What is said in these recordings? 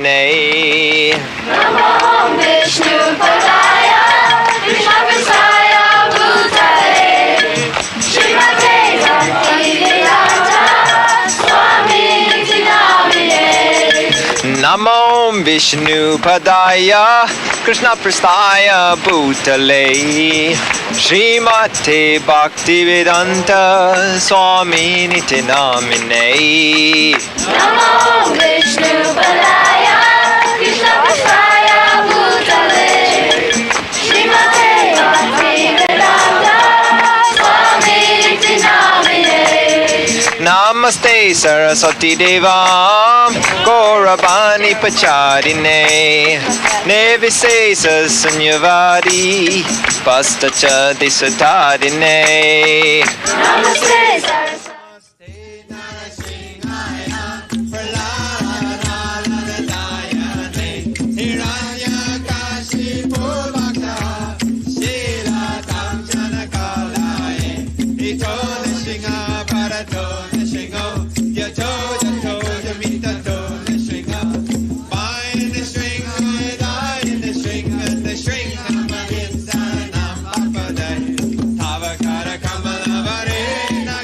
Nay. Namo Vishnu Padaya, Krishna Prasaya Bhutale, Srimate Bhaktivedanta Swami Namine. Namo Vishnu Padaya, Krishna Prasthaya Bhutale, Srimate Bhaktivedanta Swami Niti Namine. Namo Vishnu Padaya, Krishna Prasthaya Bhutale, Srimate Bhaktivedanta Swami Namine. Namaste Saraswati Devam Gaurabani Pacharine Nevisesa Sanyavadi Pastacha Disatadine. Namaste Saraswati. Namaste Nrsimhaya Praladayane Hiranyakashipu Bhakta Shila Kamchana Kalaye Ito Nrsimha Parato Nrsimha Yato Yato Yamitato Nrsimha Bind the string, die in the string, Malinda Nam Papadai Tavakara Kamala Varena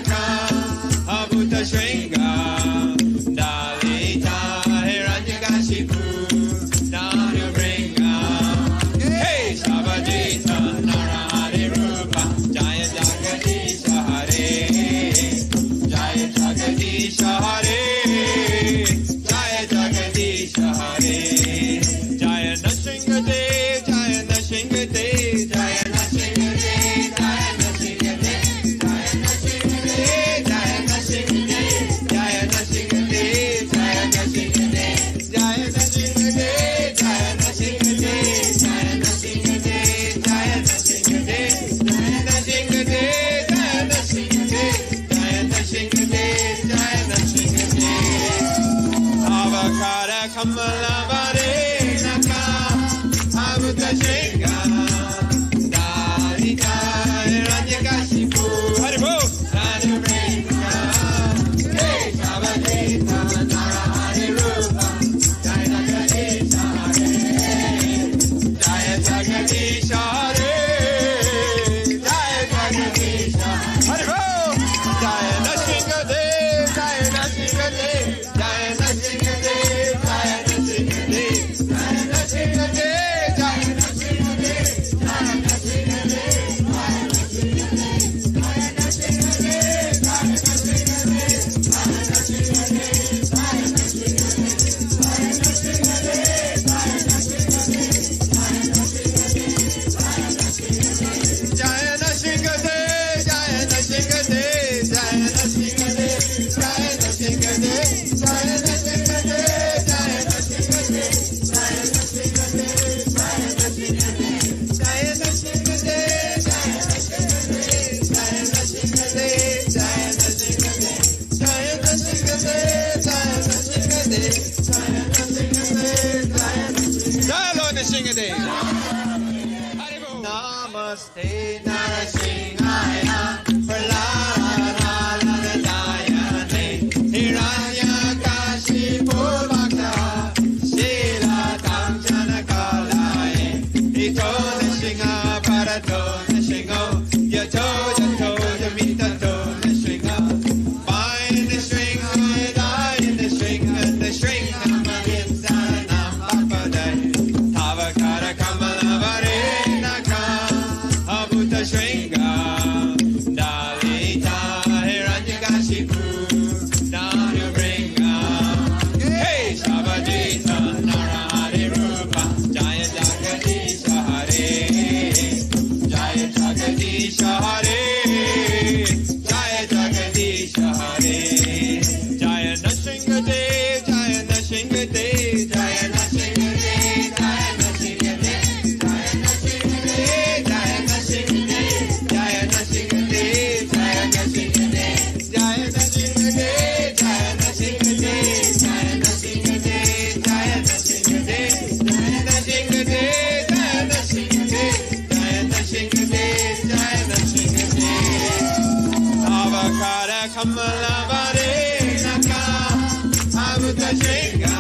Abuta Shringa Dalita Hiranyakashipu Danya Bringa Hey Shabadita Narahari Rupa Jaya Jagadisha Hare Jaya Jagadisha Hare Jaya Jagadisha Hare Jaya Nrsimhadev Jaya Nrsimhadev Jaya Nrsimhadev Jaya Nrsimhadev Jaya Nrsimhadev Jaya Nrsimhadev Jaya Nrsimhadev Jaya Nrsimhadev Jaya Nrsimhadev Jaya Nrsimhadev Jaya Nrsimhadev Jaya Nrsimhadev Jaya Nrsimhadev Jaya Nrsimhadev Jaya Nrsimhadev Jaya Nrsimhadev Avakara Kamala Varena Abuta Shringa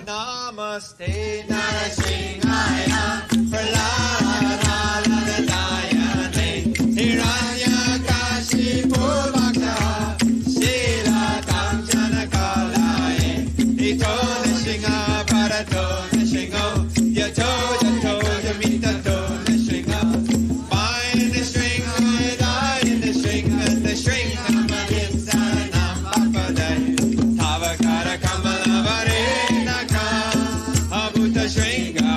Namaste Nrsimhaya Praladayane Hiranyakashipu Bhakta Shila Kamjana Kalaye Ito Nrsimha Parato Nrsimho Yato Yato Yamitato Nrsimha Bind the string, die in the string, and the string Namadimsa Nam Bapaday Tavakara Kamala Varenaka Abhuta Shringa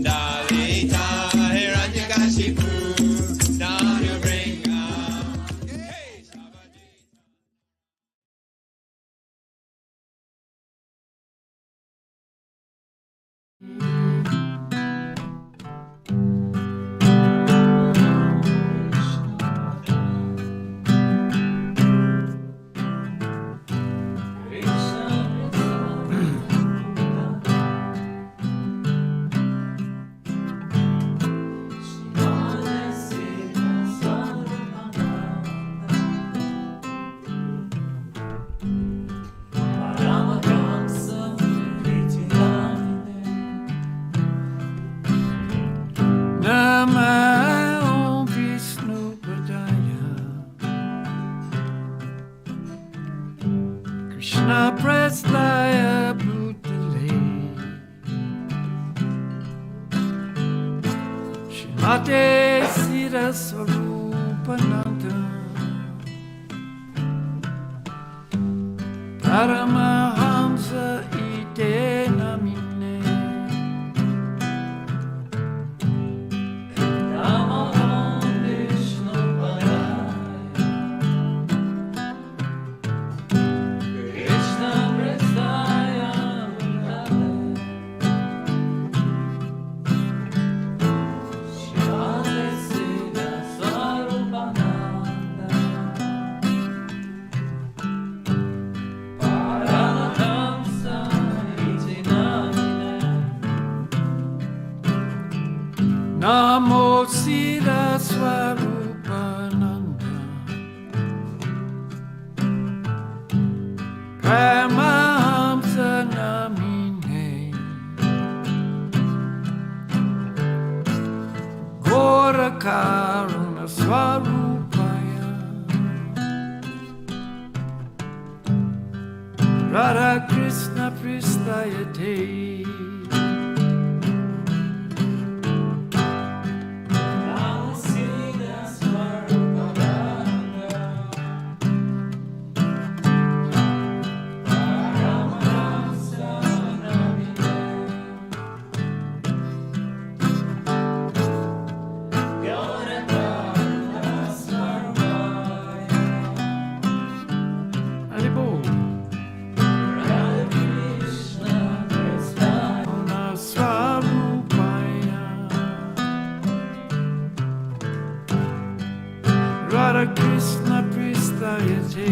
Dalita Hiranyakashipu Danu Bringa Hey Sabadi Namo Vishnu Padaya Krishna Prasthaya Bhutale Shrimate Sira Swarupananda Paramahamsa Ite Namine Namo Sira Swarupananda Paramahamsa Namine Gora Karuna Swarupaya Radha Krishna Pristayate Haribol. Radha Krishna Pristayate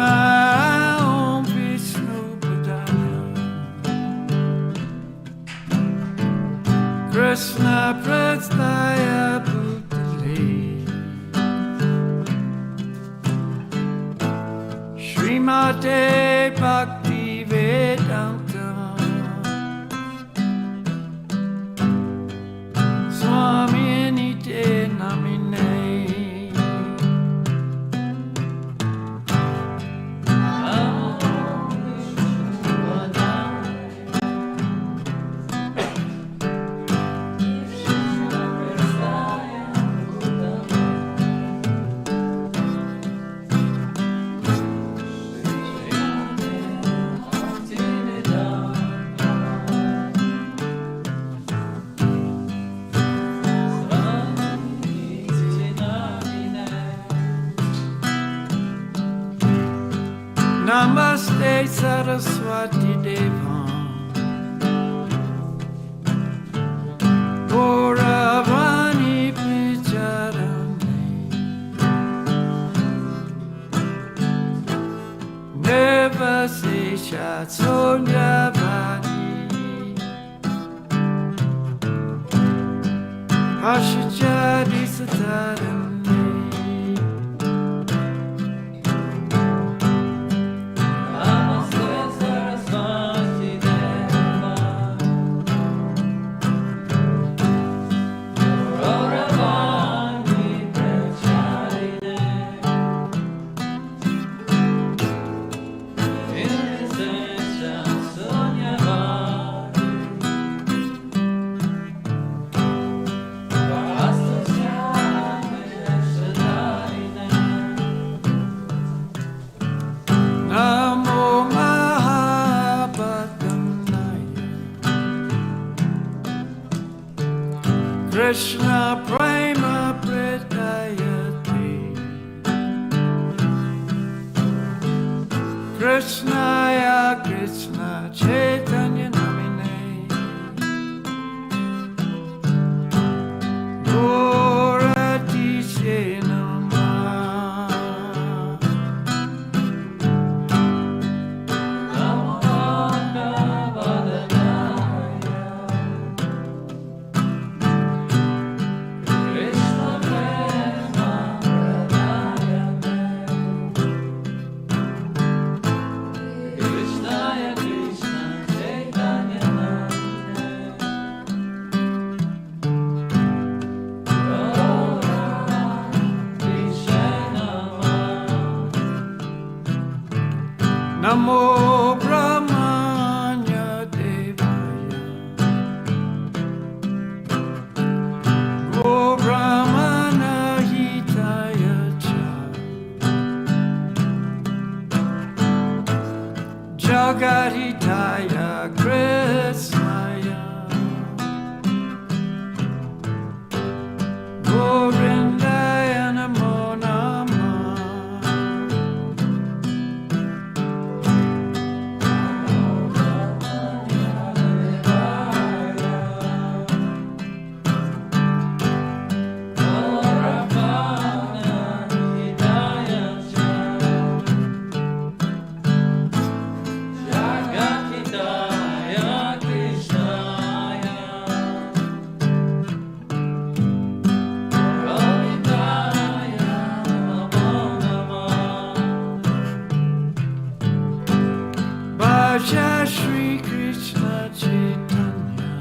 Namo Vishnu Padaya Krishna Prasthaya Bhutale Srimate Bhakti Vedanta Swaminite Namine Namaste Saraswati Devam Gauravani Picharami Nevasesha Sonyavani Ashachari Satarami Krishna Prema Pritayati Krishnaya Krishna Chaitanya Namine Gauratishe Namah Namo Brahmanya Devaya Go Brahmana Hitaya Cha Jagat Hitaya Krishnaya Govindaya Namo Namah Bhaja Shri Krishna Chaitanya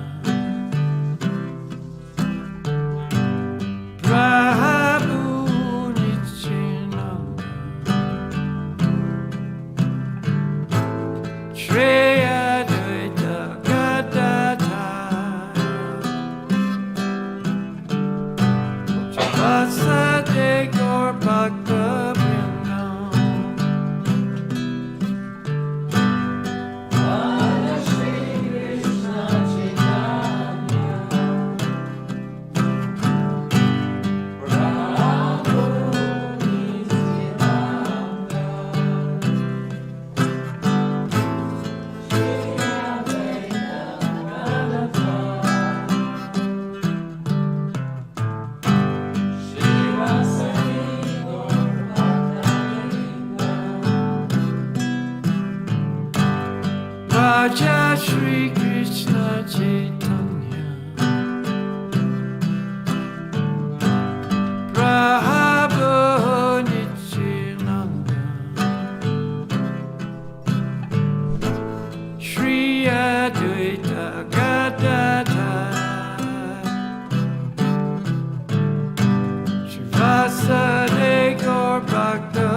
Prabhu Nityananda Shri Advaita Gadadhara Vasade Gaur Bhakta Raja Shri Krishna Chaitanya Prabhu Nityananda Shri Advaita Gadadhara Shri Vasade Gaur Bhakta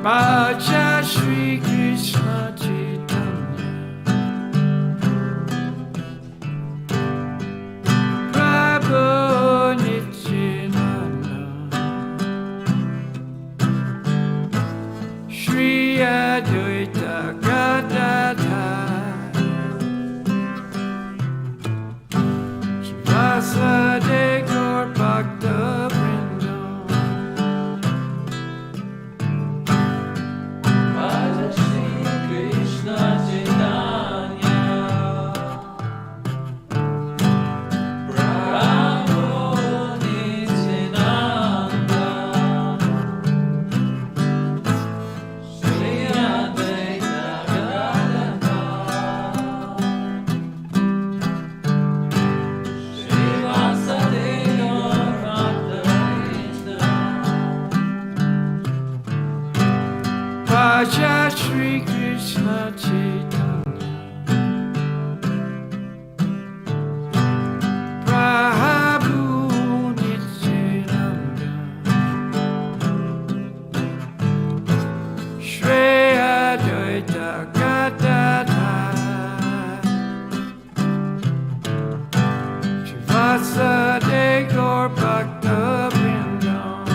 Raja Shri Krishna Chaitanya Prabhu Nityananda Shri Advaita Gadadhar Vasade Gaur Bhakta Vrindam Raja Shri Krishna Chaitanya Prabhu Nityananda Shri Advaita Gadadhar Shri Vasade Gaur Bhakta Vrindam Raja Shri Krishna Chaitanya Prabhu Nityananda Shri Advaita Gadadhar Shri Vasade Gaur Bhakta Vrindam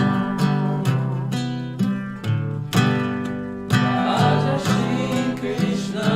Raja Shri Krishna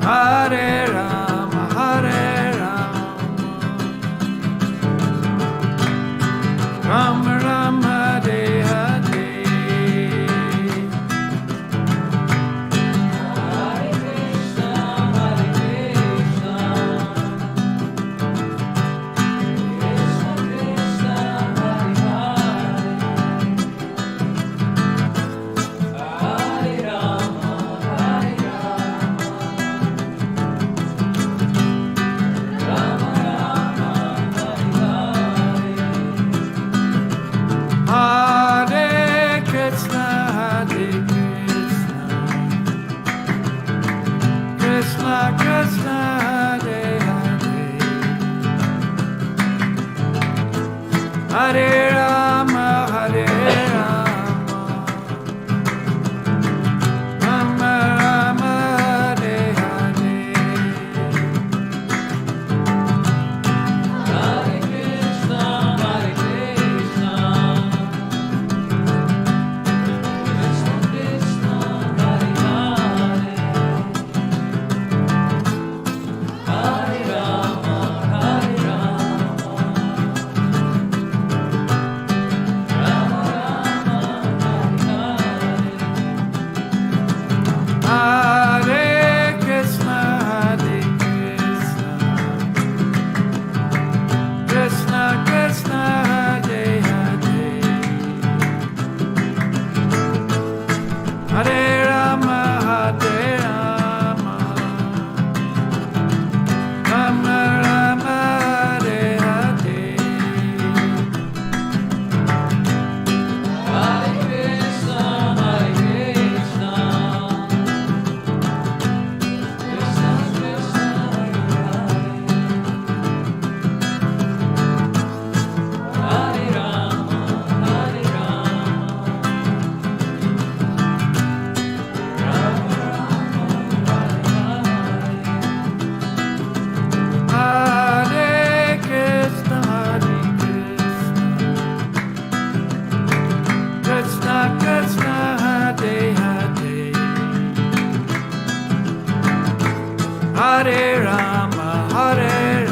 Hare Rama, Hare Rama, Rama Rama, Hare Hare. Hare Krishna, Hare Krishna, Krishna Krishna, Hare Hare, Hare Rama, Hare Rama, Rama Rama, Hare Hare. Hare Krishna, Hare Krishna, Krishna Krishna, Hare Hare, Hare Rama, Hare Rama, Rama Rama, Hare Hare. Hare Krishna, Hare Krishna, Krishna Krishna, Hare Hare, Hare Rama, Hare Rama, Rama Rama, Hare Hare. Hare Krishna, Hare Krishna, Krishna Krishna, Hare Hare, Hare Rama, Hare Rama, Rama Rama, Hare Hare. Hare Krishna, Hare Krishna, Krishna Krishna, Hare Hare, Hare Rama, Hare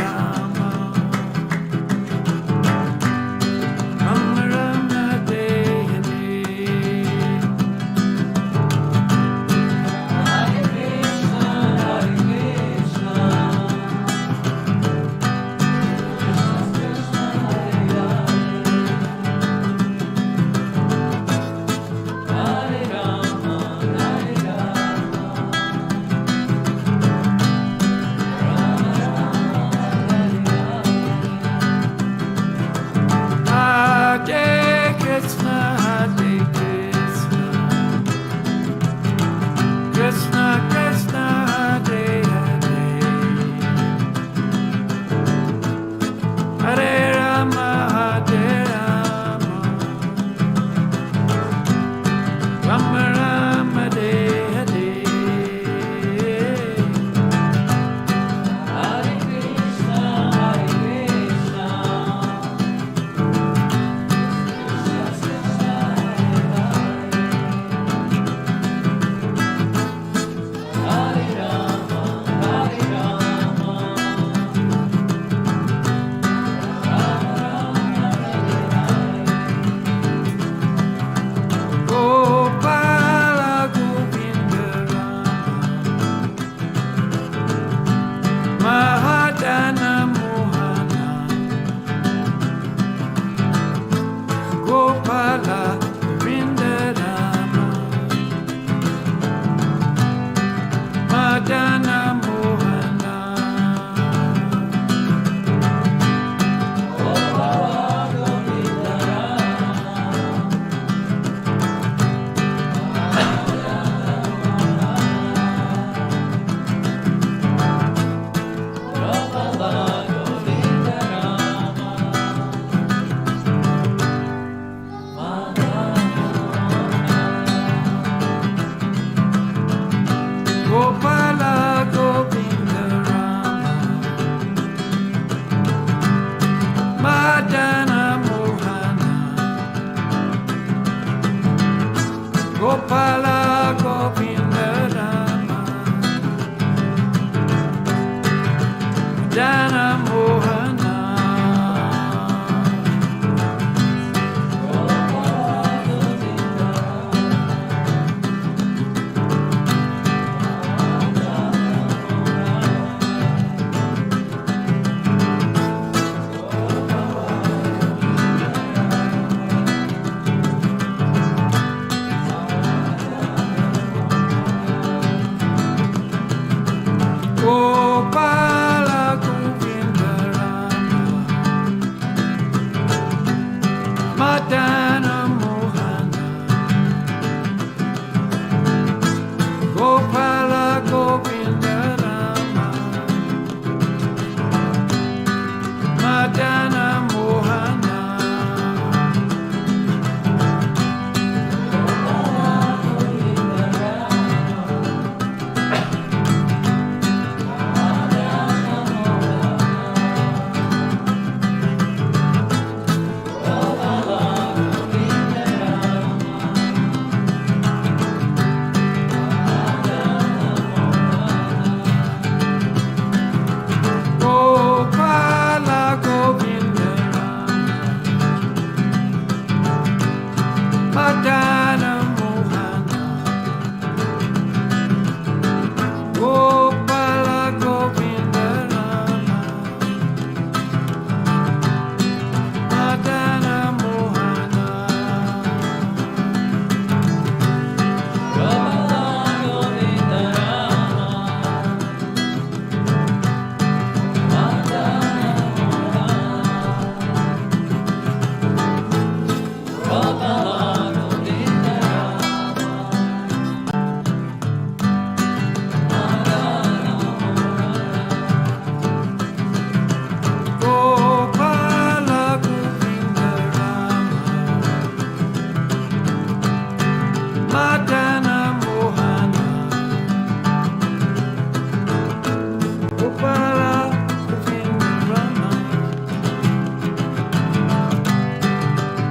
Madana Mohana Gopala Govinda Rama Madana Mohana Gopala Govinda Rama Madana Mohana Gopala Govinda Rama Madana Mohana Gopala Govinda Rama Madana Mohana Gopala Govinda Rama Madana Mohana Gopala Govinda Rama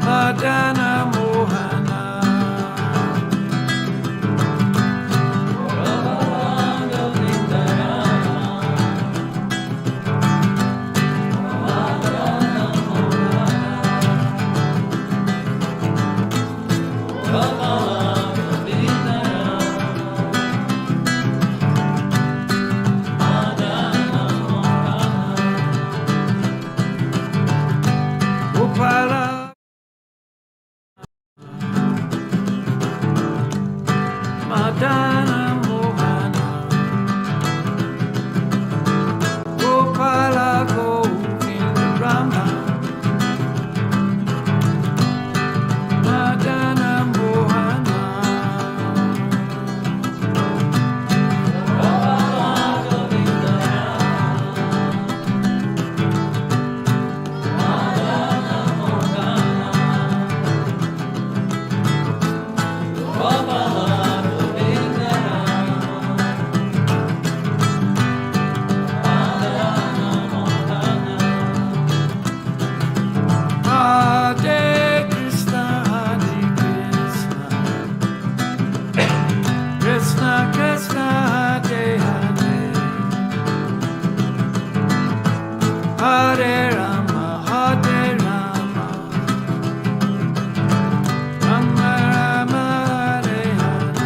Madana Mohana Gopala Madana Mohana Gopala Govinda Rama Madana Mohana Hare Krishna, Krishna Krishna, Hare Hare, Hare Rama, Hare Rama, Rama Rama, Hare Hare.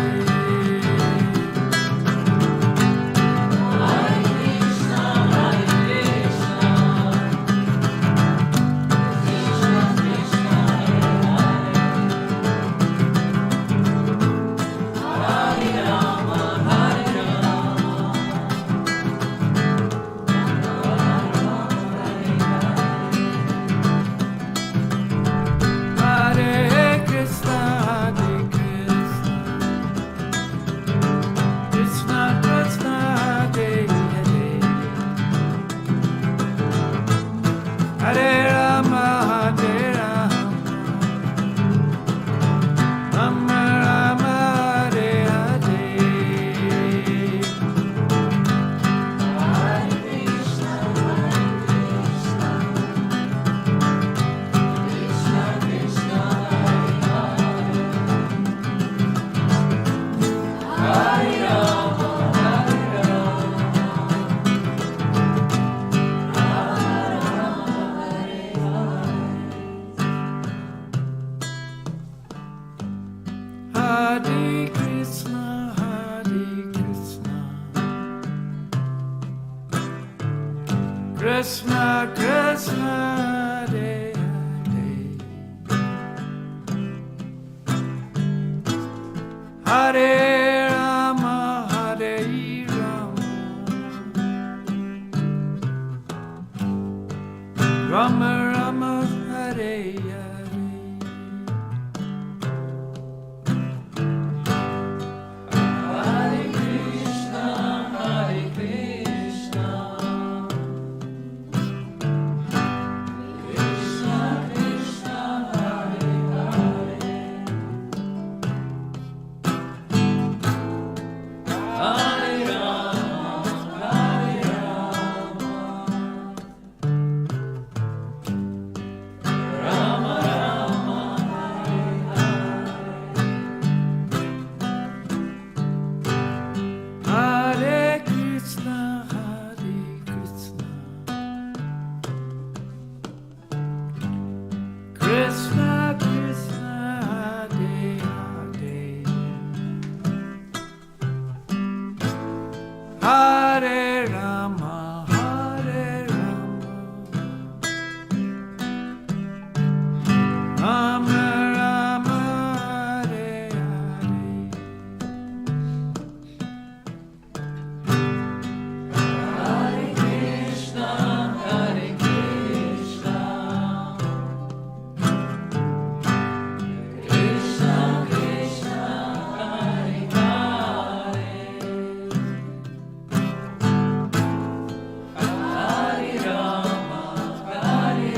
Krishna Krishna Hare Hare Hare Rama Hare Rama Rama Rama Hare Hare Hare Krishna, Hare Krishna, Krishna Krishna, Hare Hare, Hare Rama, Hare Rama, Rama Hare Krishna, Hare Krishna, Krishna Krishna, Hare Hare, Hare Rama, Hare Rama, Rama Rama, Hare Hare. Hare Krishna, Hare Krishna, Krishna Krishna, Hare Hare, Hare Rama, Hare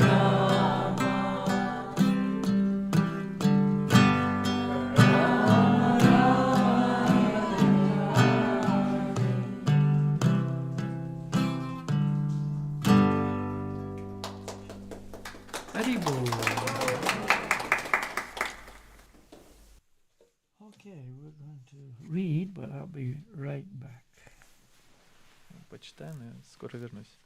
Haribol. Okay, we're going to read, but I'll be right back. Почитаем, я скоро вернусь.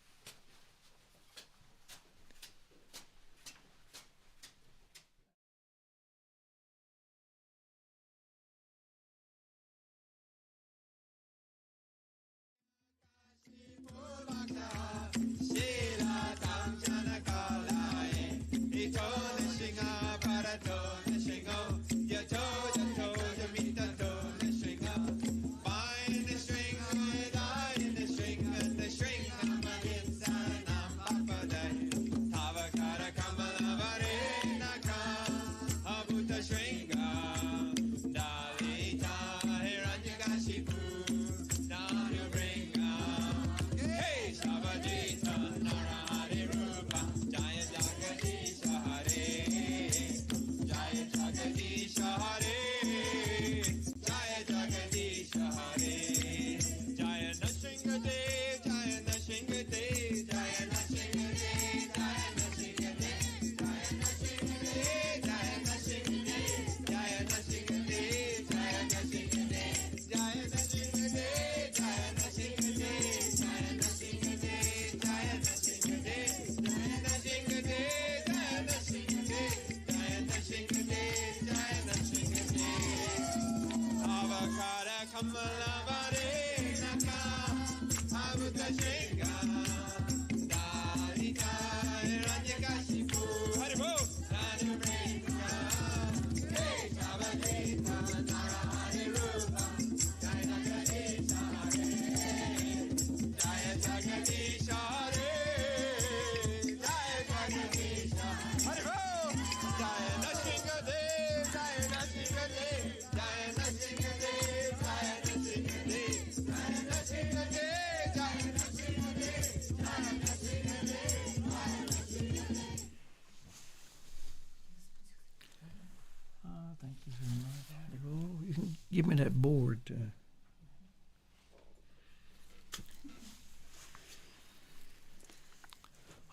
Thank you very much, Haribol. You can give me that board.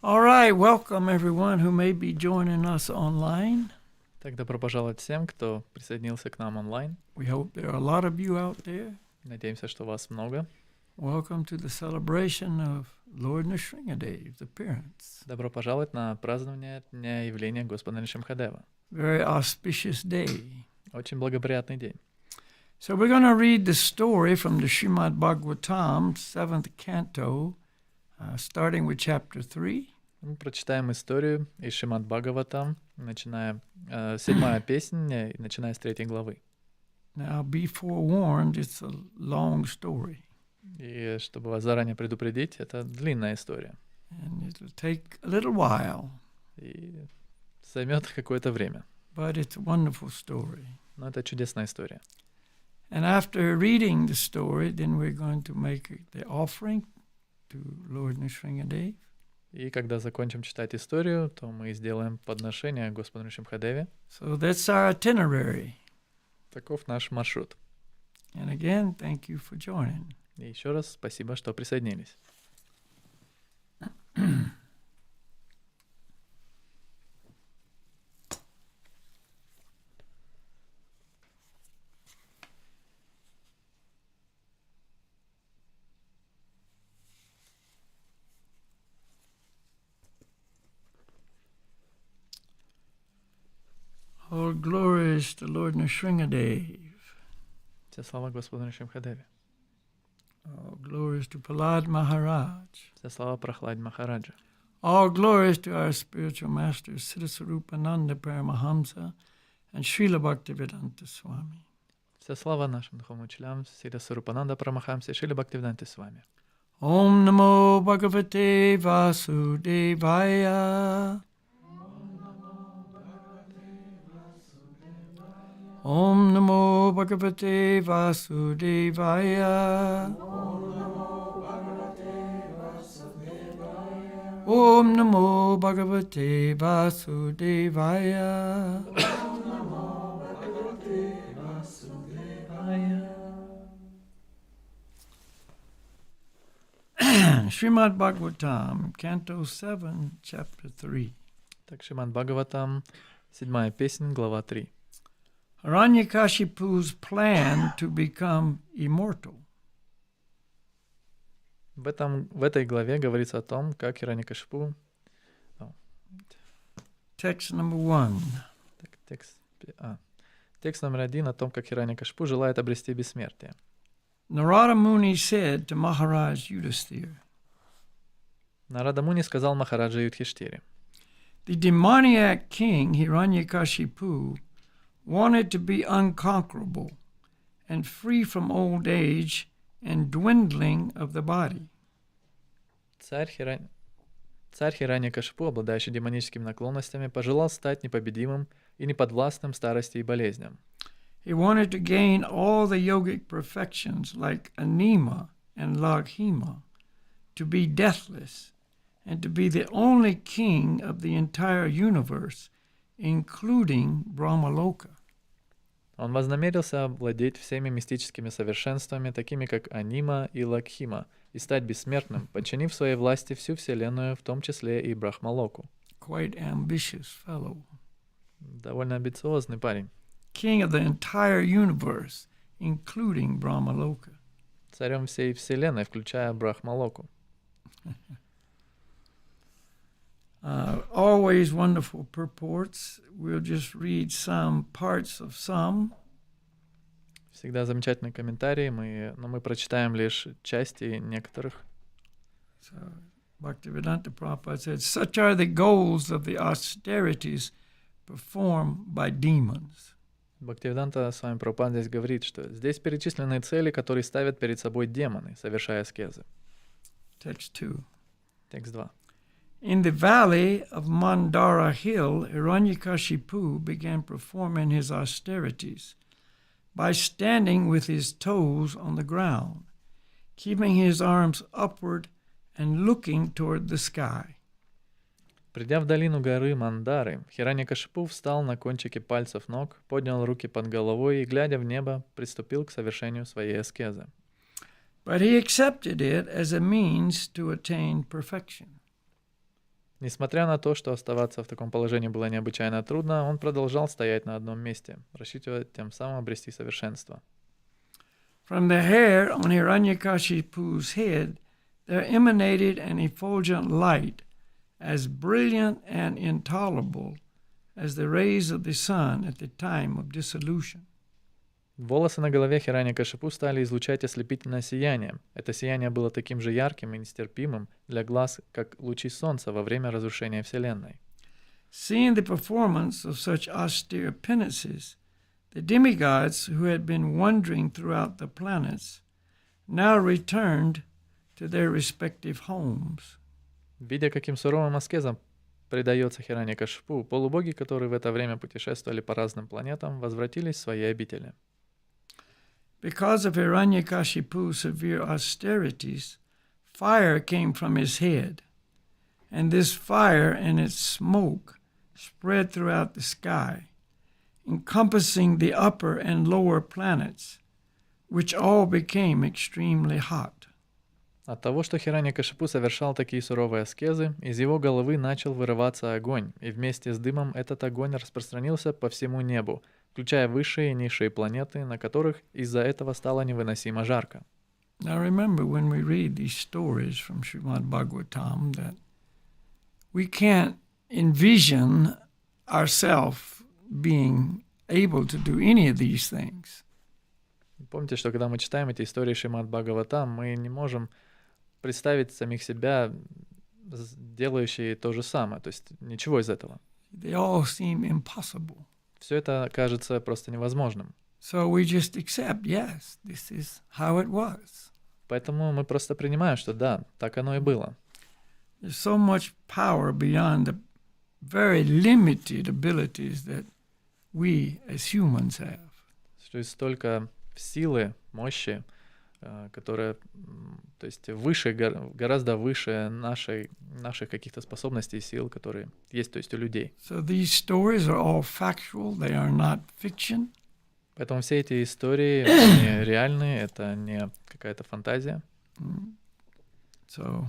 All right, welcome everyone who may be joining us online. Так, добро пожаловать всем, кто присоединился к нам онлайн. We hope there are a lot of you out there. Надеемся, что вас много. Welcome to the celebration of Lord Nrsimhadev Appearance. Добро пожаловать на празднование Дня явления Господа Нрсимхадева. Very auspicious day. Очень благоприятный день. So we're going to read the story from the Srimad Bhagavatam, 7th canto, starting with chapter 3. Мы прочитаем историю из Шримад Бхагаватам, начиная 7-я песня, начиная с 3 главы. Now, be forewarned, it's a long story. И чтобы вас заранее предупредить, это длинная история. And it'll take a little while, И займет какое-то время. but it's a wonderful story. Но это чудесная история. And after reading the story, then we're going to make the offering to Lord Nrsimhadev. И когда закончим читать историю, то мы сделаем подношение Господу Нрсимхадеве. So that's our itinerary. Таков наш маршрут. And again, thank you for joining. И еще раз спасибо, что присоединились. All glories to Lord Nrsimhadev. Вся слава Господу Нрсимхадеве. All glories to Prahlad Maharaj. Вся слава Прахладе Махараджа. All glories to our spiritual masters, Siddhasarupananda Paramahamsa and Srila Bhaktivedanta Swami. Вся слава нашим духовным учителям, Сида Сарупананда Парамахамсе, Шрила Бхактивиданта Свами. Om Namo Bhagavate Vasudevaya. Om Namo Bhagavate Vasudevaya. Om Namo Bhagavate Vasudevaya. Srimad Bhagavatam, Canto 7, Chapter 3. Так, Шримад Бхагаватам, 7-я песня, глава 3. Hiranyakashipu's plan to become immortal. В этой главе говорится о том, как Хираньякашипу... Text number 1. Так, текст номер 1 о том, как Хираньякашипу желает обрести бессмертие. Narada Muni said to Maharaj Yudhisthira, Нарада Муни сказал Махараджа Юдхиштире: the demoniac king Hiranyakashipu wanted to be unconquerable and free from old age and dwindling of the body. Царь Хираньякашипу, обладающий демоническими наклонностями, пожелал стать непобедимым и неподвластным старости и болезням. He wanted to gain all the yogic perfections like anima and laghima, to be deathless, and to be the only king of the entire universe, including Brahmaloka. Он вознамерился овладеть всеми мистическими совершенствами, такими как анима и лакхима, и стать бессмертным, подчинив своей власти всю Вселенную, в том числе и Брахмалоку. Quite ambitious fellow. Довольно амбициозный парень. King of the entire universe, including Brahmaloka. Царем всей Вселенной, включая Брахмалоку. Always wonderful purports. We'll just read some parts of some. Всегда замечательные комментарии, но мы прочитаем лишь части некоторых. So, Bhaktivedanta Prabhupada said, such are the goals of the austerities performed by demons. Бхактивиданта с вами Прабхупада здесь говорит, что здесь перечислены цели, которые ставят перед собой демоны, совершая аскезы. Text 2. Текст 2. In the valley of Mandara Hill, Hiranyakashipu began performing his austerities by standing with his toes on the ground, keeping his arms upward and looking toward the sky. Придя в долину горы Мандары, Хираньякашипу встал на кончике пальцев ног, поднял руки под головой и, глядя в небо, приступил к совершению своей аскезы. But he accepted it as a means to attain perfection. Несмотря на то, что оставаться в таком положении было необычайно трудно, он продолжал стоять на одном месте, рассчитывая тем самым обрести совершенство. From the hair on Hiranyakashipu's head there emanated an effulgent light, as brilliant and intolerable as the rays of the sun at the time of dissolution. Волосы на голове Хираньякашипу стали излучать ослепительное сияние. Это сияние было таким же ярким и нестерпимым для глаз, как лучи солнца во время разрушения Вселенной. Seeing the performance of such austere penances, the demigods who had been wandering throughout the planets now returned to their respective homes. Видя, каким суровым аскезам предается Хираньякашипу, полубоги, которые в это время путешествовали по разным планетам, возвратились в свои обители. Because of Hiranyakashipu's severe austerities, fire came from his head, and this fire and its smoke spread throughout the sky, encompassing the upper and lower planets, which all became extremely hot. От того, что Хираньякашипу совершал такие суровые аскезы, из его головы начал вырываться огонь, и вместе с дымом этот огонь распространился по всему небу, включая высшие и низшие планеты, на которых из-за этого стало невыносимо жарко. Now remember, when we read these stories from Srimad Bhagavatam, that we can't envision ourselves being able to do any of these things. Помните, что когда мы читаем эти истории Шримад Бхагаватам, мы не можем представить самих себя делающие то же самое, то есть ничего из этого. They all seem impossible. Все это кажется просто невозможным. So we just accept, yes, this is how it was. Поэтому мы просто принимаем, что да, так оно и было. There's so much power beyond the very limited abilities that we as humans have. Что есть столько силы, мощи, которая, то есть выше, гораздо выше наших каких-то способностей и сил, которые есть, то есть у людей. So these stories are all factual, they are not fiction. Поэтому все эти истории они реальные, это не какая-то фантазия. So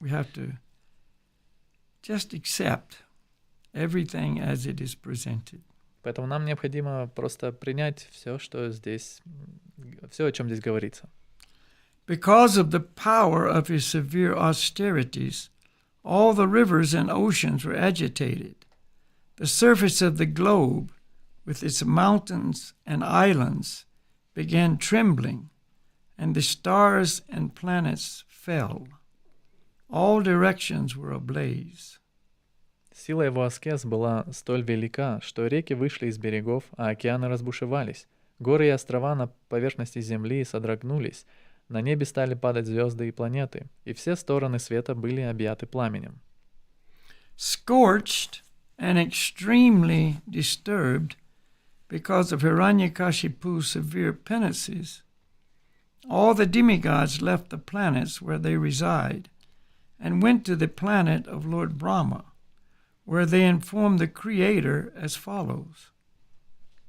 we have to just accept everything as it is presented. Поэтому нам необходимо просто принять все, что здесь, все, о чем здесь говорится. Because of the power of his severe austerities, all the rivers and oceans were agitated. The surface of the globe, with its mountains and islands, began trembling, and the stars and planets fell. All directions were ablaze. Сила его аскез была столь велика, что реки вышли из берегов, а океаны разбушевались. Горы и острова на поверхности земли содрогнулись, на небе стали падать звезды и планеты, и все стороны света были объяты пламенем. Scorched and extremely disturbed because of Hiranyakashipu's severe penances, all the demigods left the planets where they reside and went to the planet of Lord Brahma, where they informed the Creator as follows.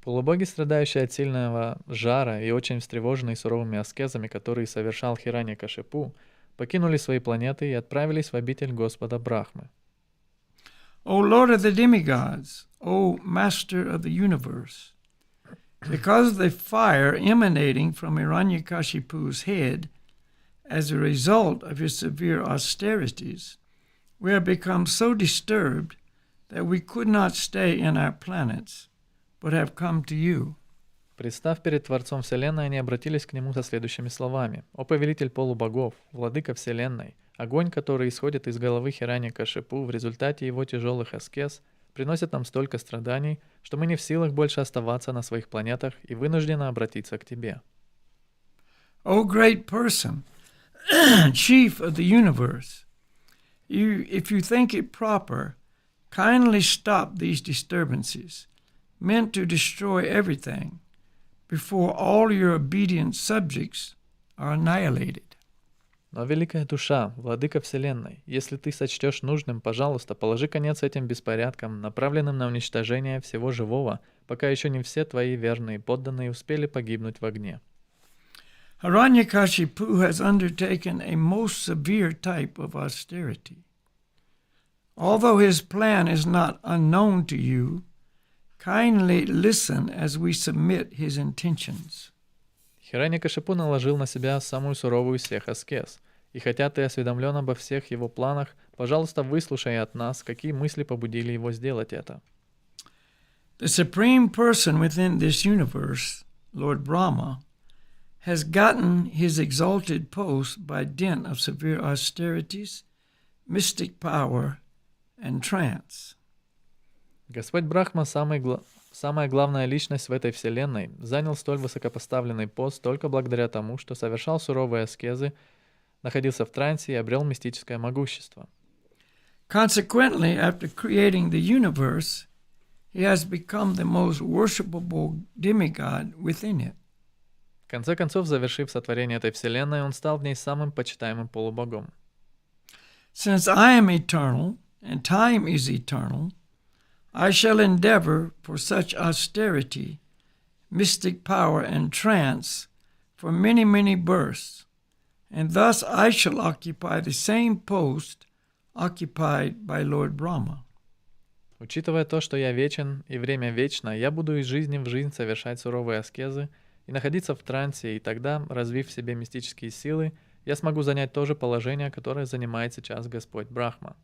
Полубоги, страдающие от сильного жара и очень встревоженные суровыми аскезами, которые совершал Хираньякашипу, покинули свои планеты и отправились в обитель Господа Брахмы. O Lord of the demigods, O Master of the universe, because of the fire emanating from Hiranyakashipu's head as a result of his severe austerities, we have become so disturbed that we could not stay in our planets, but have come to you. Представ перед Творцом Вселенной, они обратились к Нему со следующими словами. «О повелитель полубогов, владыка Вселенной, огонь, который исходит из головы Хираньякашипу в результате его тяжелых аскез, приносит нам столько страданий, что мы не в силах больше оставаться на своих планетах и вынуждены обратиться к Тебе». O great person, chief of the universe, if you think it proper, kindly stop these disturbances, meant to destroy everything, before all your obedient subjects are annihilated. Но, великая душа, владыка Вселенной, если ты сочтешь нужным, пожалуйста, положи конец этим беспорядкам, направленным на уничтожение всего живого, пока еще не все твои верные подданные успели погибнуть в огне. Hiranyakashipu has undertaken a most severe type of austerity. Although his plan is not unknown to you, kindly listen as we submit his intentions. Хираньякашипу наложил на себя самую суровую из всех аскез. И хотя ты осведомлен обо всех его планах, пожалуйста, выслушай от нас, какие мысли побудили его сделать это. The supreme person within this universe Lord Brahma, has gotten his exalted post by dint of severe austerities, mystic power, and trance. Господь Брахма, самая главная личность в этой вселенной, занял столь высокопоставленный пост только благодаря тому, что совершал суровые аскезы, находился в трансе и обрел мистическое могущество. Consequently, after creating the universe, he has become the most worshipable demigod within it. В конце концов, завершив сотворение этой вселенной, он стал в ней самым почитаемым полубогом. Since I am eternal, and time is eternal, I shall endeavor for such austerity, mystic power, and trance for many, many births, and thus I shall occupy the same post occupied by Lord Brahma. Учитывая то, что я вечен и время вечно, я буду из жизни в жизнь совершать суровые аскезы и находиться в трансе, и тогда, развив в себе мистические силы, я смогу занять то же положение, которое занимает сейчас Господь Брахма.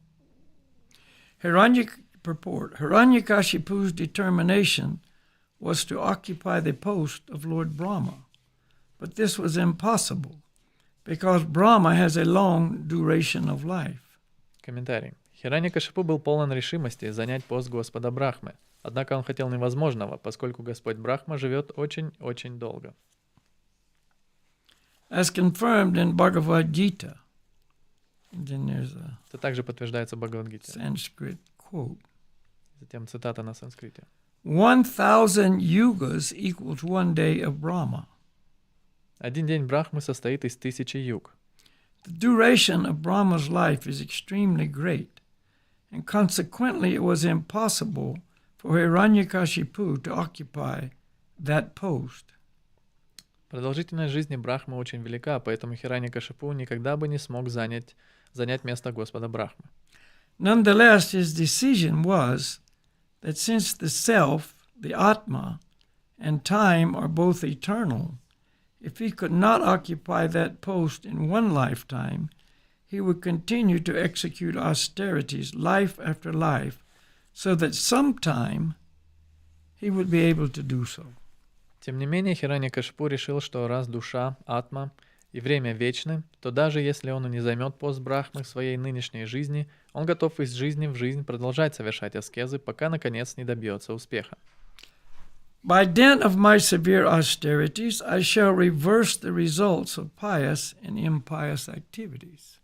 Hiranyakashipu's determination was to occupy the post of Lord Brahma, but this was impossible, because Brahma has a long duration of life. Комментарий. Хираньякашипу был полон решимости занять пост Господа Брахмы, однако он хотел невозможного, поскольку Господь Брахма живет очень-очень долго. As confirmed in Bhagavad Gita, and then there's a Это также подтверждается в Бхагавад-гите. Sanskrit quote. Затем цитата на санскрите. 1,000 yugas equals 1 day of Brahma. Один день Брахмы состоит из 1000 юг. The duration of Brahma's life is extremely great, and consequently it was impossible for Hiranyakashipu to occupy that post. Продолжительность жизни Брахмы очень велика, поэтому Хираньякашипу никогда бы не смог занять место Господа Брахмы. Nonetheless, his decision was that since the self, the Atma, and time are both eternal, if he could not occupy that post in one lifetime, he would continue to execute austerities life after life, so that sometime he would be able to do so. Тем не менее, Хираньякашипу решил, что раз душа, атма и время вечны, то даже если он и не займет пост Брахмы в своей нынешней жизни, он готов из жизни в жизнь продолжать совершать аскезы, пока наконец не добьется успеха. By dint of my severe austerities, I shall reverse the results of pious and impious activities.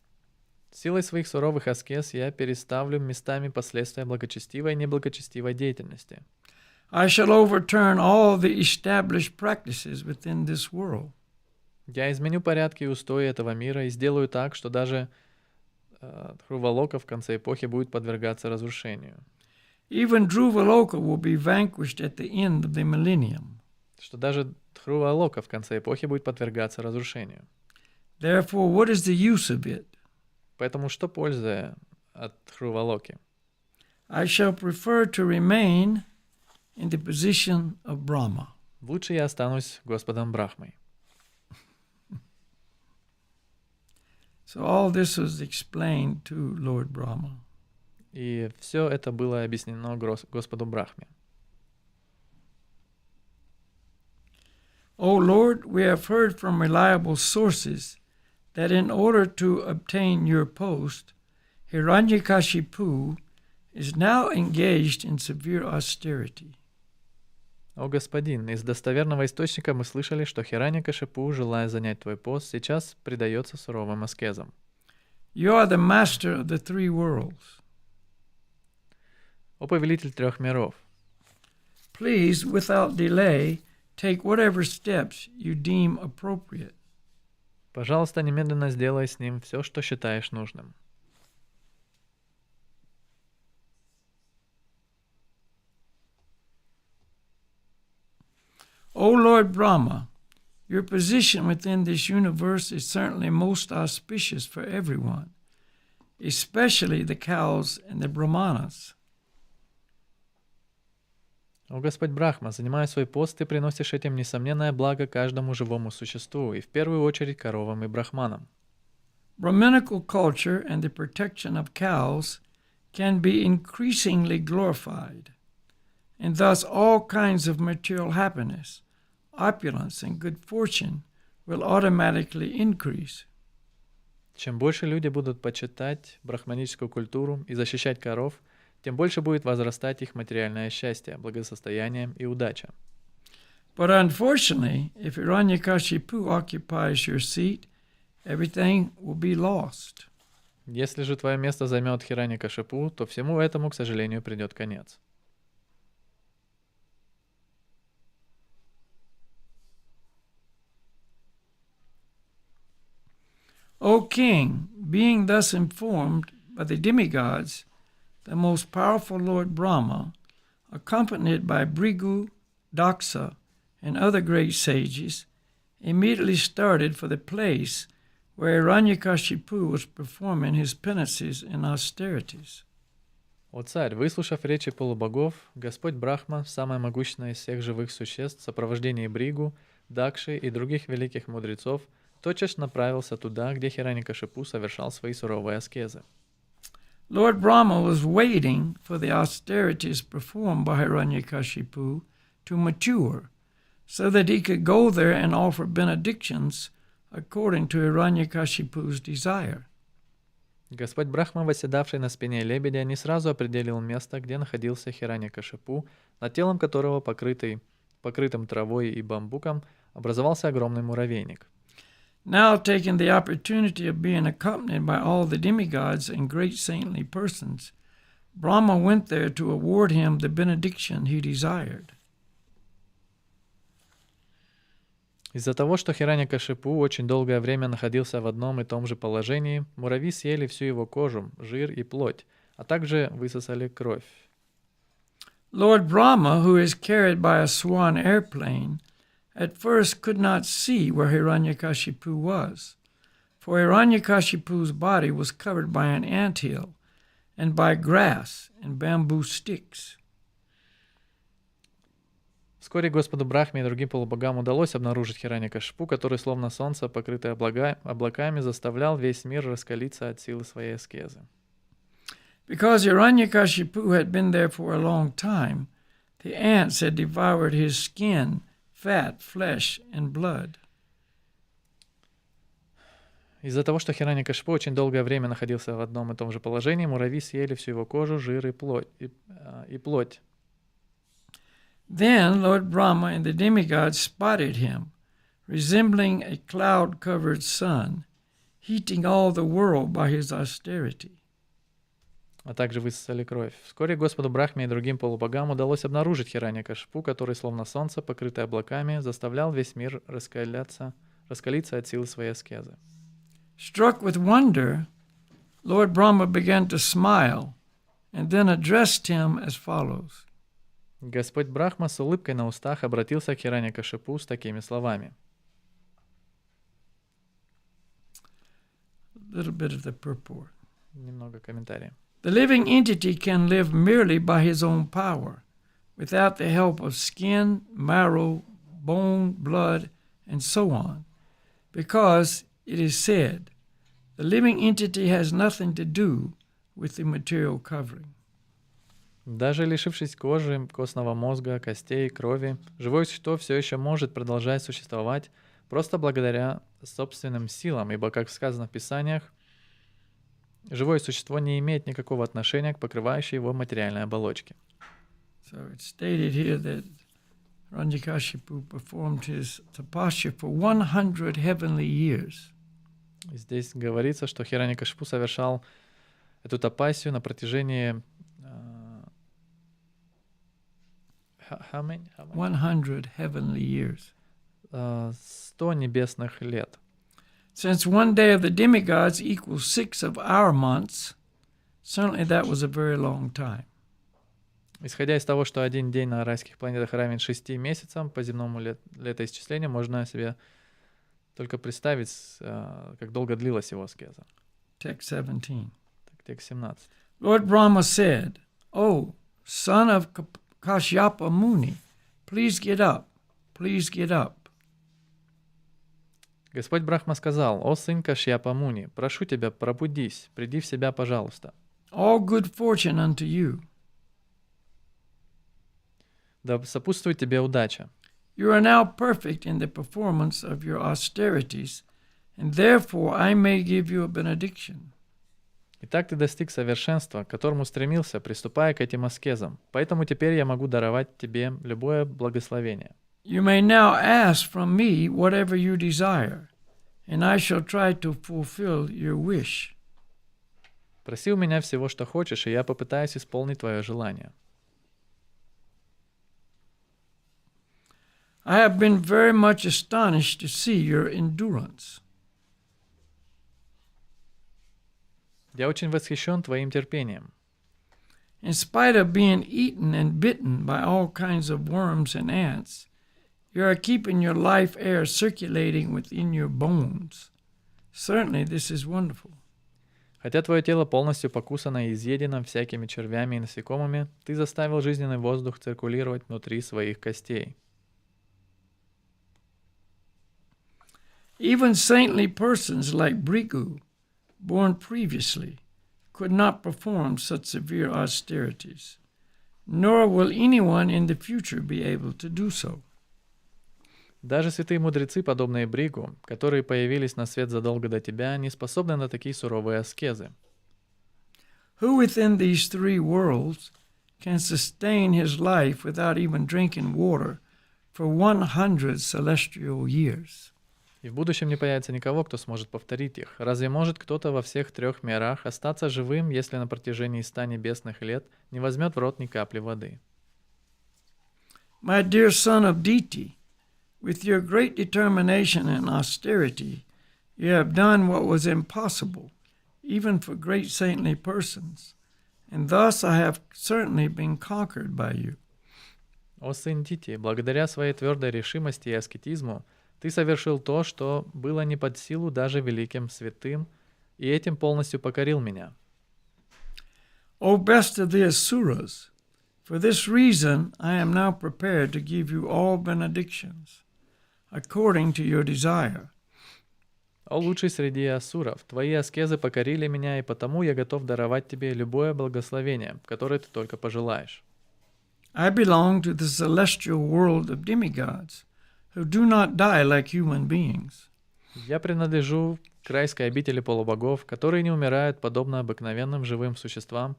Силой своих суровых аскез я переставлю местами последствия благочестивой и неблагочестивой деятельности. I shall overturn all the established practices within this world. Я изменю порядки и устои этого мира и сделаю так, что даже Дхрувалока в конце эпохи будет подвергаться разрушению. Even Dhruvaloka will be vanquished at the end of the millennium. Что даже Дхрувалока в конце эпохи будет подвергаться разрушению. Therefore, what is the use of it? Поэтому что польза от Дхрувалоки? I shall prefer to remain in the position of Brahma. Лучше я останусь Господом Брахмой. So all this was explained to Lord Brahma. И все это было объяснено Господу Брахме. O Lord, we have heard from reliable sources that in order to obtain your post, Hiranyakashipu is now engaged in severe austerity. О Господин, из достоверного источника мы слышали, что Хираньякашипу, желая занять твой пост, сейчас предается суровым аскезам. You are the master of the three worlds. О повелитель трех миров, Please, without delay, take whatever steps you deem appropriate. пожалуйста, немедленно сделай с ним все, что считаешь нужным. O Lord Brahma, your position within this universe is certainly most auspicious for everyone, especially the cows and the brahmanas. О Господь Брахма, занимая свой пост, ты приносишь этим несомненное благо каждому живому существу, и в первую очередь коровам и брахманам. Brahminical culture and the protection of cows can be increasingly glorified, and thus all kinds of material happiness, opulence, and good fortune will automatically increase. Чем больше люди будут почитать брахманическую культуру и защищать коров, тем больше будет возрастать их материальное счастье, благосостояние и удача. But unfortunately, if Hiranyakashipu occupies your seat, everything will be lost. Если же твое место займет Хираньякашипу, то всему этому, к сожалению, придет конец. O king, being thus informed by the demigods, the most powerful Lord Brahma, accompanied by Bhrigu, Daksa, and other great sages, immediately started for the place where Hiranyakashipu was performing his penances and austerities. О царь, выслушав речи полубогов, Господь Брахма, самое могущественное из всех живых существ, в сопровождении Бригу, Дакши и других великих мудрецов, тотчас направился туда, где Хираньякашипу совершал свои суровые аскезы. Lord Brahma was waiting for the austerities performed by Hiranyakashipu to mature, so that he could go there and offer benedictions according to Hiranyakashipu's desire. Господь Брахма, восседавший на спине лебедя, не сразу определил место, где находился Хираньякашипу, над телом которого, покрытым травой и бамбуком, образовался огромный муравейник. Now, taking the opportunity of being accompanied by all the demigods and great saintly persons, Brahma went there to award him the benediction he desired. Из-за того, что Хираньякашипу очень долгое время находился в одном и том же положении, муравьи съели всю его кожу, жир и плоть, а также высосали кровь. Lord Brahma, who is carried by a swan airplane, at first could not see where Hiranyakashipu was, for Hiranyakashipu's body was covered by an anthill and by grass and bamboo sticks. Вскоре Господу Брахме и другим полубогам удалось обнаружить Хираньякашипу, который, словно солнце, покрытый облаками, заставлял весь мир раскалиться от силы своей аскезы. Because Hiranyakashipu had been there for a long time, the ants had devoured his skin, fat, flesh, and blood. Из-за того, что Хираньякашипу очень долгое время находился в одном и том же положении, муравьи съели всю его кожу, жир и плоть. Then Lord Brahma and the demigods spotted him, resembling a cloud-covered sun, heating all the world by his austerity. А также высосали кровь. Вскоре Господу Брахме и другим полубогам удалось обнаружить Хираньякашипу, который, словно солнце, покрытый облаками, заставлял весь мир раскалиться от силы своей аскезы. Struck with wonder, Lord Brahma began to smile and then addressed him as follows. Господь Брахма с улыбкой на устах обратился к Хираньякашипу с такими словами. A little bit of the purport. Немного комментариев. The living entity can live merely by his own power, without the help of skin, marrow, bone, blood, and so on, because it is said, the living entity has nothing to do with the material covering. Даже лишившись кожи, костного мозга, костей, крови, живое существо все еще может продолжать существовать просто благодаря собственным силам, ибо, как сказано в Писаниях, живое существо не имеет никакого отношения к покрывающей его материальной оболочке. So it's stated here that Hiranyakashipu performed his tapasya for 100 heavenly years. Здесь говорится, что Хираньякашипу совершал эту тапасию на протяжении 100 heavenly years. 100 небесных лет. Since one day of the demigods equals 6 of our months, certainly that was a very long time. Исходя из того, что один день на райских планетах равен 6 месяцам, по земному летоисчислению, можно себе только представить, как долго длилась его аскеза. Text 17. Текст 17. Lord Brahma said, "Oh, son of Kashyapa Muni, please get up, please get up." Господь Брахма сказал: «О сын Кашьяпа Муни, прошу тебя, пробудись, приди в себя, пожалуйста. All good fortune unto you. Да сопутствует тебе удача. You You are now perfect in the performance of your austerities, and therefore I may give you a benediction. Итак, ты достиг совершенства, к которому стремился, приступая к этим аскезам. Поэтому теперь я могу даровать тебе любое благословение. You may now ask from me whatever you desire, and I shall try to fulfill your wish. Проси у меня всего, что хочешь, и я попытаюсь исполнить твое желание. I have been very much astonished to see your endurance. Я очень восхищен твоим терпением. In spite of being eaten and bitten by all kinds of worms and ants, you are keeping your life air circulating within your bones. Certainly this is wonderful. Хотя твое тело полностью покусано и изъедено всякими червями и насекомыми, ты заставил жизненный воздух циркулировать внутри своих костей. Even saintly persons like Bhrigu, born previously, could not perform such severe austerities, nor will anyone in the future be able to do so. Даже святые мудрецы, подобные Бригу, которые появились на свет задолго до тебя, не способны на такие суровые аскезы. Who within these three worlds can sustain his life without even drinking water for 100 celestial years? И в будущем не появится никого, кто сможет повторить их. Разве может кто-то во всех трех мирах остаться живым, если на протяжении 100 небесных лет не возьмет в рот ни капли воды? My dear son of Diti, with your great determination and austerity, you have done what was impossible, even for great saintly persons, and thus I have certainly been conquered by you. О сын Дити, благодаря своей твердой решимости и аскетизму, ты совершил то, что было не под силу даже великим святым, и этим полностью покорил меня. O best of the Asuras, for this reason I am now prepared to give you all benedictions, according to your desire. О лучший среди асуров, твои аскезы покорили меня, и потому я готов даровать тебе любое благословение, которое ты только пожелаешь. I belong to the celestial world of demigods, who do not die like human beings. Я принадлежу к райской обители полубогов, которые не умирают подобно обыкновенным живым существам.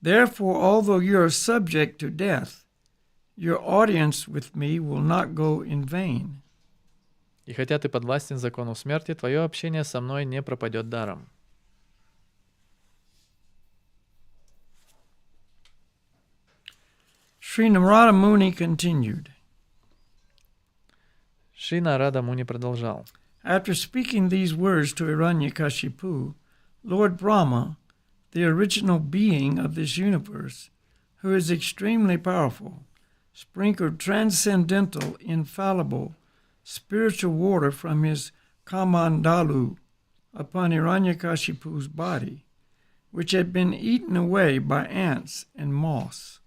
Therefore, although you are subject to death, your audience with me will not go in vain. И хотя ты подвластен закону смерти, твое общение со мной не пропадет даром. Sri Narada Muni continued. Шри Нарада Муни продолжал. After speaking these words to Hiranyakashipu, Lord Brahma, the original being of this universe, who is extremely powerful, sprinkled transcendental, infallible, spiritual water from his kamandalu upon Hiranyakashipu's body, which had been eaten away by ants and moss.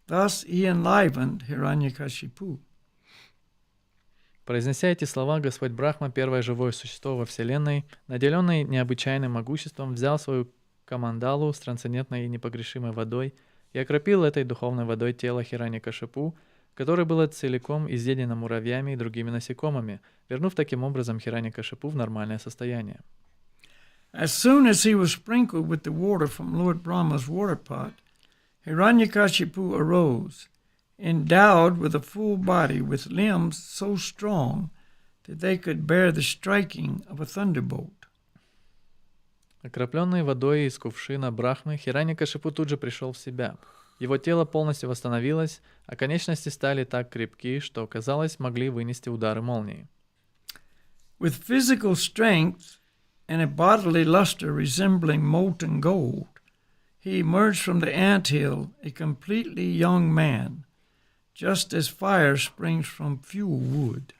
Thus he enlivened Hiranyakashipu. Произнеся эти слова, Господь Брахма, первое живое существо во Вселенной, наделенный необычайным могуществом, взял свою камандалу с трансцендентной и непогрешимой водой и окропил этой духовной водой тело Хираньякашипу, которое было целиком изъедено муравьями и другими насекомыми, вернув таким образом Хираньякашипу в нормальное состояние. As soon as he was sprinkled with the water from Lord Brahma's water pot, Hiranyakashipu arose, endowed with a full body with limbs so strong that they could bear the striking of a thunderbolt. Окропленный водой из кувшина Брахмы, Хираньякашипу тут же пришел в себя. Его тело полностью восстановилось, а конечности стали так крепки, что, казалось, могли вынести удары молнии. With physical strength and a bodily luster resembling molten gold, he emerged from the anthill a completely young man, just as fire springs from fuel wood.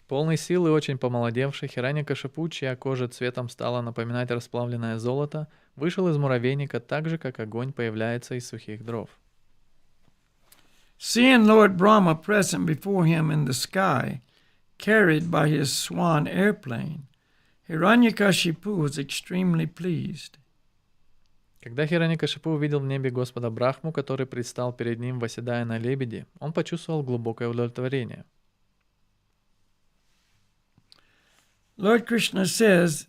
Полный сил и очень помолодевший Хираньякашипу, чья кожа цветом стала напоминать расплавленное золото, вышел из муравейника так же, как огонь появляется из сухих дров. Seeing Lord Brahma present before him in the sky, carried by his swan airplane, Hiranyakashipu was extremely pleased. Когда Хираньякашипу увидел в небе Господа Брахму, который предстал перед ним, восседая на лебеде, он почувствовал глубокое удовлетворение. Lord Krishna says,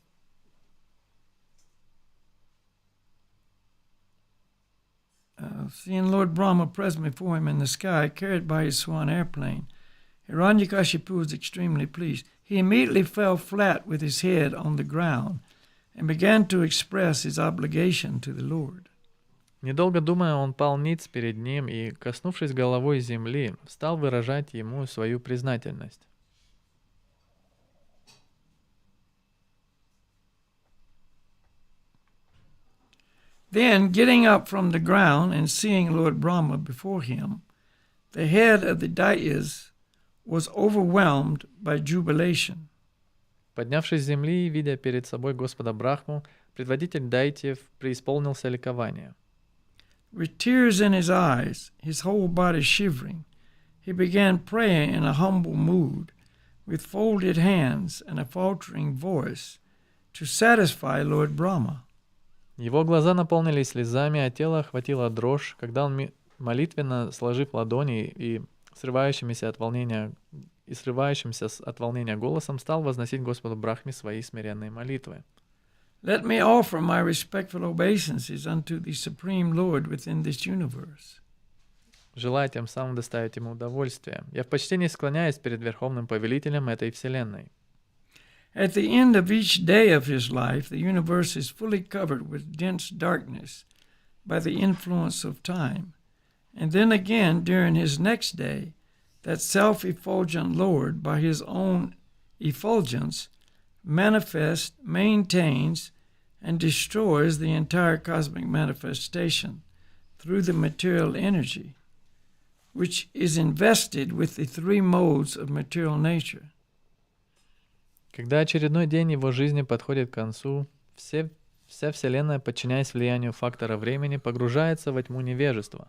seeing Lord Brahma present before him in the sky, carried by his swan airplane, Hiranyakashipu was extremely pleased. He immediately fell flat with his head on the ground and began to express his obligation to the Lord. Недолго думая, он пал ниц перед ним и, коснувшись головой земли, стал выражать ему свою признательность. Then, getting up from the ground and seeing Lord Brahma before him, the head of the Daityas was overwhelmed by jubilation. Поднявшись с земли и видя перед собой Господа Брахму, предводитель дайтьев преисполнился ликования. With tears in his eyes, his whole body shivering, he began praying in a humble mood, with folded hands and a faltering voice, to satisfy Lord Brahma. Его глаза наполнились слезами, а тело охватила дрожь, когда он, молитвенно сложив ладони и срывающимся от волнения голосом, стал возносить Господу Брахме свои смиренные молитвы. Let me offer my respectful obeisances unto the Supreme Lord within this universe. Желая тем самым доставить ему удовольствие, я в почтении склоняюсь перед Верховным Повелителем этой Вселенной. At the end of each day of his life, the universe is fully covered with dense darkness by the influence of time. And then again, during his next day, that self-effulgent Lord, by his own effulgence, manifests, maintains, and destroys the entire cosmic manifestation through the material energy, which is invested with the three modes of material nature. Когда очередной день его жизни подходит к концу, вся Вселенная, подчиняясь влиянию фактора времени, погружается во тьму невежества,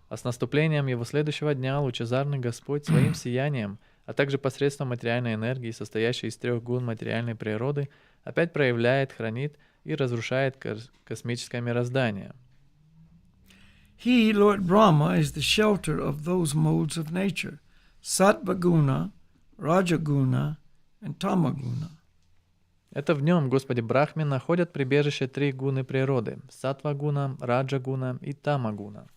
а с наступлением его следующего дня лучезарный Господь своим сиянием, а также посредством материальной энергии, состоящей из 3 гун материальной природы, опять проявляет, хранит и разрушает космическое мироздание. He, Lord Brahma, is the shelter of those modes of nature, Sattva Guna, Rajaguna, and Tamaguna. Это в нем, Господи Брахме, находят прибежище 3 гуны природы – Саттва-гуна, Раджа-гуна и Тама-гуна.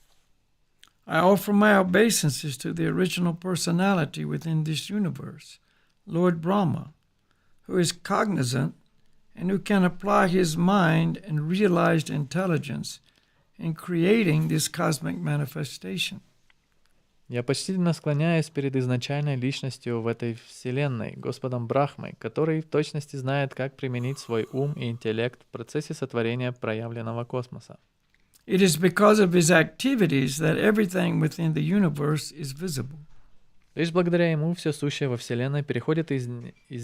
I offer my obeisances to the original personality within this universe, Lord Brahma, who is cognizant and who can apply his mind and realized intelligence in creating this cosmic manifestation. Я почтительно склоняюсь перед изначальной личностью в этой вселенной, Господом Брахмой, который в точности знает, как применить свой ум и интеллект в процессе сотворения проявленного космоса. It is because of his activities that everything within the universe is visible. Лишь благодаря ему все сущее во вселенной переходит из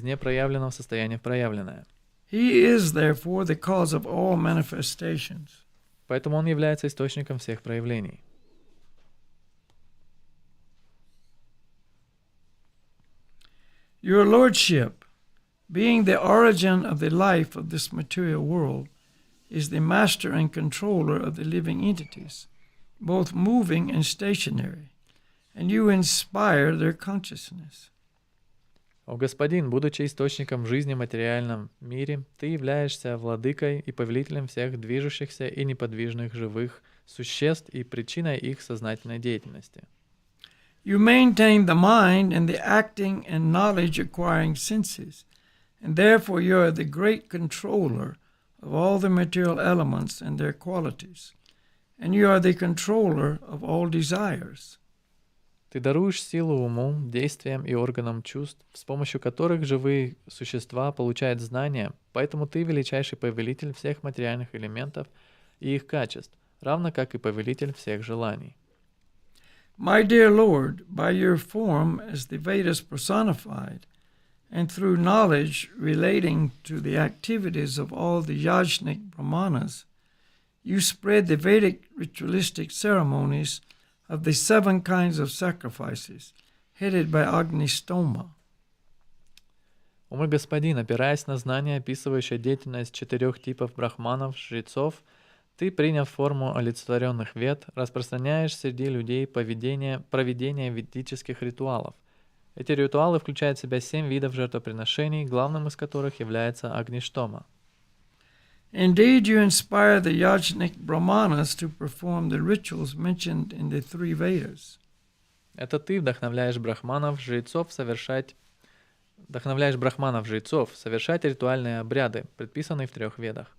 непроявленного состояния в проявленное. He is, therefore, the cause of all manifestations. Поэтому он является источником всех проявлений. Your Lordship, being the origin of the life of this material world, is the master and controller of the living entities, both moving and stationary, and you inspire their consciousness. О Господин, будучи источником жизни в материальном мире, Ты являешься владыкой и повелителем всех движущихся и неподвижных живых существ и причиной их сознательной деятельности. You maintain the mind and the acting and knowledge-acquiring senses, and therefore you are the great controller of all the material elements and their qualities, and you are the controller of all desires. Ты даруешь силу уму, действиям и органам чувств, с помощью которых живые существа получают знания, поэтому Ты величайший повелитель всех материальных элементов и их качеств, равно как и повелитель всех желаний. My dear Lord, by your form as the Vedas personified, and through knowledge relating to the activities of all the yajnik brahmanas, you spread the Vedic ritualistic ceremonies of the 7 kinds of sacrifices, headed by Agnistoma. О мой Господин, опираясь на знания, описывающие деятельность 4 типов брахманов, жрецов, Ты, приняв форму олицетворенных вед, распространяешь среди людей проведение ведических ритуалов. Эти ритуалы включают в себя 7 видов жертвоприношений, главным из которых является Агништома. Indeed, you inspire the yajnik brahmanas to perform the rituals mentioned in the 3 Vedas. Это ты вдохновляешь брахманов-жрецов совершать ритуальные обряды, предписанные в 3 ведах.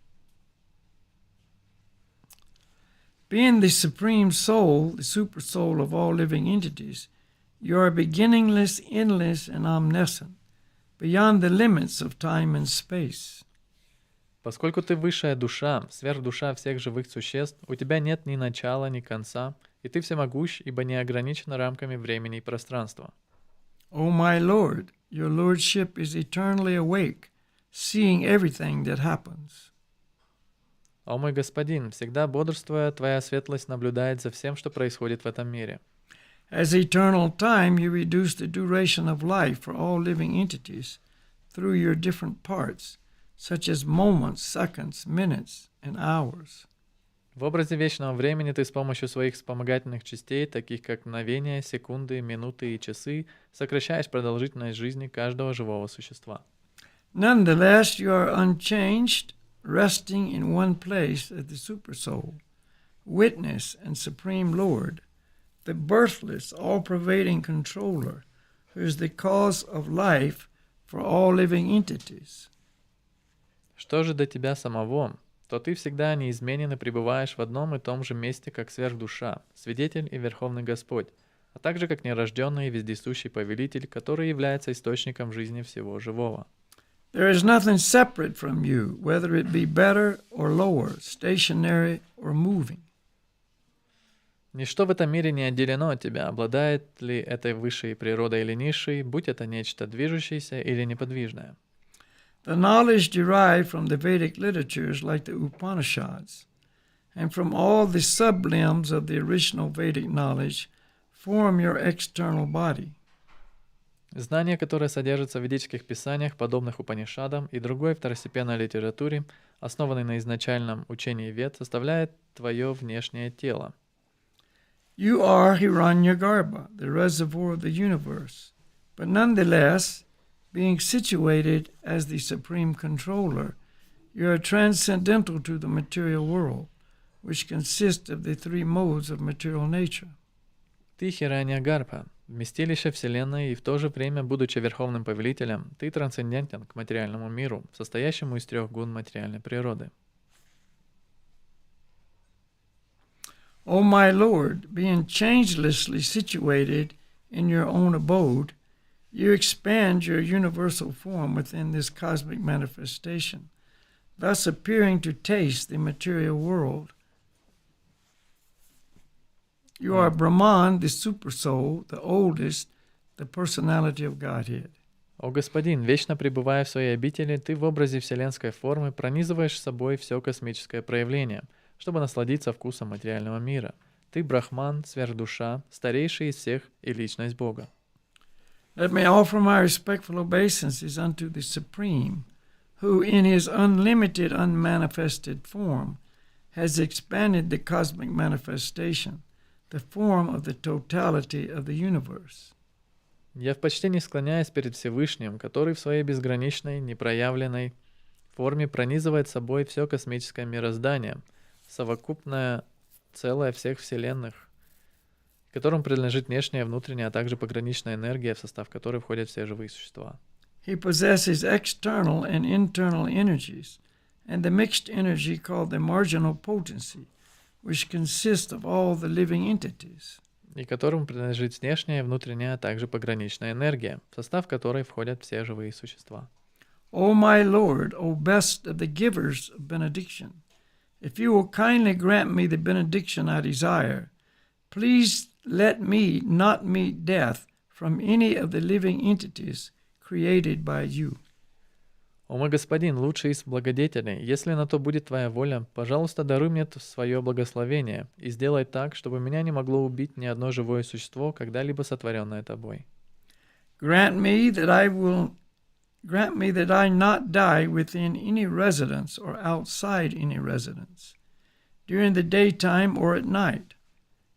Being the supreme soul, the super soul of all living entities, you are beginningless, endless, and omniscient, beyond the limits of time and space. Поскольку ты высшая душа, сверхдуша всех живых существ, у тебя нет ни начала, ни конца, и ты всемогущ, ибо не ограничен рамками времени и пространства. O my Lord, your lordship is eternally awake, seeing everything that happens. О мой господин, всегда бодрствуя, твоя светлость наблюдает за всем, что происходит в этом мире. As eternal time, you reduce the duration of life for all living entities through your different parts, such as moments, seconds, minutes, and hours. В образе вечного времени ты с помощью своих вспомогательных частей, таких как мгновения, секунды, минуты и часы, сокращаешь продолжительность жизни каждого живого существа. Nonetheless, you are unchanged, resting in one place as the Supersoul, Witness and Supreme Lord, the birthless, all-pervading controller, who is the cause of life for all living entities. Что же до тебя самого, то ты всегда неизменен и пребываешь в одном и том же месте, как сверхдуша, свидетель и верховный Господь, а также как нерожденный и вездесущий повелитель, который является источником жизни всего живого. There is nothing separate from you, whether it be better or lower, stationary or moving. Ничто в этом мире не отделено от тебя, обладает ли этой высшей природой или низшей, будь это нечто движущееся или неподвижное. The knowledge derived from the Vedic literatures like the Upanishads and from all the sublimbs of the original Vedic knowledge form your external body. Знания, которые содержатся в ведических писаниях, подобных Упанишадам и другой второстепенной литературе, основанной на изначальном учении Вед, составляет твое внешнее тело. You are Hiranyagarbha, the reservoir of the universe, but nonetheless, being situated as the supreme controller, you are transcendental to the material world, which consists of the 3 modes of material nature. Ты Хираньягарбха, вместилище Вселенной, и в то же время, будучи верховным повелителем, ты трансцендентен к материальному миру, состоящему из 3 гун материальной природы. O my Lord, being changelessly situated in your own abode, you expand your universal form within this cosmic manifestation, thus appearing to taste the material world. You are Brahman, the Supersoul, the oldest, the personality of Godhead. О Господин, вечно пребывая в своей обители, ты в образе вселенской формы пронизываешь собой все космическое проявление, чтобы насладиться вкусом материального мира. Ты Брахман, сверхдуша, старейший из всех и личность Бога. Let me offer my respectful obeisances unto the Supreme, who in his unlimited, unmanifested form has expanded the cosmic manifestation, the form of the totality of the universe. Я в почтении склоняюсь перед Всевышним, который в своей безграничной, непроявленной форме пронизывает собой все космическое мироздание, совокупное целое всех вселенных, которому принадлежит внешняя и внутренняя, а также пограничная энергия, в состав которой входят все живые существа. He possesses external and internal energies, and the mixed energy called the marginal potency, which consists of all the living entities. И которому принадлежит внешняя и внутренняя, а также пограничная энергия, в состав которой входят все живые существа. O my Lord, O best of the givers of benediction, if you will kindly grant me the benediction I desire, please let me not meet death from any of the living entities created by you. О мой Господин, лучший из благодетелей, если на то будет Твоя воля, пожалуйста, даруй мне свое благословение и сделай так, чтобы меня не могло убить ни одно живое существо, когда-либо сотворенное Тобой. Grant me that I not die within any residence or outside any residence. during the daytime or at night,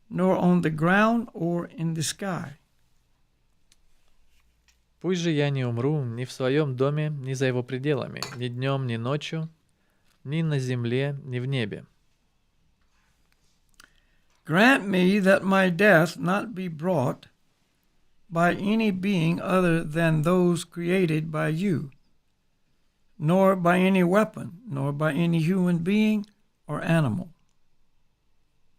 nor on the ground or in the sky. Пусть же я не умру ни в своем доме, ни за его пределами, ни днем, ни ночью, ни на земле, ни в небе. Grant me that my death not be brought by any being other than those created by you, nor by any weapon, nor by any human being or animal.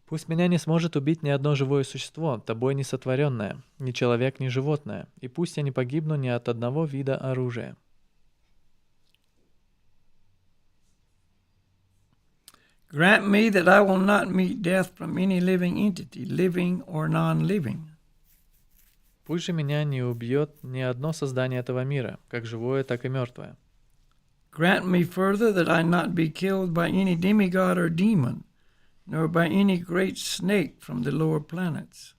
Пусть меня не сможет убить ни одно живое существо, тобой не сотворенное, ни человек, ни животное, и пусть я не погибну ни от одного вида оружия. Grant me that I will not meet death from any living entity, living or non-living. Пусть же меня не убьет ни одно создание этого мира, как живое, так и мертвое. Grant me further that I not be killed by any demigod or demon, nor by any great snake from the lower planets.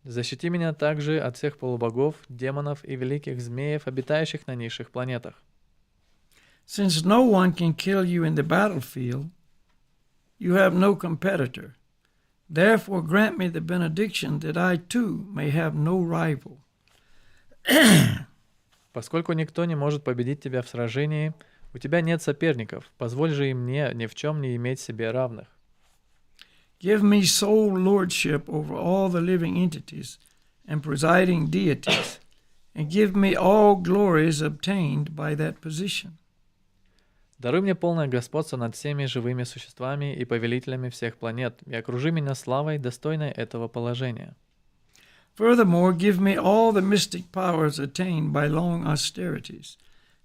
Защити меня также от всех полубогов, демонов и великих змеев, обитающих на низших планетах. Since no one can kill you in the battlefield, you have no competitor. Therefore grant me the benediction that I too may have no rival. Поскольку никто не может победить тебя в сражении, у тебя нет соперников, позволь же и мне ни в чем не иметь себе равных. Give me sole lordship over all the living entities and presiding deities, and give me all glories obtained by that position. Даруй мне полное господство над всеми живыми существами и повелителями всех планет, и окружи меня славой, достойной этого положения. Furthermore, give me all the mystic powers attained by long austerities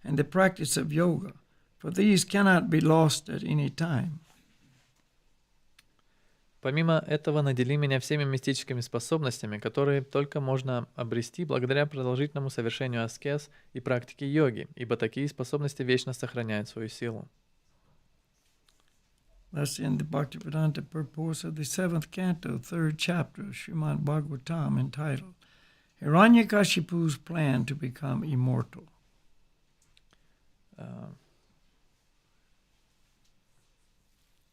and the practice of yoga, for these cannot be lost at any time. Помимо этого, надели меня всеми мистическими способностями, которые только можно обрести благодаря продолжительному совершению аскез и практике йоги, ибо такие способности вечно сохраняют свою силу. Thus in the Bhaktivedanta purport of the 7th canto, 3rd chapter of Srimad Bhagavatam, entitled Hiranyakashipu's Plan to Become Immortal.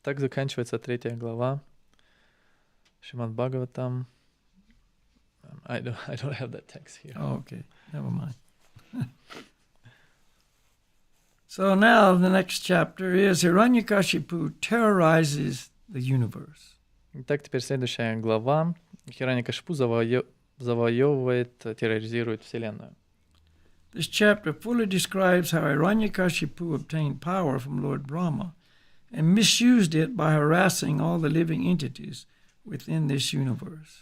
Так заканчивается 3 глава Шримад Бхагаватам. I don't have that text here. Oh, okay, never mind. So now the next chapter is Hiranyakashipu terrorizes the universe. Итак, теперь следующая глава. Хираньякашипу завоевывает, терроризирует Вселенную. This chapter fully describes how Hiranyakashipu obtained power from Lord Brahma and misused it by harassing all the living entities within this universe.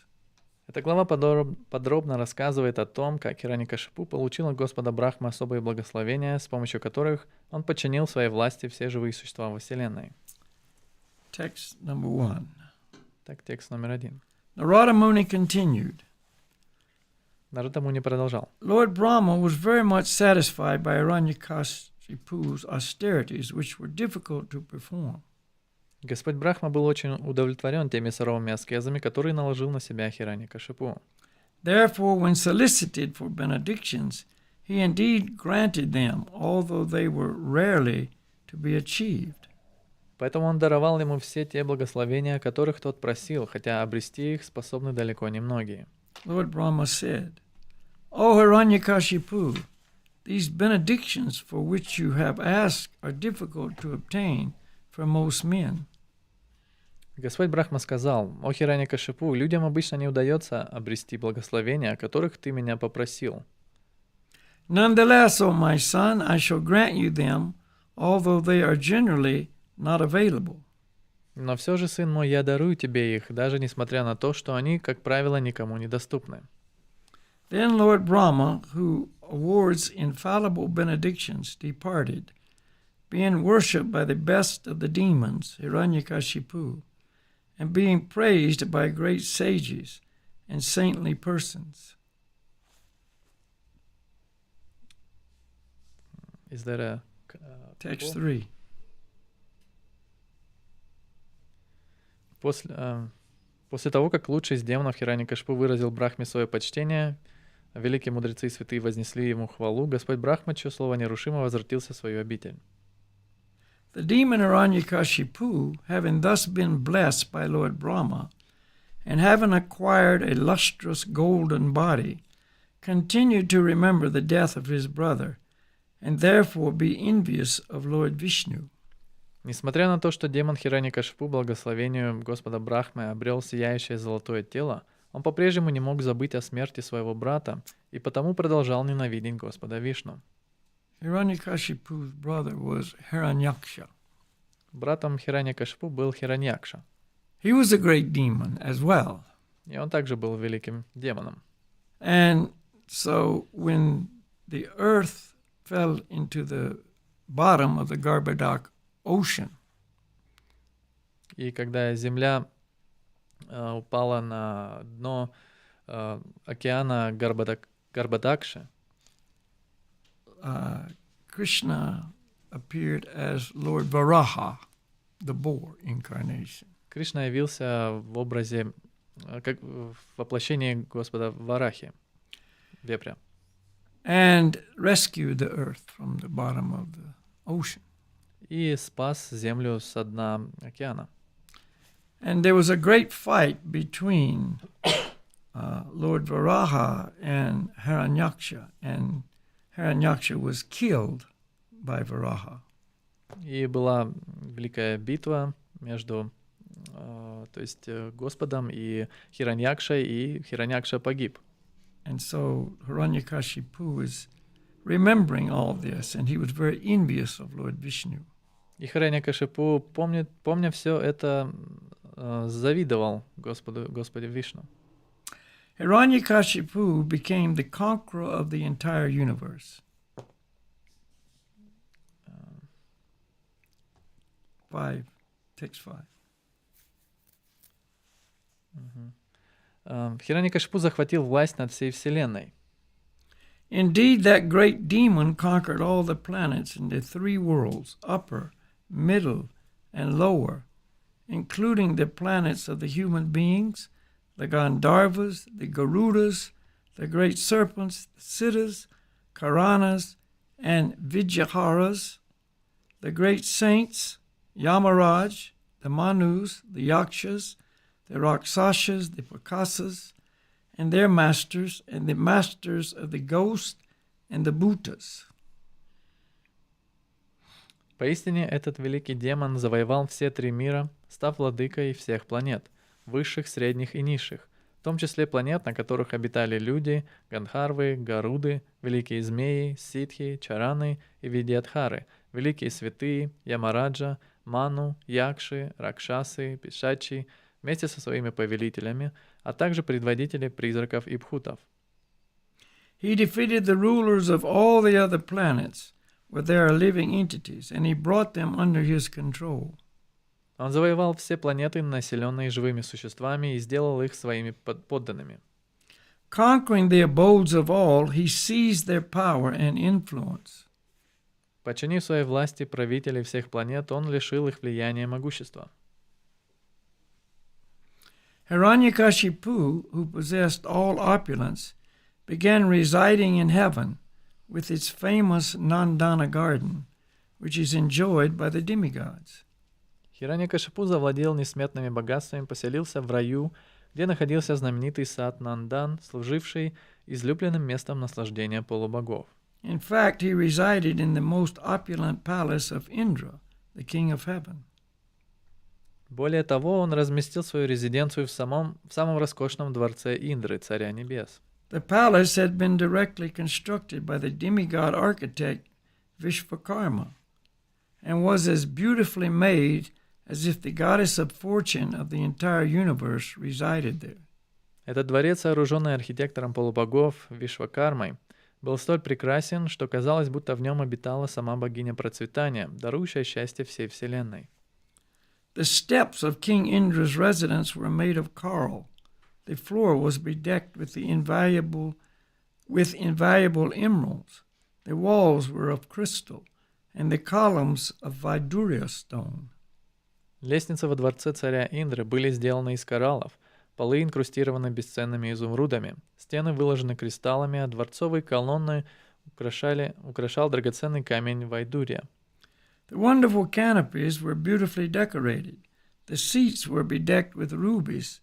Эта глава подробно рассказывает о том, как Хираньякашипу получил от Господа Брахмы особые благословения, с помощью которых он подчинил своей власти все живые существа во Вселенной. Text number 1. Так, текст номер 1. Narada Muni continued. Нарада Муни продолжал. Lord Brahma was very much satisfied by Hiranyakashipu's austerities, which were difficult to perform. Господь Брахма был очень удовлетворен теми суровыми аскезами, которые наложил на себя Хираньякашипу. Therefore, when solicited for benedictions, he indeed granted them, although they were rarely to be achieved. Поэтому он даровал ему все те благословения, о которых тот просил, хотя обрести их способны далеко не многие. Lord Brahma said, O Hiranyakashipu, these benedictions for which you have asked are difficult to obtain for most men. Господь Брахма сказал: «О Хираньякашипу, людям обычно не удается обрести благословения, о которых ты меня попросил. Nonetheless, O my son, I shall grant you them, although they are generally not available. Но все же, сын мой, я дарую тебе их, даже несмотря на то, что они, как правило, никому недоступны». Then Lord Brahma, who awards infallible benedictions, departed, being worshipped by the best of the demons, Hiranyakashipu, and being praised by great sages and saintly persons. Is that a Text 3. После того, как лучший из демонов Хираньякашипу выразил Брахме свое почтение, великие мудрецы и святые вознесли ему хвалу, Господь Брахма, чье слово нерушимо, возвратился в свою обитель. The demon Hiranyakashipu, having thus been blessed by Lord Brahma, and having acquired a lustrous golden body, continued to remember the death of his brother, and therefore be envious of Lord Vishnu. Несмотря на то, что демон Хираньякашипу, благословению Господа Брахмы, обрел сияющее золотое тело, он по-прежнему не мог забыть о смерти своего брата и потому продолжал ненавидеть Господа Вишну. Hiranyakashipu's brother was Hiranyaksha. Братом Хираньякашипу был Хираньякша, He was a great demon as well. и он также был великим демоном. And so when the earth fell into the bottom of the Garbadak ocean, И когда земля упала на дно океана Гарбадакши, Krishna appeared as Lord Varaha, the boar incarnation. Кришна явился в образе, как в воплощении Господа Варахи, вепря, And rescued the earth from the bottom of the ocean. и спас землю со дна океана. And there was a great fight between Lord Varaha and Hiranyaksha, and Hiranyaksha was killed by Varaha. И была великая битва между Господом и Хираньякшей, и Хираньякша погиб. And so Hiranyakashipu is remembering all this, and he was very envious of Lord Vishnu. И Хираньякашипу, помня все это, завидовал Господу Вишну. Hiranyakashipu became the conqueror of the entire universe. 5, text 5. Хираньякашипу захватил власть над всей вселенной. Indeed, that great demon conquered all the planets in the three worlds, upper, middle, and lower, including the planets of the human beings, the Gandharvas, the Garudas, the great serpents, the Siddhas, Karanas, and Vijyaharas, the great saints, Yamaraj, the Manus, the Yakshas, the Rakshasas, the Pakasas, and their masters, and the masters of the ghosts and the Bhutas. Поистине, этот великий демон завоевал все три мира, став владыкой всех планет, высших, средних и низших, в том числе планет, на которых обитали люди, Гандхарвы, Гаруды, великие змеи, Ситхи, Чараны и Видьядхары, великие святые, Ямараджа, Ману, Якши, Ракшасы, Пишачи, вместе со своими повелителями, а также предводители призраков и бхутов. He defeated the rulers of all the other planets where there are living entities, and he brought them under his control. Он завоевал все планеты, населенные живыми существами, и сделал их своими подданными. Conquering the abodes of all, he seized their power and influence. Подчинив своей власти правителей всех планет, он лишил их влияния и могущества. Hiranyakashipu, who possessed all opulence, began residing in heaven with its famous Nandana garden, which is enjoyed by the demigods. Хираньякашипу завладел несметными богатствами, поселился в раю, где находился знаменитый сад Нандан, служивший излюбленным местом наслаждения полубогов. In fact, he resided in the most opulent palace of Indra, the king of heaven. Более того, он разместил свою резиденцию в самом роскошном дворце Индры, царя небес. The palace had been directly constructed by the demigod architect Vishvakarma and was as beautifully made as if the goddess of fortune of the entire universe resided there. Этот дворец, сооруженный архитектором полубогов Вишвакармой, был столь прекрасен, что казалось, будто в нем обитала сама богиня процветания, дарующая счастье всей вселенной. The steps of King Indra's residence were made of coral. The floor was bedecked with invaluable emeralds. The walls were of crystal, and the columns of Vaidurya stone. Лестницы во дворце царя Индры были сделаны из кораллов, полы инкрустированы бесценными изумрудами, стены выложены кристаллами, а дворцовые колонны украшал драгоценный камень Вайдурья. The wonderful canopies were beautifully decorated. The seats were bedecked with rubies,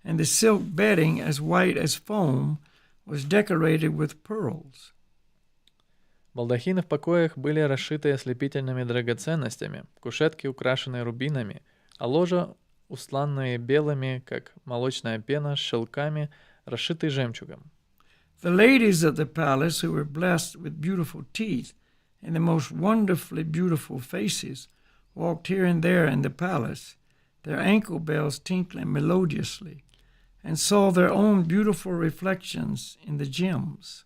and the silk bedding, as white as foam, was decorated with pearls. Балдахины в покоях были расшиты ослепительными драгоценностями, кушетки украшены рубинами, а ложа устланные белыми, как молочная пена, с шелками, расшитые жемчугом. The ladies of the palace, who were blessed with beautiful teeth and the most wonderfully beautiful faces, walked here and there in the palace, their ankle bells tinkling melodiously, and saw their own beautiful reflections in the gems.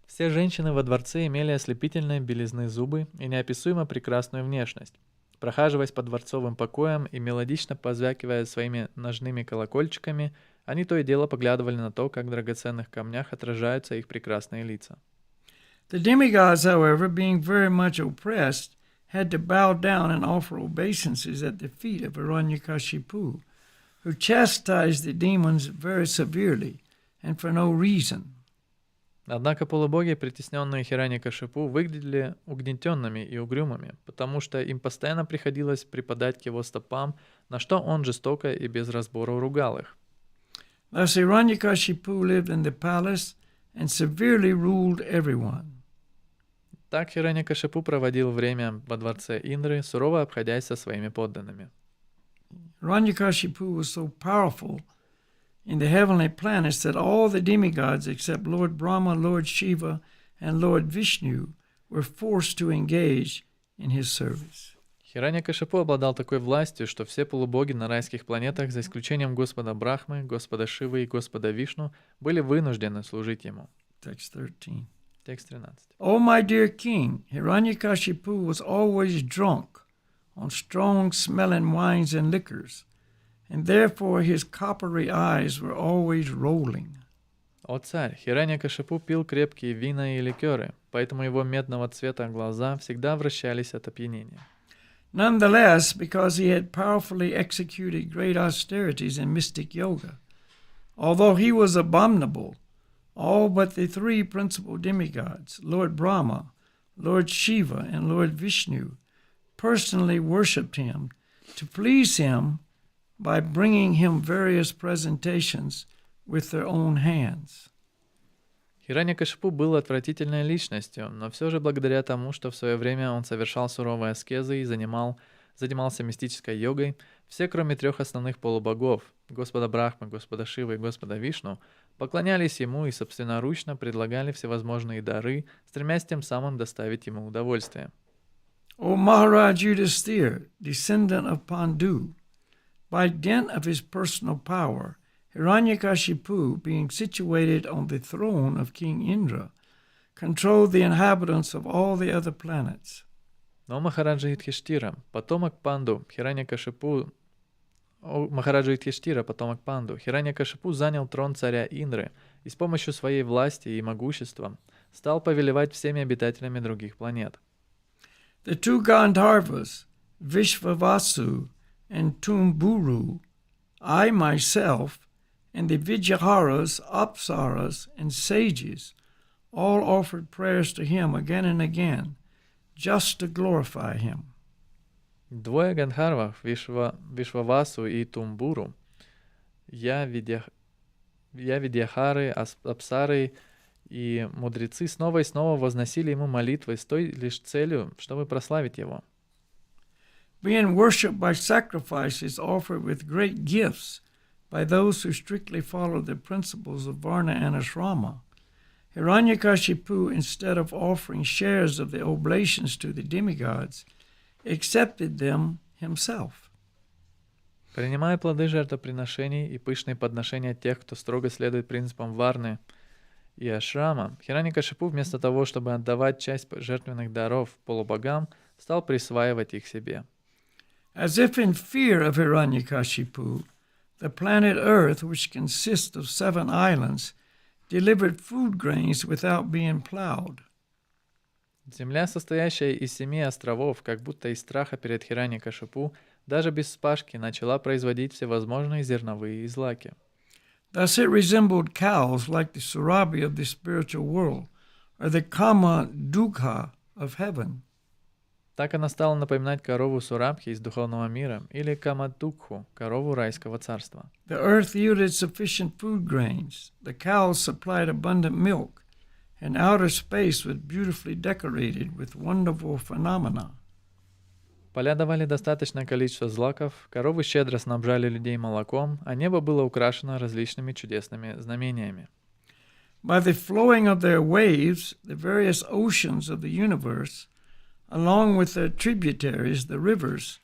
Все женщины во дворце имели ослепительные белизны зубы и неописуемо прекрасную внешность. Прохаживаясь по дворцовым покоям и мелодично позвякивая своими ножными колокольчиками, они то и дело поглядывали на то, как в драгоценных камнях отражаются их прекрасные лица. The demigods, however, being very much oppressed, had to bow down and offer obeisances at the feet of Hiranyakashipu, who chastised the demons very severely and for no reason. Однако полубоги, притесненные Хираньякашипу, выглядели угнетенными и угрюмыми, потому что им постоянно приходилось припадать к его стопам, на что он жестоко и без разбора ругал их. Thus Hiranyakashipu lived in the palace and severely ruled everyone. Так Хираньякашипу проводил время во дворце Индры, сурово обходясь со своими подданными. Hiranyakashipu was so powerful in the heavenly planets that all the demigods except Lord Brahma, Lord Shiva, and Lord Vishnu were forced to engage in his service. Хираньякашипу обладал такой властью, что все полубоги на райских планетах, за исключением Господа Брахмы, Господа Шивы и Господа Вишну, были вынуждены служить ему. Text 13. Текст 13. O my dear king, Hiranyakashipu was always drunk on strong-smelling wines and liquors, and therefore his coppery eyes were always rolling. О царь, Хираньякашипу пил крепкие вина и ликеры, поэтому его медного цвета глаза всегда вращались от опьянения. Nonetheless, because he had powerfully executed great austerities in mystic yoga, although he was abominable, all but the three principal demigods, Lord Brahma, Lord Shiva, and Lord Vishnu, personally worshipped him to please him by bringing him various presentations with their own hands. Хираньякашипу был отвратительной личностью, но все же благодаря тому, что в свое время он совершал суровые аскезы и занимался мистической йогой, все, кроме трех основных полубогов, Господа Брахмы, Господа Шивы и Господа Вишну, поклонялись ему и собственноручно предлагали всевозможные дары, стремясь тем самым доставить ему удовольствие. O Maharaj Yudhisthira, descendant of Pandu, by dint of his personal power, Hiranyakashipu, being situated on the throne of King Indra, controlled the inhabitants of all the other planets. Но Махараджа Юдхиштира, потомок Панду, Хираньякашипу занял трон царя Индры и с помощью своей власти и могущества стал повелевать всеми обитателями других планет. The two Gandharvas, Vishvavasu and Tumburu, I myself, and the Vijyaharas, Apsaras, and sages all offered prayers to him again and again, just to glorify him. Двое Гандхарвов, Вишвавасу и Тумбуру, Видьяхары, Апсары и мудрецы снова и снова возносили ему молитвы с той лишь целью, чтобы прославить его. Being worshipped by sacrifices offered with great gifts by those who strictly followed the principles of Varna and Ashrama, Hiranyakashipu, instead of offering shares of the oblations to the demigods, accepted them himself. Принимая плоды жертвоприношений и пышные подношения тех, кто строго следует принципам Варны и Ашрама, Хираньякашипу вместо того, чтобы отдавать часть жертвенных даров полубогам, стал присваивать их себе. As if in fear of Hiranyakashipu, the planet Earth, which consists of 7 islands, delivered food grains without being plowed. Земля, состоящая из 7 островов, как будто из страха перед Хираньякашипу, даже без вспашки начала производить всевозможные зерновые злаки. Thus it resembled cows like the Surabhi of the spiritual world, or the Kama Dukha of heaven. Так она стала напоминать корову Сурабхи из духовного мира или Камадукху, корову райского царства. The earth yielded sufficient food grains. The cows supplied abundant milk, and outer space was beautifully decorated with wonderful phenomena. Поля давали достаточное количество злаков, коровы щедро снабжали людей молоком, а небо было украшено различными чудесными знамениями. By the flowing of their waves, the various oceans of the universe, along with their tributaries, the rivers,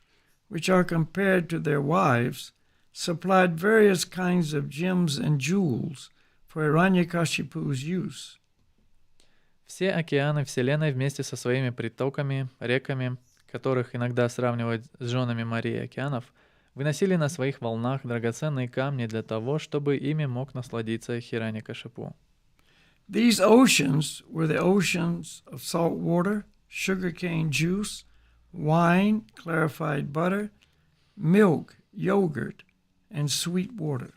which are compared to their wives, supplied various kinds of gems and jewels for Hiranyakashipu's use. Все океаны Вселенной вместе со своими притоками, реками, которых иногда сравнивают с женами морей и океанов, выносили на своих волнах драгоценные камни для того, чтобы ими мог насладиться Хираньякашипу. These oceans were the oceans of salt water, sugarcane juice, wine, clarified butter, milk, yogurt, and sweet water.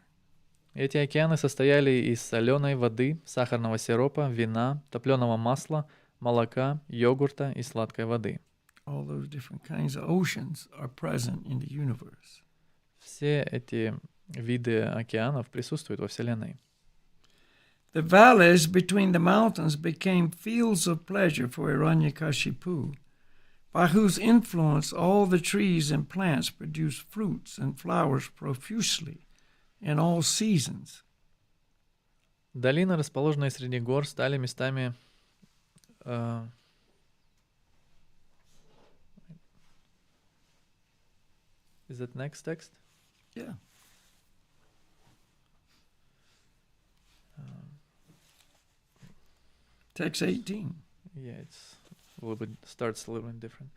Эти океаны состояли из соленой воды, сахарного сиропа, вина, топленого масла, молока, йогурта и сладкой воды. All those different kinds of oceans are present in the universe. Все эти виды океанов присутствуют во Вселенной. The valleys between the mountains became fields of pleasure for Hiranyakashipu, by whose influence all the trees and plants produced fruits and flowers profusely in all seasons. Долины, расположенные среди гор, стали местами Is that next text? Yeah. Text 18. Yeah, it's a little bit starts a little bit different.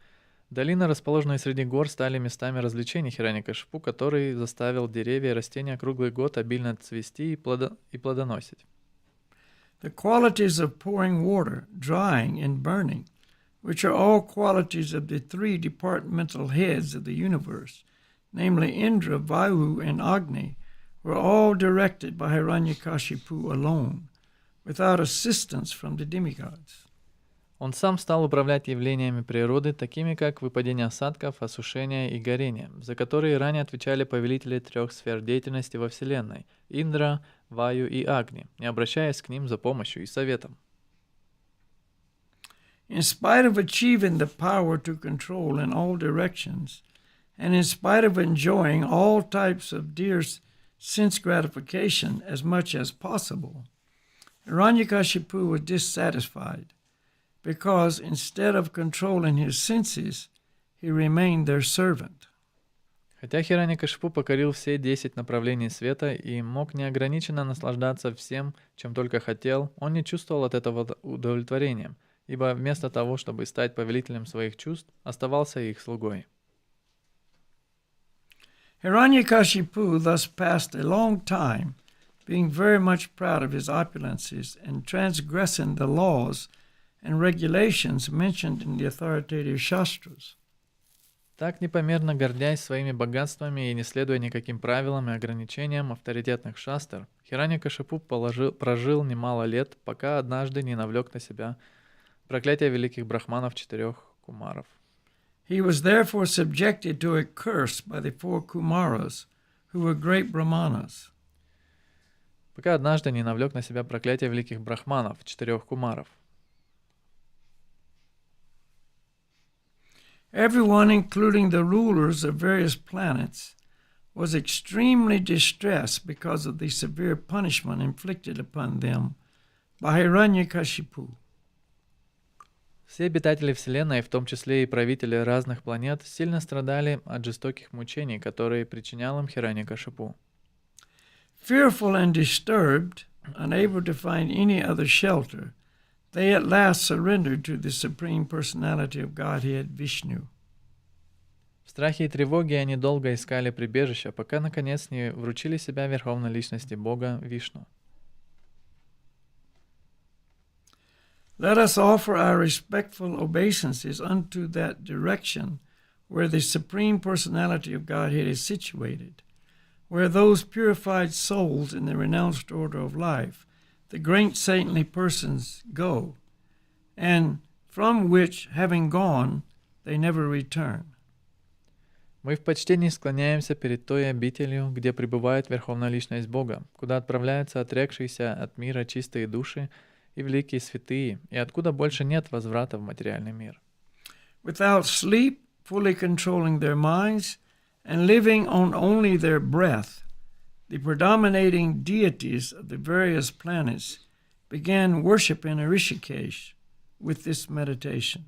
Долины, расположенные среди гор, стали местами развлечений Хирanyакашипу, который заставил деревья и растения круглый год обильно цвести и плодоносить. The qualities of pouring water, drying, and burning, which are all qualities of the three departmental heads of the universe, namely Indra, Vayu, and Agni, were all directed by Hiranyakashipu alone, without assistance from the demigods. Он сам стал управлять явлениями природы, такими как выпадение осадков, осушение и горение, за которые ранее отвечали повелители трех сфер деятельности во Вселенной – Индра, Ваю и Агни, не обращаясь к ним за помощью и советом. In spite of achieving the power to control in all directions, and in spite of enjoying all types of dear sense gratification as much as possible, Hiranyakashipu was dissatisfied, because instead of controlling his senses, he remained their servant. Хотя Хирanyакашипу покорил все 10 направлений света и мог неограниченно наслаждаться всем, чем только хотел, он не чувствовал от этого удовлетворения, ибо вместо того, чтобы стать повелителем своих чувств, оставался их слугой. Hiranyakashipu thus passed a long time, being very much proud of his opulences and transgressing the laws and regulations mentioned in the authoritative shastras. Так, непомерно гордясь своими богатствами и не следуя никаким правилам и ограничениям авторитетных шастр, Хирanyакашипу прожил немало лет, пока однажды не навлек на себя проклятие великих брахманов 4 кумаров. He was therefore subjected to a curse by the 4 Kumaras, who were great brahmanas. Пока однажды не навлек на себя проклятие великих брахманов 4 кумаров. Everyone, including the rulers of various planets, was extremely distressed because of the severe punishment inflicted upon them by Hiranyakashipu. Все обитатели Вселенной, в том числе и правители разных планет, сильно страдали от жестоких мучений, которые причинял им Хирanyакашипу. Fearful and disturbed, unable to find any other shelter, they at last surrendered to the Supreme Personality of Godhead, Vishnu. В страхе и тревоге они долго искали прибежища, пока наконец не вручили себя Верховной Личности Бога Вишну. Let us offer our respectful obeisances unto that direction where the Supreme Personality of Godhead is situated, where those purified souls in the renounced order of life, the great saintly persons, go, and from which, having gone, they never return. Мы в почтении склоняемся перед той обителью, где пребывает Верховная Личность Бога, куда отправляются отрекшиеся от мира чистые души и великие святые, и откуда больше нет возврата в материальный мир. Without sleep, fully controlling their minds, and living on only their breath, the predominating deities of the various planets began worshiping Rishikesh with this meditation.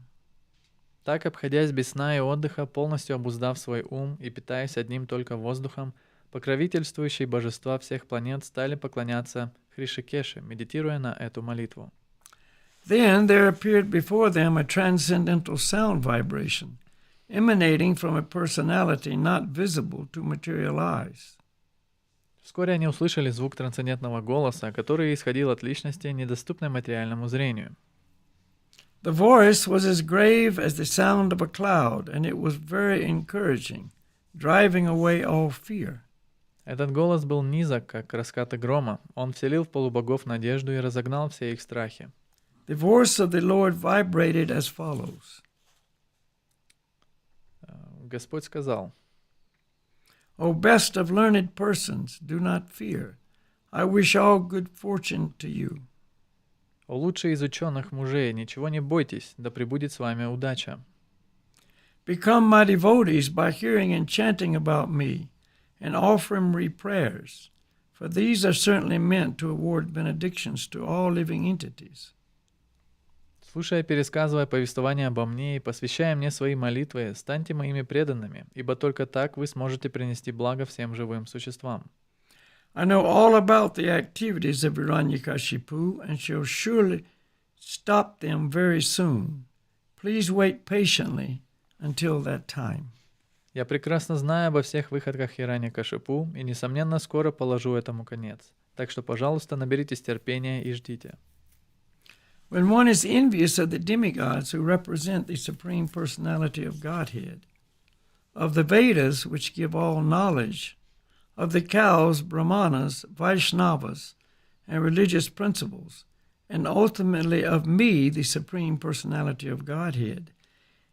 Так, обходясь без сна и отдыха, полностью обуздав свой ум и питаясь одним только воздухом, покровительствующие божества всех планет стали поклоняться Хришикеше, медитируя на эту молитву. Then there appeared before them a transcendental sound vibration, emanating from a personality not visible to material eyes. Вскоре они услышали звук трансцендентного голоса, который исходил от личности, недоступной материальному зрению. The voice was as grave as the sound of a cloud, and it was very encouraging, driving away all fear. Этот голос был низок, как раскаты грома. Он вселил в полубогов надежду и разогнал все их страхи. The voice of the Lord vibrated as follows. Господь сказал: O best of learned persons, do not fear. I wish all good fortune to you. «О лучшие из ученых мужей, ничего не бойтесь, да пребудет с вами удача. Become my devotees by hearing and chanting about me, and offering me prayers, for these are certainly meant to award benedictions to all living entities. Слушая, пересказывая повествование обо мне и посвящая мне свои молитвы, станьте моими преданными, ибо только так вы сможете принести благо всем живым существам. I know all about the activities of Hiranyakashipu and shall surely stop them very soon. Please wait patiently until that time. Я прекрасно знаю обо всех выходках Хираньякашипу и, несомненно, скоро положу этому конец. Так что, пожалуйста, наберитесь терпения и ждите. When one is envious of the demigods who represent the Supreme Personality of Godhead, of the Vedas which give all knowledge, of the cows, Brahmanas, Vaishnavas, and religious principles, and ultimately of me, the Supreme Personality of Godhead,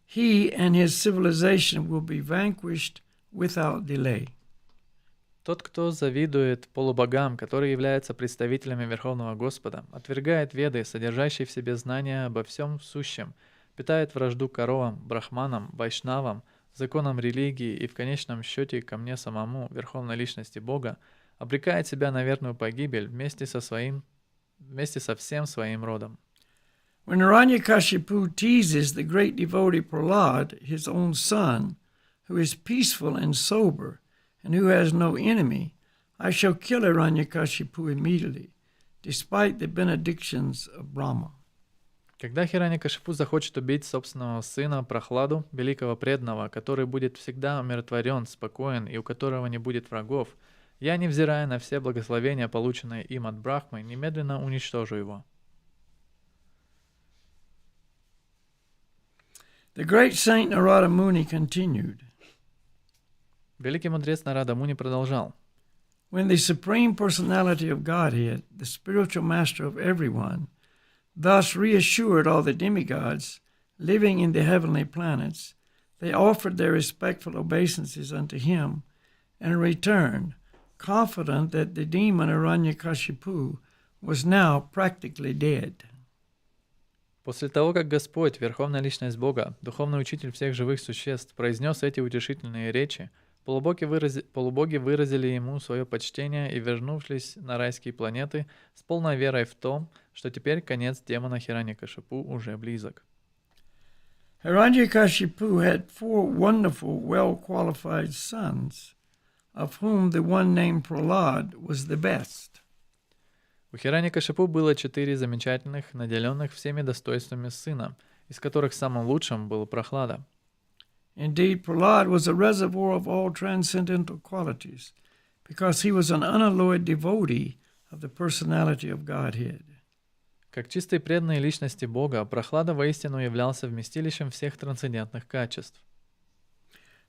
he and his civilization will be vanquished without delay. Тот, кто завидует полубогам, которые являются представителями Верховного Господа, отвергает веды, содержащие в себе знания обо всем сущем, питает вражду коровам, брахманам, вайшнавам, законам религии и в конечном счете ко мне самому, Верховной Личности Бога, обрекает себя на верную погибель вместе со всем своим родом. When Hiranyakashipu teases the great devotee Prahlad, his own son, who is peaceful and sober, and who has no enemy, I shall kill Hiranyakashipu immediately, despite the benedictions of Brahma. Когда Хираньякашипу захочет убить собственного сына Прохладу, великого преданного, который будет всегда умиротворен, спокоен и у которого не будет врагов, я, невзирая на все благословения, полученные им от Брахмы, немедленно уничтожу его. The great saint Narada Muni continued. Великий мудрец Нарада Муни продолжал. When the Supreme Personality of Godhead, the spiritual master of everyone, thus reassured all the demigods living in the heavenly planets, they offered their respectful obeisances unto him, and in return, confident that the demon Hiranyakashipu was now practically dead. После того, как Господь, Верховная Личность Бога, Духовный Учитель всех живых существ, произнес эти утешительные речи, полубоги выразили ему свое почтение и вернувшись на райские планеты с полной верой в то, что теперь конец демона Хираньякашипу уже близок. Hiranyakashipu had 4 wonderful, well-qualified sons, of whom the one named Prahlad was the best. У Хираньякашипу было 4 замечательных, наделенных всеми достоинствами сына, из которых самым лучшим был Прохлада. Indeed, Prahlad was a reservoir of all transcendental qualities, because he was an unalloyed devotee of the personality of Godhead. Как чистой преданной личности Бога, Прохлада воистину являлся вместилищем всех трансцендентных качеств.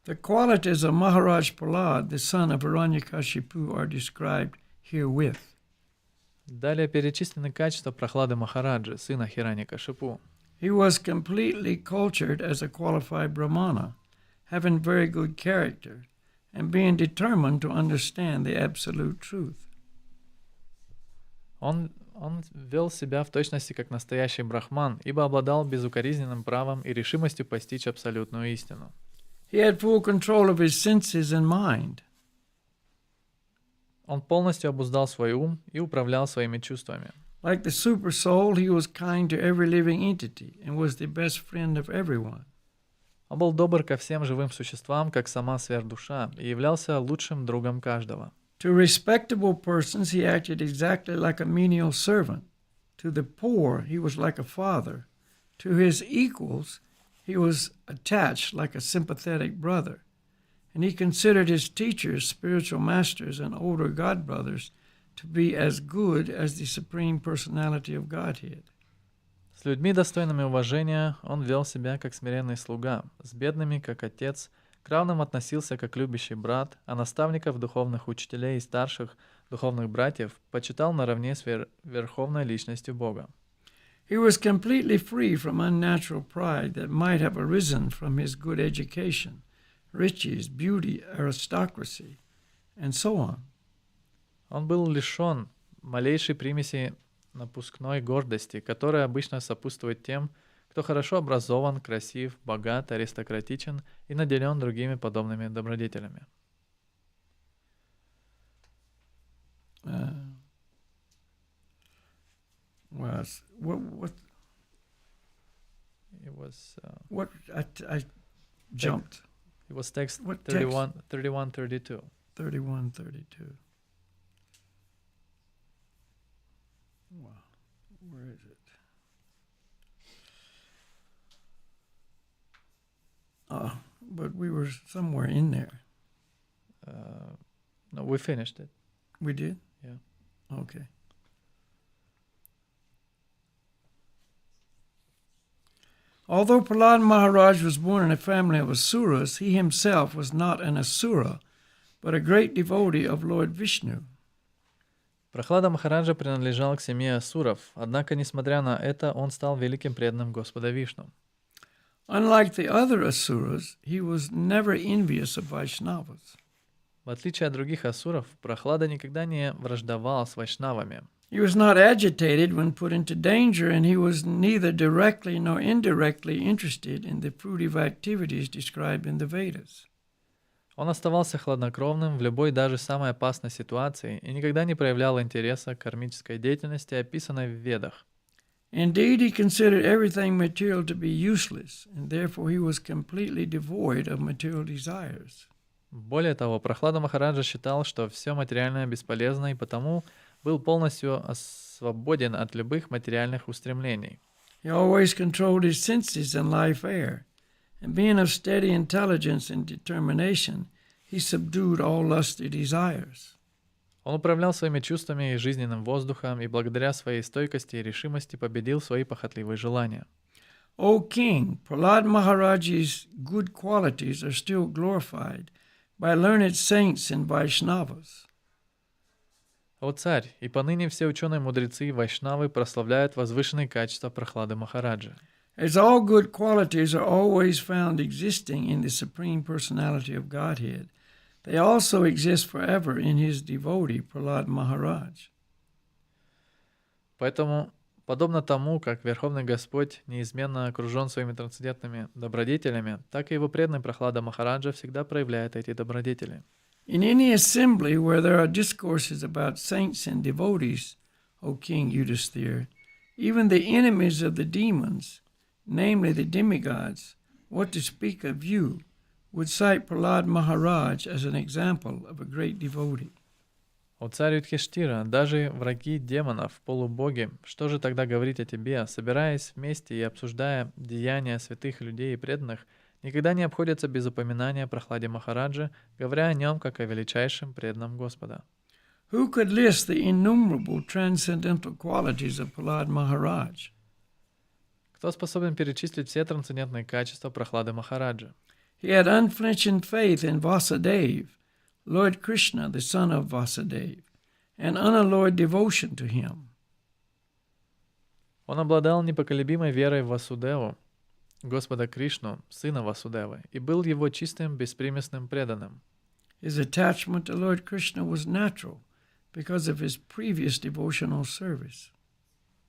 The qualities of Maharaj Prahlad, the son of Hiranyakashipu, are described herewith. Далее перечислены качества Прохлады Махараджи, сына Хираньякашипу. He was completely cultured as a qualified Brahmana, having very good character, and being determined to understand the absolute truth. Он вел себя в точности как настоящий брахман, ибо обладал безукоризненным правом и решимостью постичь абсолютную истину. He had full control of his senses and mind. Он полностью обуздал свой ум и управлял своими чувствами. Like the super soul, he was kind to every living entity and was the best friend of everyone. Он был добр ко всем живым существам, как сама сверхдуша, и являлся лучшим другом каждого. To respectable persons, he acted exactly like a menial servant. To the poor, he was like a father. To his equals, he was attached like a sympathetic brother. And he considered his teachers, spiritual masters, and older God brothers to be as good as the Supreme Personality of Godhead. С людьми, достойными уважения, он вел себя как смиренный слуга, с бедными, как отец, к равным относился как любящий брат, а наставников, духовных учителей и старших духовных братьев почитал наравне с верховной личностью Бога. He was completely free from unnatural pride that might have arisen from his good education, riches, beauty, aristocracy, and so on. Он был лишен малейшей примеси напускной гордости, которая обычно сопутствует тем, кто хорошо образован, красив, богат, аристократичен и наделен другими подобными добродетелями. I jumped. It was text What 31, 32. 31:32. Wow, where is it? But we were somewhere in there. No, we finished it. We did? Yeah. Okay. Although Prahlad Maharaj was born in a family of asuras, he himself was not an asura, but a great devotee of Lord Vishnu. Прохлада Махараджа принадлежал к семье асуров, однако, несмотря на это, он стал великим преданным Господа Вишну. Unlike the other asuras, he was never envious of Vaishnavas. В отличие от других асуров, Прохлада никогда не враждовал с вайшнавами. He was not agitated when put into danger, and he was neither directly nor indirectly interested in the fruitive activities described in the Vedas. Он оставался хладнокровным в любой, даже самой опасной ситуации и никогда не проявлял интереса к кармической деятельности, описанной в Ведах. Indeed, he considered everything material to be useless, and therefore he was completely devoid of material desires. Более того, Прохлада Махараджа считал, что все материальное бесполезно, и потому был полностью свободен от любых материальных устремлений. He always controlled his senses and life air, and being of steady intelligence and determination, he subdued all lusty desires. Он управлял своими чувствами и жизненным воздухом, и благодаря своей стойкости и решимости победил свои похотливые желания. O King, Prahlad Maharaj's good qualities are still glorified by learned saints and Vaishnavas. О царь, и поныне все ученые-мудрецы и вайшнавы прославляют возвышенные качества Прохлады Махараджа. As all good qualities are always found existing in the Supreme Personality of Godhead, they also exist forever in his devotee, Prahlad Maharaj. Поэтому, подобно тому, как Верховный Господь неизменно окружен своими трансцендентными добродетелями, так и его преданный Прохлада Махараджа всегда проявляет эти добродетели. In any assembly where there are discourses about saints and devotees, O King Yudhisthira, even the enemies of the demons, namely the demigods, what to speak of you, would cite Prahlad Maharaj as an example of a great devotee. О царь Юдхиштира, даже враги демонов, полубоги, что же тогда говорить о тебе, собираясь вместе и обсуждая деяния святых людей и преданных, никогда не обходятся без упоминания о Прохладе Махараджа, говоря о нем как о величайшем преданном Господа. Who could list the innumerable transcendental qualities of Prahlad Maharaj? Кто способен перечислить все трансцендентные качества Прохлады Махараджа? He had unflinching faith in Vasudeva, Lord Krishna, the son of Vasudeva, and unalloyed devotion to him. Он обладал непоколебимой верой в Васудеву, Господа Кришну, сына Васудевы, и был его чистым, беспримесным преданным. His attachment to Lord Krishna was natural because of his previous devotional service.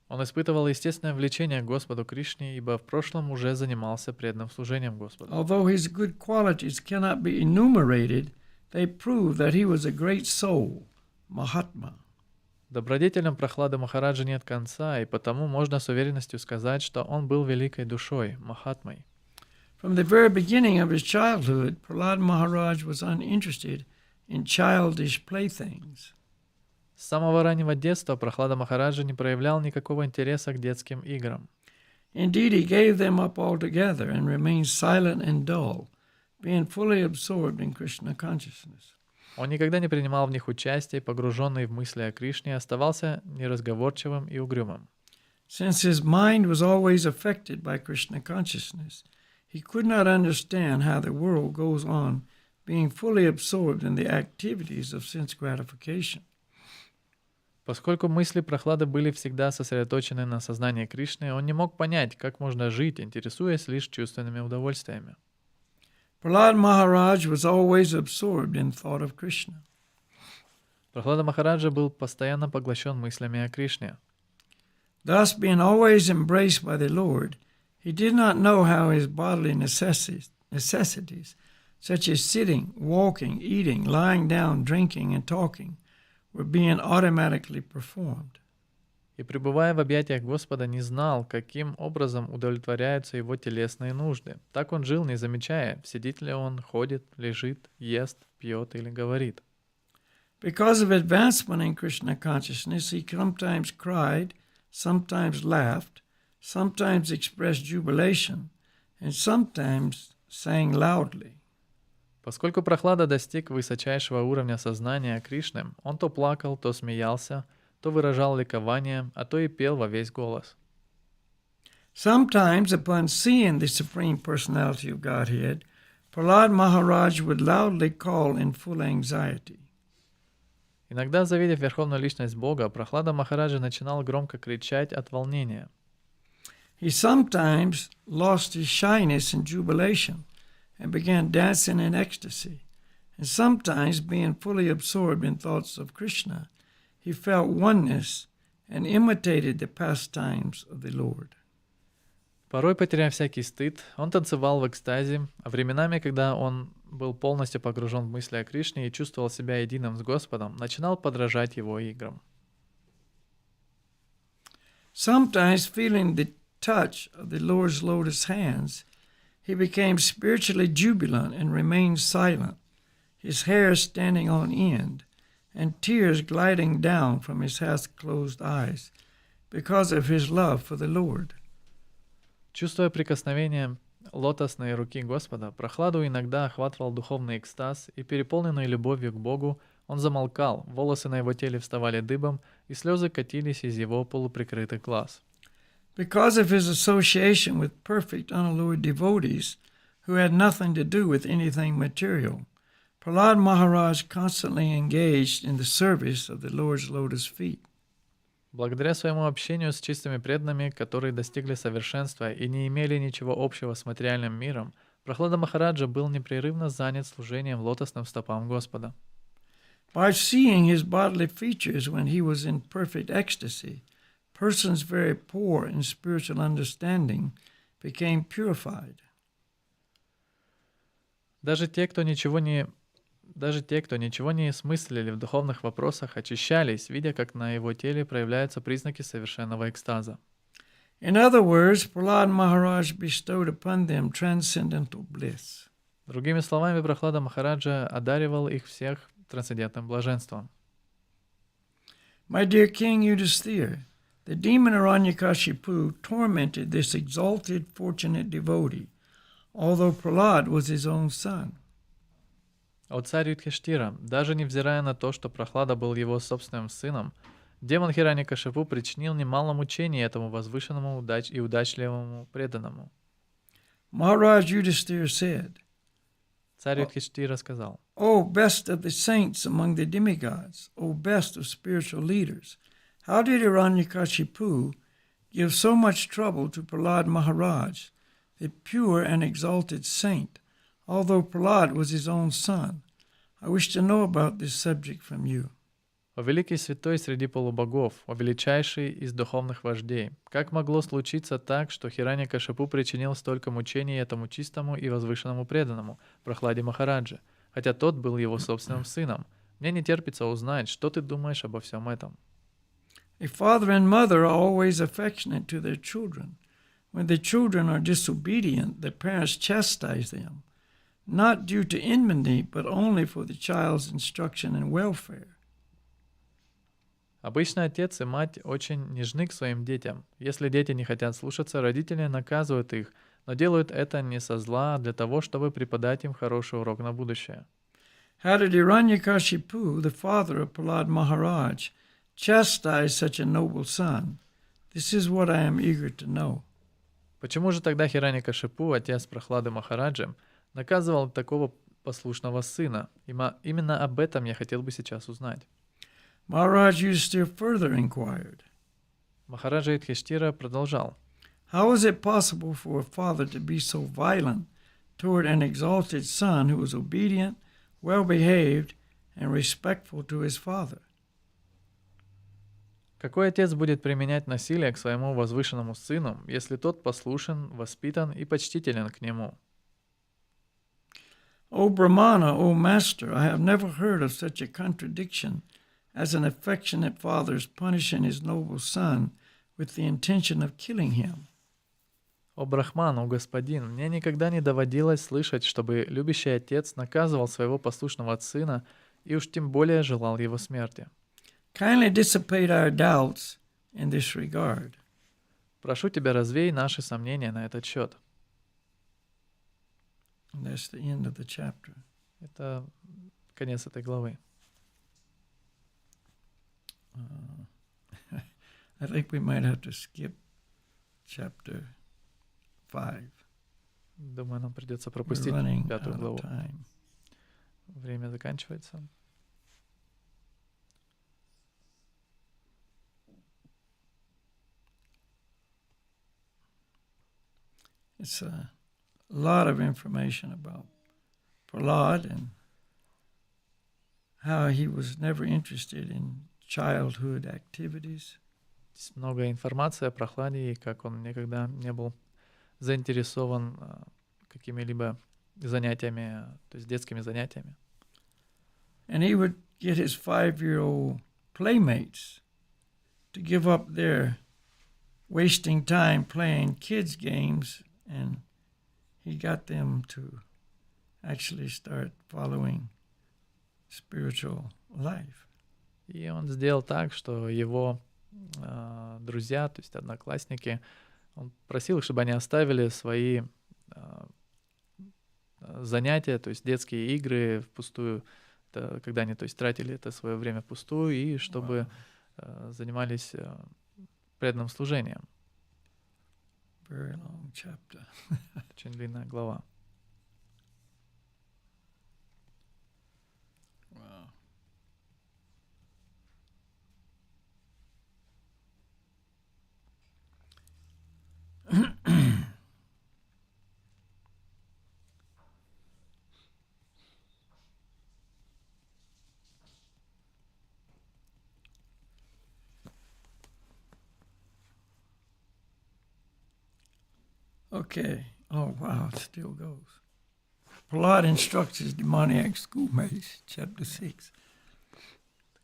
Он испытывал естественное влечение к Господу Кришне, ибо в прошлом уже занимался преданным служением Господу. Although his good qualities cannot be enumerated, they prove that he was a great soul, Mahatma. Добродетелям Прохлады Махараджа нет конца, и потому можно с уверенностью сказать, что он был великой душой, Махатмой. From the very beginning of his childhood, Prahlad Maharaj was uninterested in childish playthings. С самого раннего детства Прохлада Махараджа не проявлял никакого интереса к детским играм. Indeed, he gave them up altogether and remained silent and dull, being fully absorbed in Krishna consciousness. Он никогда не принимал в них участие, погруженный в мысли о Кришне, оставался неразговорчивым и угрюмым. Since his mind was always affected by Krishna consciousness, he could not understand how the world goes on being fully absorbed in the activities of sense gratification. Поскольку мысли Прохлады были всегда сосредоточены на сознании Кришны, он не мог понять, как можно жить, интересуясь лишь чувственными удовольствиями. Prahlad Maharaj was always absorbed in thought of Krishna. Прохлада Махараджа был постоянно поглощен мыслями о Кришне. Thus, being always embraced by the Lord, he did not know how his bodily necessities, such as sitting, walking, eating, lying down, drinking, and talking, were being automatically performed. И, пребывая в объятиях Господа, не знал, каким образом удовлетворяются его телесные нужды. Так он жил, не замечая, сидит ли он, ходит, лежит, ест, пьет или говорит. Because of advancement in Krishna consciousness, he sometimes cried, sometimes laughed, sometimes expressed jubilation, and sometimes sang loudly. Поскольку Прохлада достиг высочайшего уровня сознания о Кришне, он то плакал, то смеялся, то выражал ликование, а то и пел во весь голос. Sometimes, upon seeing the Supreme Personality of Godhead, Prahlad Maharaj would loudly call in full anxiety. Иногда, завидев Верховную Личность Бога, Прохлада Махараджа начинал громко кричать от волнения. He sometimes lost his shyness in jubilation and began dancing in ecstasy, and sometimes, being fully absorbed in thoughts of Krishna, he felt oneness and imitated the pastimes of the Lord. Порой, потеряв всякий стыд, он танцевал в экстазе, а временами, когда он был полностью погружен в мысли о Кришне и чувствовал себя единым с Господом, начинал подражать его играм. Sometimes, feeling the touch of the Lord's lotus hands, he became spiritually jubilant and remained silent, his hair standing on end, and tears gliding down from his half-closed eyes because of his love for the Lord. Чувствуя прикосновение лотосной руки Господа, Прохладу иногда охватывал духовный экстаз, и, переполненный любовью к Богу, он замолкал, волосы на его теле вставали дыбом, и слезы катились из его полуприкрытых глаз. Because of his association with perfect, unalloyed devotees who had nothing to do with anything material, Prahlad Maharaj constantly engaged in the service of the Lord's lotus feet. Благодаря своему общению с чистыми преданными, которые достигли совершенства и не имели ничего общего с материальным миром, Прохлада Махараджа был непрерывно занят служением лотосным стопам Господа. By seeing his bodily features when he was in perfect ecstasy, persons very poor in spiritual understanding became purified. Даже те, кто ничего не смыслили в духовных вопросах, очищались, видя, как на его теле проявляются признаки совершенного экстаза. In other words, Prahlad Maharaj bestowed upon them transcendental bliss. Другими словами, Прохлада Махараджа одаривал их всех трансцендентным блаженством. My dear King Yudhisthira, the demon Hiranyakashipu tormented this exalted, fortunate devotee, although Prahlad was his own son. О царь Юдхиштира, даже невзирая на то, что Прохлада был его собственным сыном, демон Хираньякашипу причинил немало мучений этому возвышенному и удачливому преданному. Maharaj Yudhisthira said, Царь Юдхиштира сказал: O best of the saints among the demigods, O best of spiritual leaders, how did Hiranyakashipu give so much trouble to Prahlad Maharaj, the pure and exalted saint, although Prahlad was his own son? I wish to know about this subject from you. О великий святой среди полубогов, о величайший из духовных вождей, как могло случиться так, что Хираньякашипу причинил столько мучений этому чистому и возвышенному преданному, Прахладе Махараджа, хотя тот был его собственным сыном? Мне не терпится узнать, что ты думаешь обо всем этом. A father and mother are always affectionate to their children. When the children are disobedient, the parents chastise them, not due to enmity, but only for the child's instruction and welfare. Обычно отец и мать очень нежны к своим детям. Если дети не хотят слушаться, родители наказывают их, но делают это не со зла, а для того, чтобы преподать им хороший урок на будущее. How did Hiranyakashipu, the father of Prahlad Maharaj, chastise such a noble son? This is what I am eager to know. Почему же тогда Хираньякашипу, отец Прахлады Махараджи, наказывал такого послушного сына? Именно об этом я хотел бы сейчас узнать. Maharaj still further inquired. Махараджа Юдхиштира продолжал. How is it possible for a father to be so violent toward an exalted son who was obedient, well-behaved, and respectful to his father? Какой отец будет применять насилие к своему возвышенному сыну, если тот послушен, воспитан и почтителен к нему? O Brahmana, O Master, I have never heard of such a contradiction as an affectionate father's punishing his noble son with the intention of killing him. О Брахман, о господин, мне никогда не доводилось слышать, чтобы любящий отец наказывал своего послушного сына и уж тем более желал его смерти. Kindly dissipate our doubts in this regard. Прошу тебя, развей наши сомнения на этот счет. And that's the end of the chapter. Это конец этой главы. I think we might have to skip chapter 5. Думаю, нам придется We're пропустить running out пятую главу. of time. Время заканчивается. It's a lot of information about Prahlad and how he was never interested in childhood activities. Здесь много информации о Прохладе и как он никогда не был заинтересован какими-либо занятиями, то есть детскими занятиями. And he would get his 5-year-old playmates to give up their wasting time playing kids' games, and he got them to actually start following spiritual life. И он сделал так, что его друзья, то есть одноклассники, он просил их, чтобы они оставили свои занятия, то есть детские игры впустую, это, когда они, то есть, тратили это свое время впустую, и чтобы занимались преданным служением. Very long chapter. Очень длинная глава. Wow. Okay. Oh, wow, it still goes. Prahlad instructs his demoniac schoolmates, chapter 6.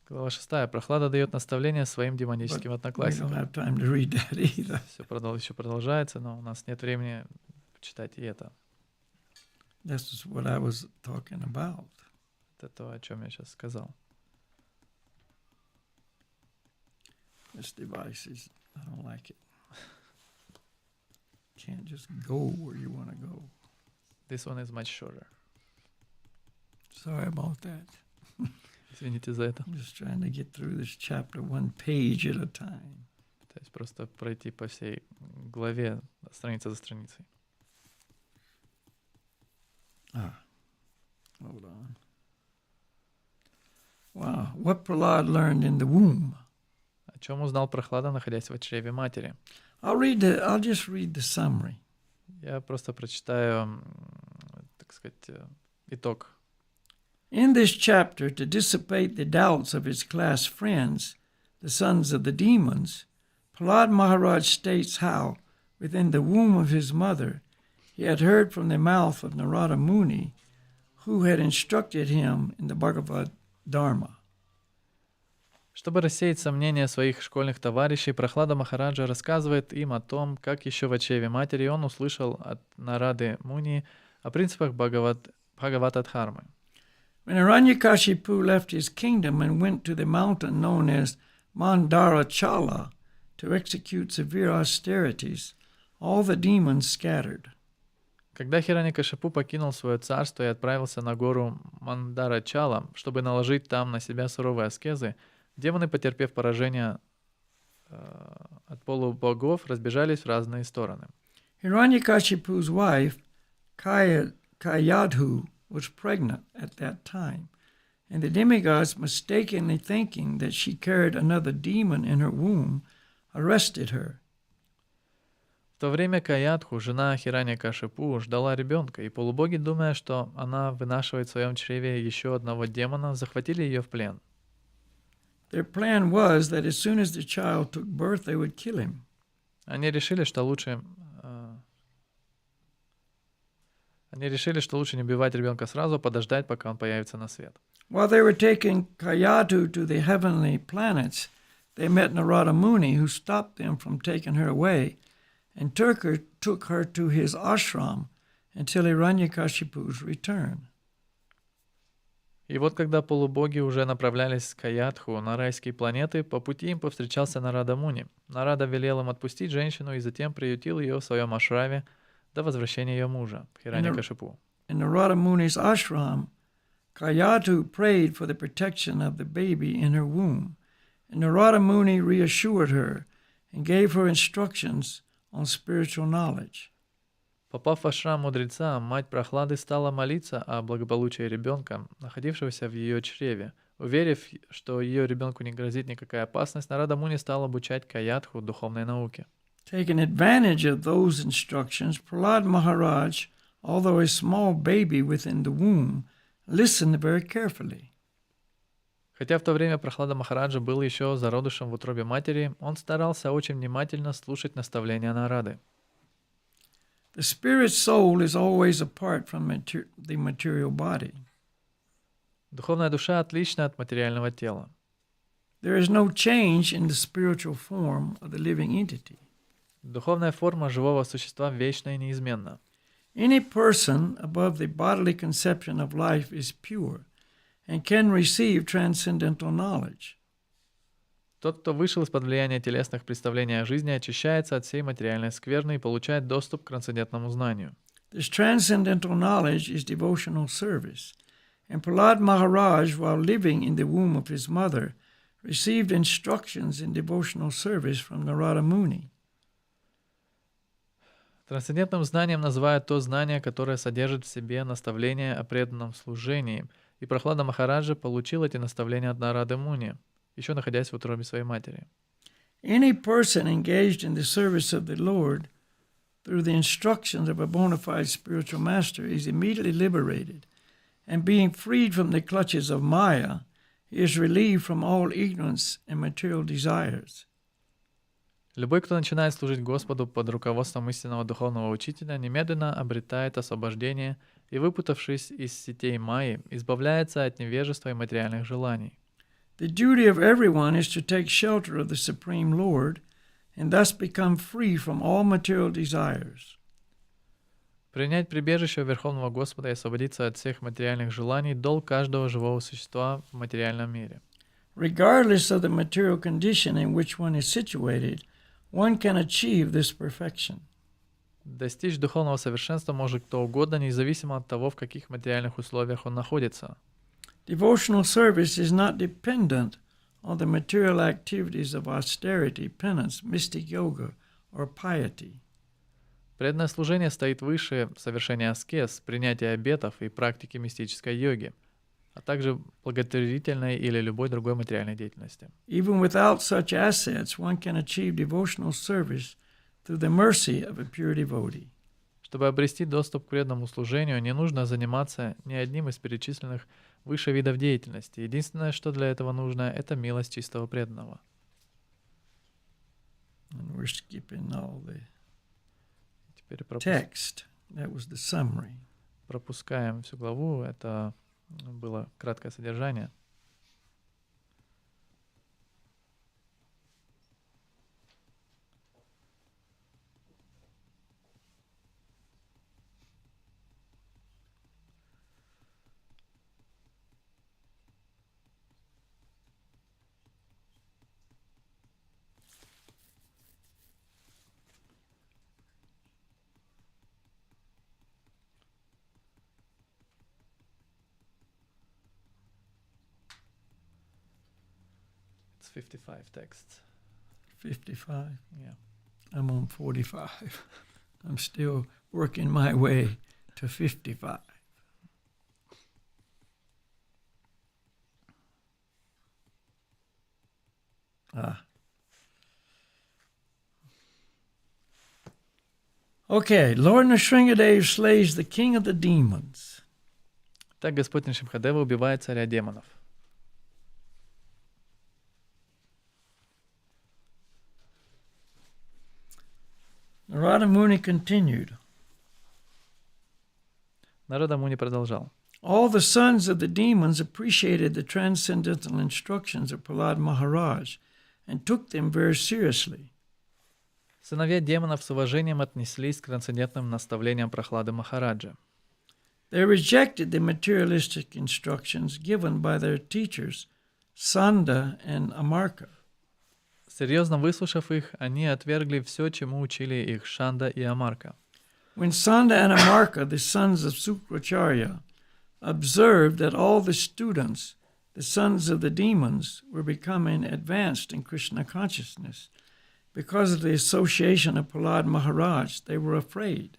Глава 6. Прохлада дает наставление своим демоническим We don't одноклассникам. have time to read that either. Все еще продолжается, но у нас нет времени читать и это. This is what I was talking about. Это то, о чем я сейчас сказал. This device is, I don't like it. Can't just go where you want to go. This one is much shorter. Sorry about that. Извините за это. I'm just trying to get through this chapter one page at a time. То есть просто пройти по всей главе, страница за страницей. Hold on. Wow. What Prahlad learned in the womb. О чем узнал Прохлада, находясь в чреве матери? I'll just read the summary. Я просто прочитаю, так сказать, итог. In this chapter, to dissipate the doubts of his class friends, the sons of the demons, Prahlad Maharaj states how, within the womb of his mother, he had heard from the mouth of Narada Muni, who had instructed him in the Bhagavad Dharma. Чтобы рассеять сомнения своих школьных товарищей, Прохлада Махараджа рассказывает им о том, как еще в очреве матери он услышал от Нарады Муни о принципах Бхагавата-дхармы. When Hiranyakashipu left his kingdom and went to the mountain known as Mandarachala to execute severe austerities, all the demons scattered. Когда Хираньякашипу покинул свое царство и отправился на гору Мандарачала, чтобы наложить там на себя суровые аскезы, демоны, потерпев поражение от полубогов, разбежались в разные стороны. Hiranyakashipu's wife, Kayadhu, was pregnant at that time, and the demigods, mistakenly thinking that she carried another demon in her womb, arrested her. В то время Каядху, жена Хираньякашипу, ждала ребенка, и полубоги, думая, что она вынашивает в своем чреве еще одного демона, захватили ее в плен. Their plan was that as soon as the child took birth, they would kill him. Они решили, что лучше не убивать ребенка сразу, а подождать, пока он появится на свет. While they were taking Kayadhu to the heavenly planets, they met Narada Muni, who stopped them from taking her away, and took her to his ashram until Hiranyakashipu's return. И вот когда полубоги уже направлялись к Каядху на райские планеты, по пути им повстречался Нарада Муни. Нарада велел им отпустить женщину и затем приютил ее в своем ашраме до возвращения ее мужа, Хираньякашипу. In Narada Muni's ashram, Kayadhu prayed for the protection of the baby in her womb, and Narada Muni reassured her and gave her instructions on spiritual knowledge. Попав в ашрам мудреца, мать Прохлады стала молиться о благополучии ребенка, находившегося в ее чреве. Уверив, что ее ребенку не грозит никакая опасность, Нарада Муни стал обучать Каядху духовной науке. Taking advantage of those instructions, Prahlad Maharaj, although a small baby within the womb, listened very carefully. Хотя в то время Прохлада Махараджа был еще зародышем в утробе матери, он старался очень внимательно слушать наставления Нарады. The spirit soul is always apart from the material body. Духовная душа отлична от материального тела. There is no change in the spiritual form of the living entity. Духовная форма живого существа вечна и неизменна. Any person above the bodily conception of life is pure and can receive transcendental knowledge. Тот, кто вышел из-под влияния телесных представлений о жизни, очищается от всей материальной скверны и получает доступ к трансцендентному знанию. This transcendental knowledge is devotional service, and Prahlad Maharaj, while living in the womb of his mother, received instructions in devotional service from Narada Muni. Трансцендентным знанием называют то знание, которое содержит в себе наставления о преданном служении, и Прохлада Махараджа получил эти наставления от Нарады Муни, еще находясь в утробе своей матери. Any person engaged in the service of the Lord through the instructions of a bona fide spiritual master is immediately liberated, and being freed from the clutches of Maya, he is relieved from all ignorance and material desires. Любой, кто начинает служить Господу под руководством истинного духовного учителя, немедленно обретает освобождение и, выпутавшись из сетей Майи, избавляется от невежества и материальных желаний. The duty of everyone is to take shelter of the Supreme Lord and thus become free from all material desires. Принять прибежище у Верховного Господа и освободиться от всех материальных желаний – долг каждого живого существа в материальном мире. Regardless of the material condition in which one is situated, one can achieve this perfection. Достичь духовного совершенства может кто угодно, независимо от того, в каких материальных условиях он находится. Devotional service is not dependent on the material activities of austerity, penance, mystic yoga, or piety. Преданное служение стоит выше совершения аскез, принятия обетов и практики мистической йоги, а также благотворительной или любой другой материальной деятельности. Even without such assets, one can achieve devotional service through the mercy of a pure devotee. Чтобы обрести доступ к преданному служению, не нужно заниматься ни одним из перечисленных выше видов деятельности. Единственное, что для этого нужно, это милость чистого преданного. And we're skipping all the Теперь text. That was the summary. пропускаем всю главу. Это было краткое содержание. It's 55 texts. 55. Yeah. I'm on 45. I'm still working my way to 55. Okay, Lord Nrsimhadev slays the king of the demons. Так Господь Нрсимхадева убивает царя демонов. Narada Muni continued. Нарада Муни продолжал. All the sons of the demons appreciated the transcendental instructions of Prahlad Maharaj and took them very seriously. Сыновья демонов с уважением отнеслись к трансцендентным наставлениям Прохлады Махараджа. They rejected the materialistic instructions given by their teachers, Sanda and Amarka. Серьезно выслушав их, они отвергли все, чему учили их Шанда и Амарка. When Sanda and Amarka, the sons of Sukracharya, observed that all the students, the sons of the demons, were becoming advanced in Krishna consciousness, because of the association of Prahlad Maharaj, they were afraid.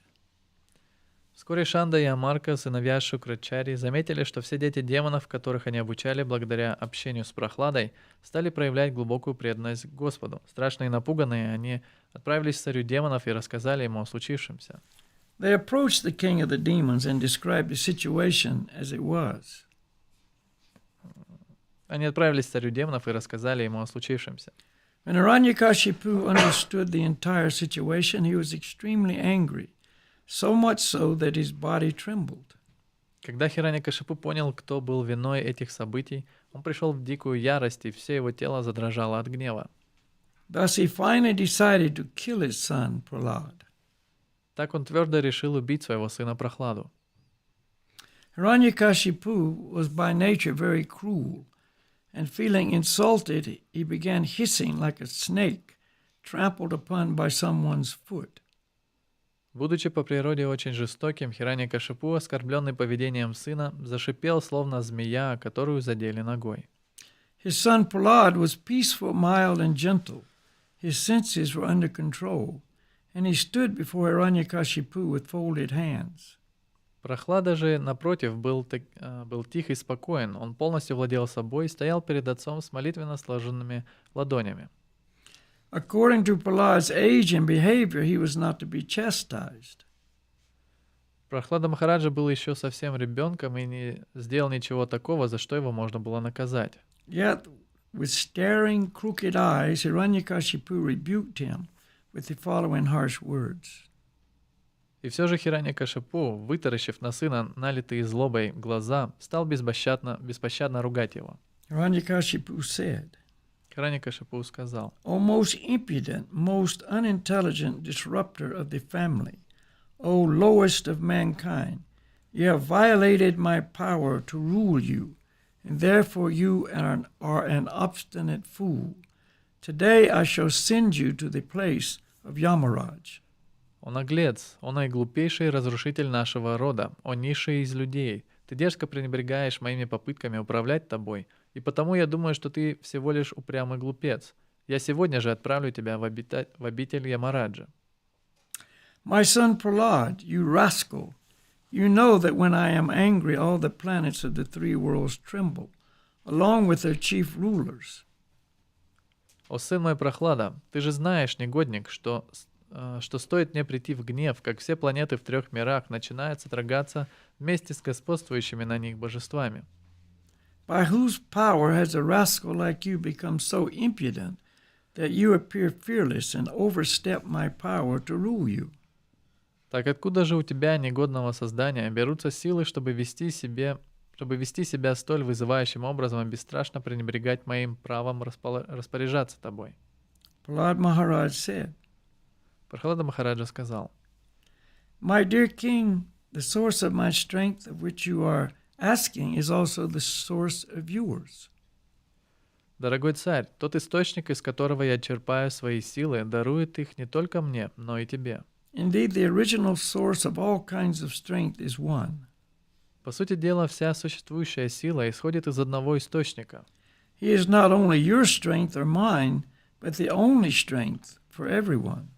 Вскоре Шанда и Амарка, сыновья Шукрачари, заметили, что все дети демонов, которых они обучали благодаря общению с Прохладой, стали проявлять глубокую преданность к Господу. Страшные и напуганные, они отправились к царю демонов и рассказали ему о случившемся. They approached the king of the demons and described the situation as it was. Они отправились к царю демонов и рассказали ему о случившемся. When Hiranyakashipu understood the entire situation, he was extremely angry, so much so that his body trembled. Когда Хираньякашипу понял, кто был виной этих событий, он пришел в дикую ярость, и все его тело задрожало от гнева. Thus he finally decided to kill his son, Prahlad. Так он твердо решил убить своего сына Прохладу. Hiranyakashipu was by nature very cruel, and feeling insulted, he began hissing like a snake trampled upon by someone's foot. Будучи по природе очень жестоким, Хираньякашипу, оскорбленный поведением сына, зашипел, словно змея, которую задели ногой. His son Prahlad was peaceful, mild, and gentle. His senses were under control, and he stood before Hiranyakashipu with folded hands. Прохлада же, напротив, был тих и спокоен. Он полностью владел собой и стоял перед отцом с молитвенно сложенными ладонями. According to Prahlad's age and behavior, he was not to be chastised. Прохлада Махараджа был еще совсем ребенком и не сделал ничего такого, за что его можно было наказать. Yet, with staring, crooked eyes, Hiranyakashipu rebuked him with the following harsh words. И все же Хираньякашипу, вытаращив на сына налитые злобой глаза, стал беспощадно ругать его. Hiranyakashipu said, Хираньякашипу сказал: O most impudent, most unintelligent disruptor of the family, O lowest of mankind, you have violated my power to rule you, and therefore you are an obstinate fool. Today I shall send you to the place of Yamaraj. «О наглец, о наиглупейший разрушитель нашего рода, о низший из людей, ты дерзко пренебрегаешь моими попытками управлять тобой, и потому я думаю, что ты всего лишь упрямый глупец. Я сегодня же отправлю тебя в обитель Ямараджа». My son Prahlad, you rascal, you know that when I am angry, all the planets of the three worlds tremble, along with their chief rulers. «О сын мой Прохлада, ты же знаешь, негодник, что что стоит мне прийти в гнев, как все планеты в 3 мирах начинают содрогаться вместе с господствующими на них божествами. By whose power has a rascal like you become so impudent that you appear fearless and overstep my power to rule you? Так откуда же у тебя, негодного создания, берутся силы, чтобы вести себя столь вызывающим образом и бесстрашно пренебрегать моим правом распоряжаться тобой? Prahlad Maharaj said, Прахлада Махараджа сказал: My dear king, the source of my strength of which you are asking is also the source of yours. Дорогой царь, тот источник, из которого я черпаю свои силы, дарует их не только мне, но и тебе. Indeed, the original source of all kinds of strength is one. По сути дела, вся существующая сила исходит из одного источника. He is not only your strength or mine, but the only strength for everyone.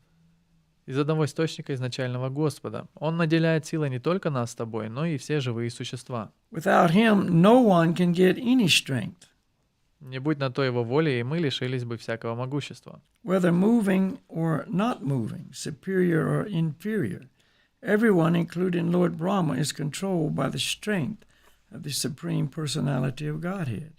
Из одного источника изначального Господа. Он наделяет силой не только нас с тобой, но и все живые существа. Without him, no one can get any strength. Не будь на то его воли, и мы лишились бы всякого могущества. Whether moving or not moving, superior or inferior, everyone, including Lord Brahma, is controlled by the strength of the Supreme Personality of Godhead.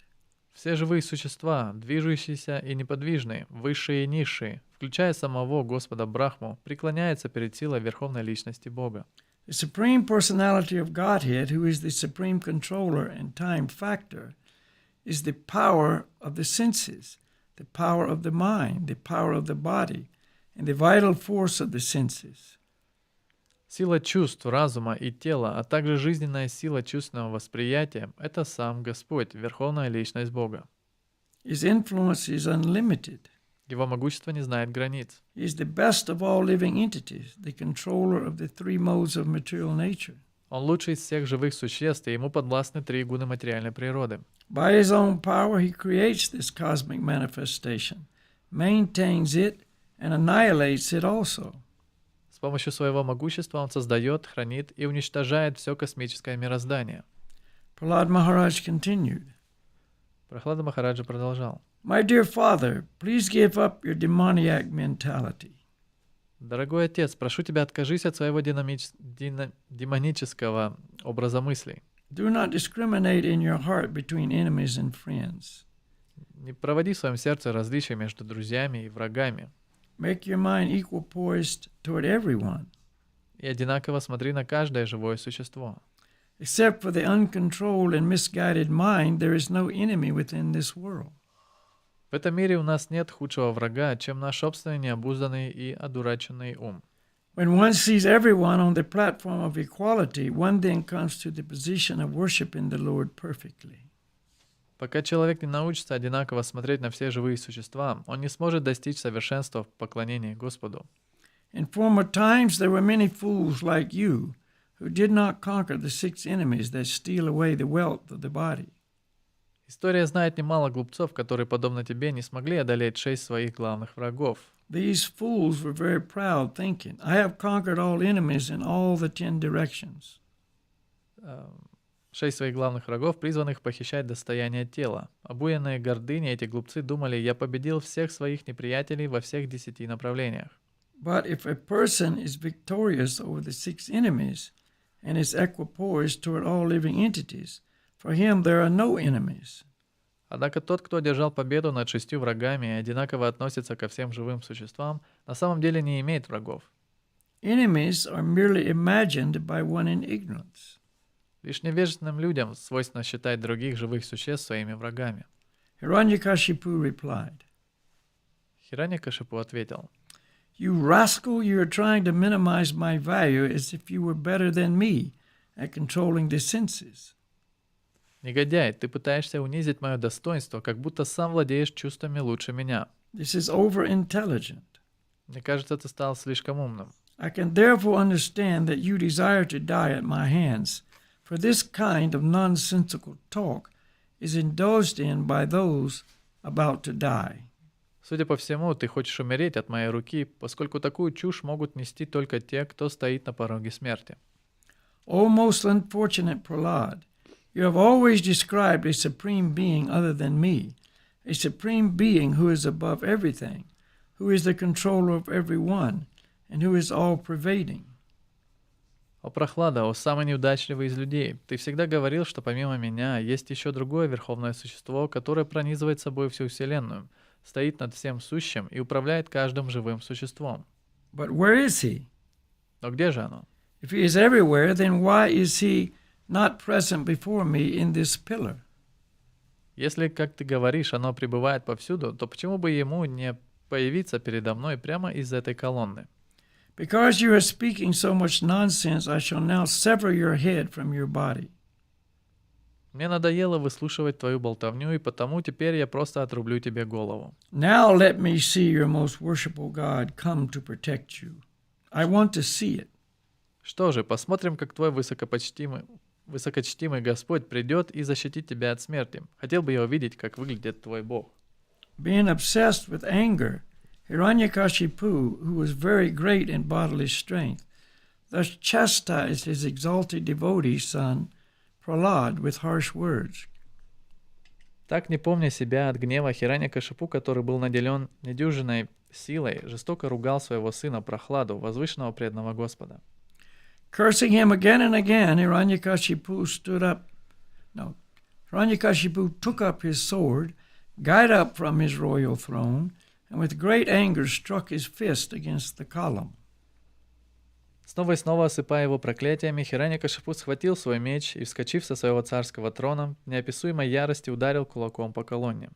Все живые существа, движущиеся и неподвижные, высшие и низшие, включая самого Господа Брахму, преклоняются перед силой Верховной Личности Бога. The Supreme Personality of Godhead, who is the Supreme Controller and Time Factor, is the power of the senses, the power of the mind, the power of the body, and the vital force of the senses. Сила чувств, разума и тела, а также жизненная сила чувственного восприятия – это сам Господь, Верховная Личность Бога. His influence is unlimited. Его могущество не знает границ. He is the best of all living entities, the controller of the 3 modes of material nature. Он лучший из всех живых существ, и ему подвластны 3 гуны материальной природы. By his own power, he creates this cosmic manifestation, maintains it, and annihilates it also. С помощью своего могущества он создает, хранит и уничтожает все космическое мироздание. Prahlad Maharaj continued, Прахлада Махараджа продолжал. My dear father, please give up your demoniac mentality. Дорогой отец, прошу тебя, откажись от своего демонического образа мыслей. Do not discriminate in your heart between enemies and friends. Не проводи в своем сердце различия между друзьями и врагами. Make your mind equipoised toward everyone. И одинаково смотри на каждое живое существо. Except for the uncontrolled and misguided mind, there is no enemy within this world. В этом мире у нас нет худшего врага, чем наш собственный необузданный и одураченный ум. When one sees everyone on the platform of equality, one then comes to the position of worshiping the Lord perfectly. Пока человек не научится одинаково смотреть на все живые существа, он не сможет достичь совершенства в поклонении Господу. In former times there were many fools like you who did not conquer the 6 enemies that steal away the wealth of the body. История знает немало глупцов, которые, подобно тебе, не смогли одолеть 6 своих главных врагов. These fools were very proud, thinking, I have conquered all enemies in all the 10 directions. 6 своих главных врагов, призванных похищать достояние тела. Обуянные гордыней, эти глупцы думали, я победил всех своих неприятелей во всех 10 направлениях. But if a person is victorious over the 6 enemies and is equipoised toward all living entities, for him there are no enemies. Однако тот, кто одержал победу над 6 врагами и одинаково относится ко всем живым существам, на самом деле не имеет врагов. Enemies are merely imagined by one in ignorance. Лишь невежественным людям свойственно считать других живых существ своими врагами. Hiranyakashipu replied, Хираньякашипу ответил, You rascal, you are trying to minimize my value as if you were better than me at controlling the senses. негодяй, ты пытаешься унизить мое достоинство, как будто сам владеешь чувствами лучше меня. This is over-intelligent. Мне кажется, ты стал слишком умным. I can therefore understand that you desire to die at my hands, for this kind of nonsensical talk is indulged in by those about to die. Судя по всему, ты хочешь умереть от моей руки, поскольку такую чушь могут нести только те, кто стоит на пороге смерти. O most unfortunate Prahlad, you have always described a supreme being other than me, a supreme being who is above everything, who is the controller of everyone, and who is all-pervading. О прохлада, о самый неудачливый из людей, ты всегда говорил, что помимо меня есть еще другое верховное существо, которое пронизывает собой всю Вселенную, стоит над всем сущим и управляет каждым живым существом. But where is he? Но где же оно? If he is everywhere, then why is he not present before me in this pillar? Если, как ты говоришь, оно пребывает повсюду, то почему бы ему не появиться передо мной прямо из этой колонны? Because you are speaking so much nonsense, I shall now sever your head from your body. Мне надоело выслушивать твою болтовню, и потому теперь я просто отрублю тебе голову. Now let me see your most worshipful God come to protect you. I want to see it. Что же, посмотрим, как твой высокочтимый Господь придет и защитит тебя от смерти. Хотел бы я увидеть, как выглядит твой Бог. Being obsessed with anger, Hiranyakashipu, who was very great in bodily strength, thus chastised his exalted devotee son, Prahlad, with harsh words. Так, не помня себя от гнева, Хираньякашипу, который был наделен недюжинной силой, жестоко ругал своего сына Прохладу, возвышенного преданного Господа. Cursing him again and again, Hiranyakashipu took up his sword, got up from his royal throne, and with great anger struck his fist against the column. Снова и снова осыпая его проклятиями, Хираньякашипу схватил свой меч и, вскочив со своего царского трона, в неописуемой ярости ударил кулаком по колонне.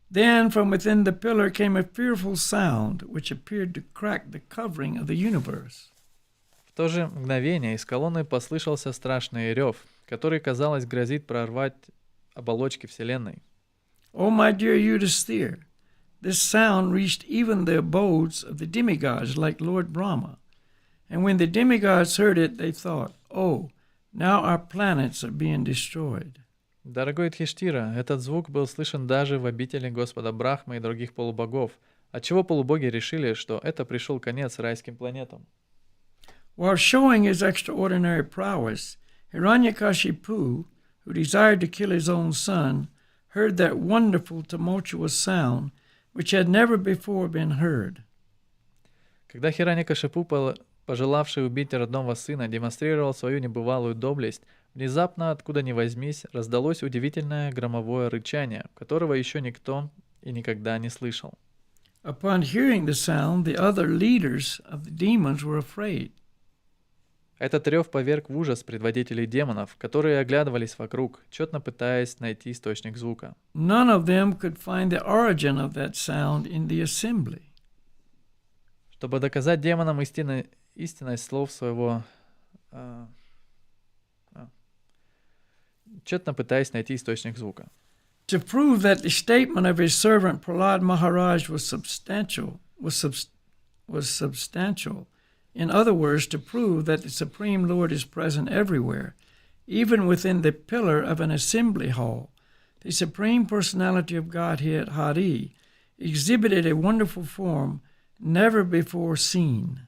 Then from within the pillar came a fearful sound, which appeared to crack the covering of the universe. В то же мгновение из колонны послышался страшный рев, который, казалось, грозит прорвать оболочки Вселенной. O my dear Yudhisthira, this sound reached even the abodes of the demigods like Lord Brahma. And when the demigods heard it, they thought, oh, now our planets are being destroyed. Дорогой Юдхиштира, этот звук был слышен даже в обители Господа Брахмы и других полубогов, отчего полубоги решили, что это пришел конец райским планетам. While showing his extraordinary prowess, Hiranyakashipu, who desired to kill his own son, heard that wonderful tumultuous sound which had never before been heard. Когда Хираньякашипу, пожелавший убить родного сына, демонстрировал свою небывалую доблесть, внезапно, откуда ни возьмись, раздалось удивительное громовое рычание, которого еще никто и никогда не слышал. Upon hearing the sound, the other leaders of the demons were afraid. Этот рев поверг в ужас предводителей демонов, которые оглядывались вокруг, тщетно пытаясь найти источник звука. None of them could find the origin of that sound in the assembly. Чтобы доказать демонам истинность слов своего... тщетно пытаясь найти источник звука. To prove that the statement of his servant Prahlad Maharaj was substantial. In other words, to prove that the Supreme Lord is present everywhere, even within the pillar of an assembly hall, the Supreme Personality of Godhead, Hari, exhibited a wonderful form never before seen.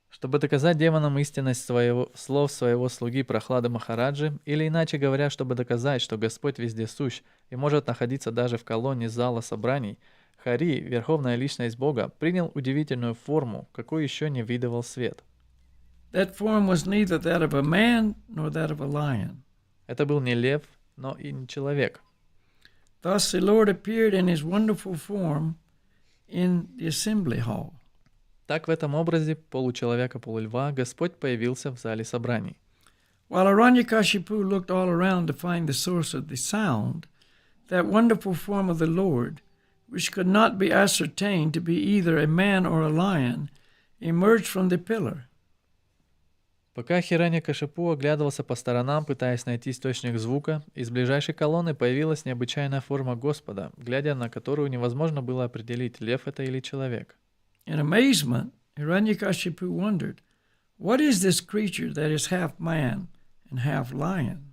Чтобы доказать демонам истинность слов своего слуги Прохлады Махараджи, или иначе говоря, чтобы доказать, что Господь везде сущ и может находиться даже в колонне зала собраний, Хари, Верховная Личность Бога, принял удивительную форму, какой еще не видывал свет. That form was neither that of a man nor that of a lion. Это был не лев, но и не человек. Thus the Lord appeared in his wonderful form in the assembly hall. Так в этом образе получеловека-полульва Господь появился в зале собраний. While Hiranyakashipu looked all around to find the source of the sound, that wonderful form of the Lord, which could not be ascertained to be either a man or a lion, emerged from the pillar. Пока Хираньякашипу оглядывался по сторонам, пытаясь найти источник звука, из ближайшей колонны появилась необычайная форма Господа, глядя на которую невозможно было определить, лев это или человек. In amazement, Hiranyakashipu wondered, what is this creature that is half man and half lion?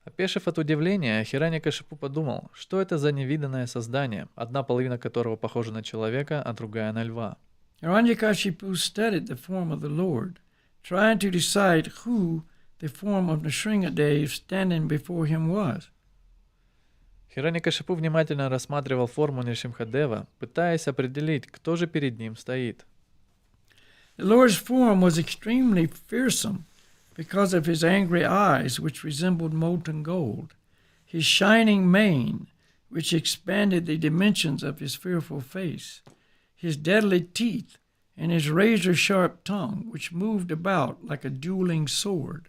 Опешив от удивления, Хираньякашипу подумал, что это за невиданное создание, одна половина которого похожа на человека, а другая на льва. Hiranyakashipu studied the form of the Lord, trying to decide who the form of Nrsimhadev standing before him was. Хираньякашипу внимательно рассматривал форму Нрсимхадева, пытаясь определить, кто же перед ним стоит. The Lord's form was extremely fearsome because of his angry eyes, which resembled molten gold, his shining mane, which expanded the dimensions of his fearful face, his deadly teeth, and his razor-sharp tongue, which moved about like a dueling sword.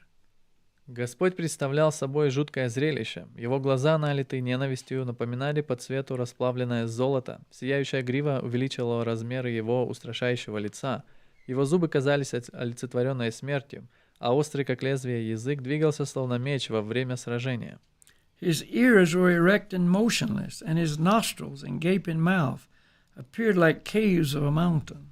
Господь представлял собой жуткое зрелище. Его глаза, налитые ненавистью, напоминали по цвету расплавленное золото. Сияющая грива увеличивала размеры его устрашающего лица. Его зубы казались олицетворенной смертью, а острый, как лезвие, язык двигался словно меч во время сражения. His ears were erect and motionless, and his nostrils and gaping mouth appeared like caves of a mountain.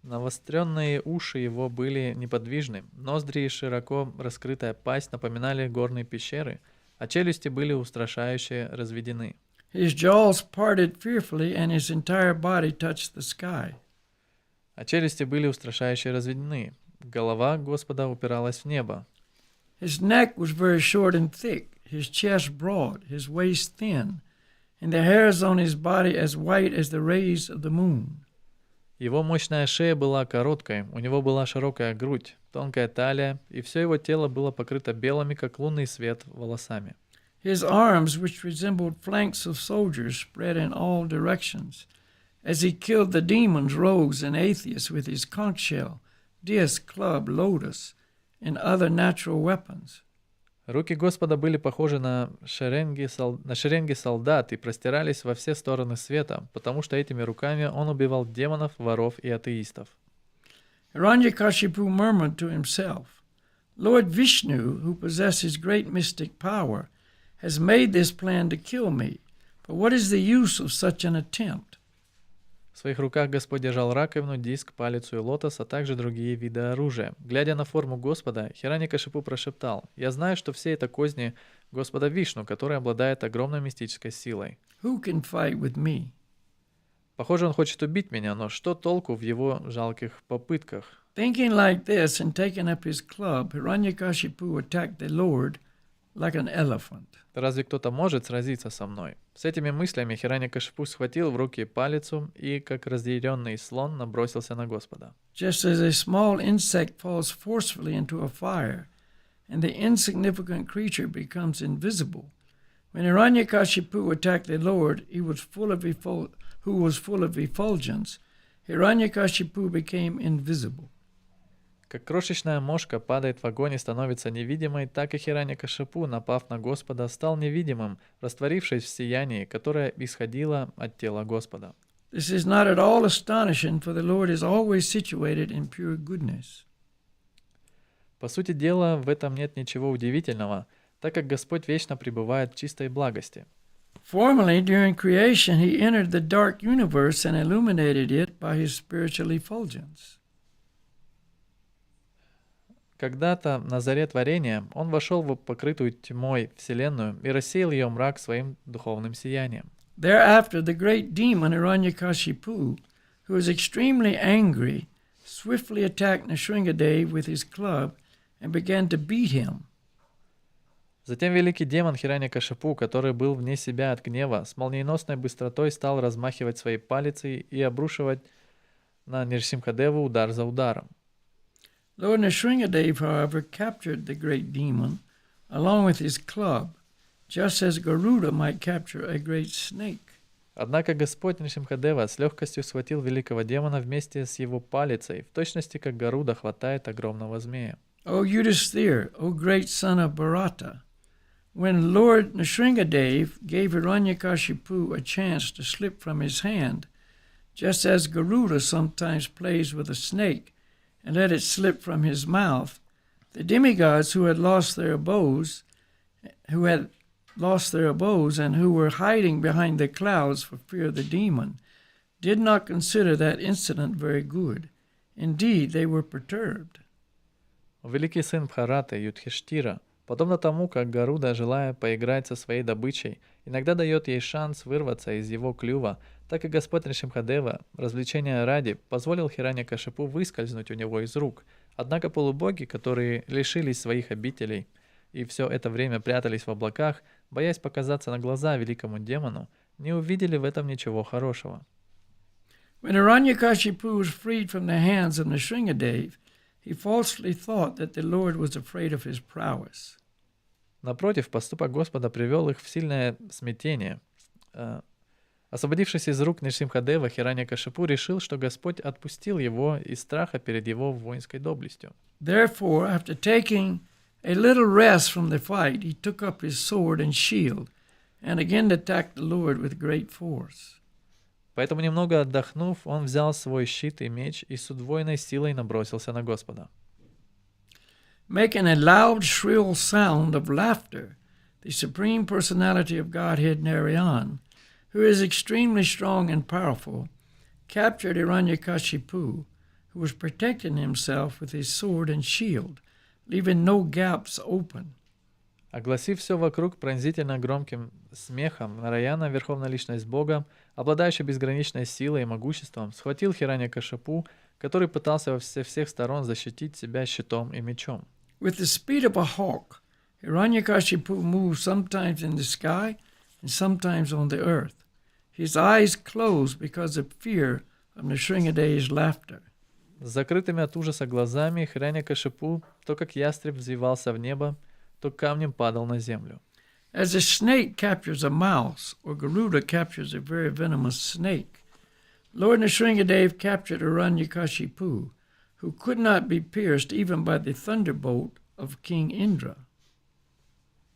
Навостренные уши его были неподвижны, ноздри и широко раскрытая пасть напоминали горные пещеры, а челюсти были устрашающе разведены. His jaws parted fearfully, and his entire body touched the sky. А челюсти были устрашающе разведены. Голова Господа упиралась в небо. His neck was very short and thick, his chest broad, his waist thin, and the hairs on his body as white as the rays of the moon. Его mощная шея была короткой, у него была широкая грудь, тонкая талия, и все его тело было покрыто белыми, как лунный свет, волосами. His arms, which resembled flanks of soldiers, spread in all directions, as he killed the demons, rogues, and atheists with his conch shell, disc, club, lotus, and other natural weapons. Руки Господа были похожи на шеренги солдат и простирались во все стороны света, потому что этими руками он убивал демонов, воров и атеистов. Hiranyakashipu murmured to himself, Lord Vishnu, who possesses great mystic power, has made this plan to kill me, but what is the use of such an attempt? В своих руках Господь держал раковину, диск, палицу и лотос, а также другие виды оружия. Глядя на форму Господа, Хираньякашипу прошептал: «Я знаю, что все это козни Господа Вишну, который обладает огромной мистической силой. Who can fight with me? Похоже, он хочет убить меня, но что толку в его жалких попытках?» Thinking like this and taking up his club, Hiranyakashipu attacked the Lord like an elephant. Разве кто-то может сразиться со мной? С этими мыслями Хираньякашипу схватил в руки палицу и, как разъяренный слон, набросился на Господа. Just as a small insect falls forcefully into a fire, and the insignificant creature becomes invisible, when Hiranyakashipu attacked the Lord, who was full of effulgence, Hiranyakashipu became invisible. Как крошечная мошка падает в огонь и становится невидимой, так и Хираньякашипу, напав на Господа, стал невидимым, растворившись в сиянии, которое исходило от тела Господа. This is not at all astonishing, for the Lord is always situated in pure goodness. По сути дела, в этом нет ничего удивительного, так как Господь вечно пребывает в чистой благости. Formerly, during creation, he entered the dark universe and illuminated it by his spiritual effulgence. Когда-то на заре творения он вошел в покрытую тьмой вселенную и рассеял ее мрак своим духовным сиянием. Thereafter, the great demon Hiranyakashipu, who was extremely angry, swiftly attacked Nrsimhadev with his club and began to beat him. Затем великий демон Хираньякашипу, который был вне себя от гнева, с молниеносной быстротой стал размахивать своей палицей и обрушивать на Нрсимхадеву удар за ударом. Lord Nrsimhadev, however, captured the great demon along with his club, just as Garuda might capture a great snake. Однако Господь Нрсимхадева с легкостью схватил великого демона вместе с его палицей, в точности как Гаруда хватает огромного змея. O Yudhisthira, O great son of Bharata, when Lord Nrsimhadev gave Hiranyakashipu a chance to slip from his hand, just as Garuda sometimes plays with a snake and let it slip from his mouth, the demigods who had lost their abodes and who were hiding behind the clouds for fear of the demon, did not consider that incident very good. Indeed, they were perturbed. Великий сын Бхараты, Юдхиштира, подобно тому, как Гаруда, желая поиграть со своей добычей, иногда дает ей шанс вырваться из его клюва, так и Господь Нрсимхадева, развлечения ради, позволил Хираньякашипу выскользнуть у него из рук. Однако полубоги, которые лишились своих обителей и все это время прятались в облаках, боясь показаться на глаза великому демону, не увидели в этом ничего хорошего. When Hiranyakashipu was freed from the hands of Nrsimhadev, he falsely thought that the Lord was afraid of his prowess. Напротив, поступок Господа привел их в сильное смятение. Освободившись из рук Нрсимхадева, Хираньякашипу решил, что Господь отпустил его из страха перед его воинской доблестью. Therefore, after taking a little rest from the fight, he took up his sword and shield and again attacked the Lord with great force. Поэтому, немного отдохнув, он взял свой щит и меч и с удвоенной силой набросился на Господа. Making a loud, shrill sound of laughter, the Supreme Personality of Godhead Narayan, who is extremely strong and powerful, captured Hiranyakashipu, who was protecting himself with his sword and shield, leaving no gaps open. Огласив все вокруг пронзительно громким смехом, Нараяна, Верховная Личность Бога, обладающий безграничной силой и могуществом, схватил Хираньякашипу, который пытался со всех сторон защитить себя щитом и мечом. With the speed of a hawk, Hiranyakashipu moved sometimes in the sky and sometimes on the earth. His eyes closed because of fear of Nrsimhadev's laughter. С закрытыми от ужаса глазами Хираньякашипу то как ястреб взвивался в небо, то камнем падал на землю. As a snake captures a mouse, or Garuda captures a very venomous snake, Lord Nrsimhadev captured Hiranyakashipu, who could not be pierced even by the thunderbolt of King Indra.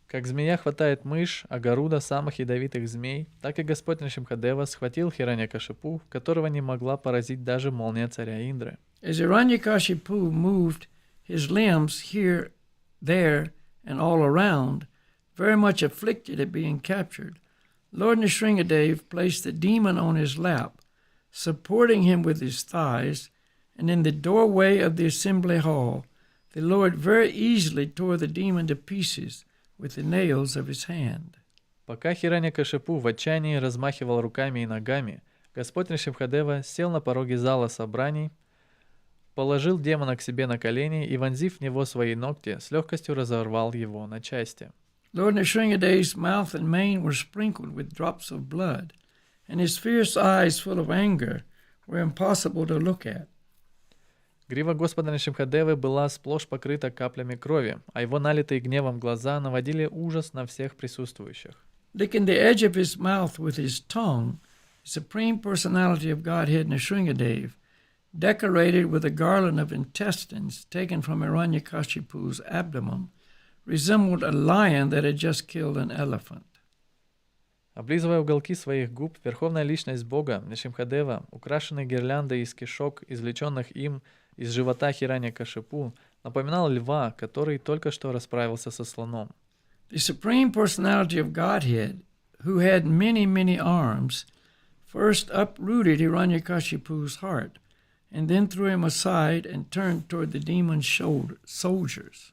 Как змея хватает мышь, а Гаруда самых ядовитых змей, так и Господь Нрсимхадева схватил Хираньякашипу, которого не могла поразить даже молния царя Индры. As Hiranyakashipu moved his limbs here, there, and all around, very much afflicted at being captured, Lord Nrsimhadev placed the demon on his lap, supporting him with his thighs, and in the doorway of the assembly hall, the Lord very easily tore the demon to pieces with the nails of his hand. Пока Хираньякашипу в отчаянии размахивал руками и ногами, Господь Нрсимхадева сел на пороге зала собраний, положил демона к себе на колени и, вонзив в него свои ногти, с легкостью разорвал его на части. Lord Nrsimhadev's mouth and mane were sprinkled with drops of blood, and his fierce eyes full of anger were impossible to look at. Грива Господа Нрсимхадевы была сплошь покрыта каплями крови, а его налитые гневом глаза наводили ужас на всех присутствующих. Licking the edge of his mouth with his tongue, the Supreme Personality of Godhead Nrsimhadev, decorated with a garland of intestines taken from Hiranyakashipu's abdomen, resembled a lion that had just killed an elephant. Облизывая уголки своих губ, Верховная Личность Бога Нрсимхадева, украшенный гирляндой из кишок, извлеченных им из живота Хираньякашипу, напоминал льва, который только что расправился со слоном. The Supreme Personality of Godhead, who had many, many arms, first uprooted Hiranyakashipu's heart, and then threw him aside and turned toward the demon's soldiers.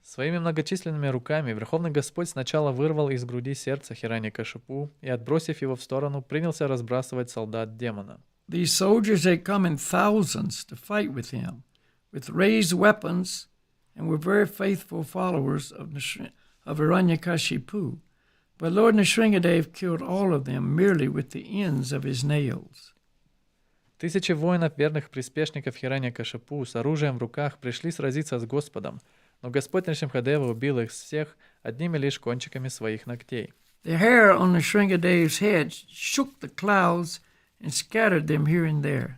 Своими многочисленными руками Верховный Господь сначала вырвал из груди сердце Хираньякашипу и, отбросив его в сторону, принялся разбрасывать солдат демона. These soldiers had come in thousands to fight with him, with raised weapons, and were very faithful followers of Hiranyakashipu. But Lord Nrsimhadev killed all of them merely with the ends of his nails. Тысячи воинов, верных приспешников Хираньякашипу, с оружием в руках пришли сразиться с Господом, но Господь Нрсимхадева убил их всех одними лишь кончиками своих ногтей. The hair on Nrsimhadev's head shook the clouds and scattered them here and there.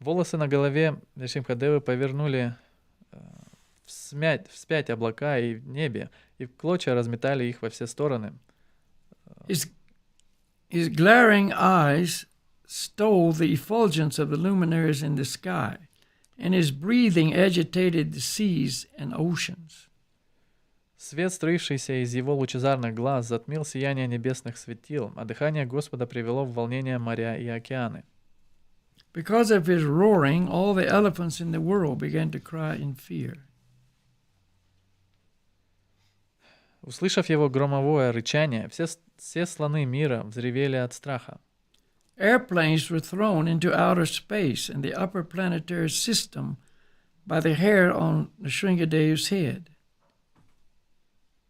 Волосы на голове Нрсимхадевы повернули вспять облака и в небе, и в клочья разметали их во все стороны. His glaring eyes stole the effulgence of the luminaries in the sky, and his breathing agitated the seas and oceans. Свет, струившийся из его лучезарных глаз, затмил сияние небесных светил, а дыхание Господа привело в волнение моря и океаны. Because of his roaring, all the elephants in the world began to cry in fear. Услышав его громовое рычание, все слоны мира взревели от страха. Airplanes were thrown into outer space and the upper planetary system by the hair on Nrsimhadev's head.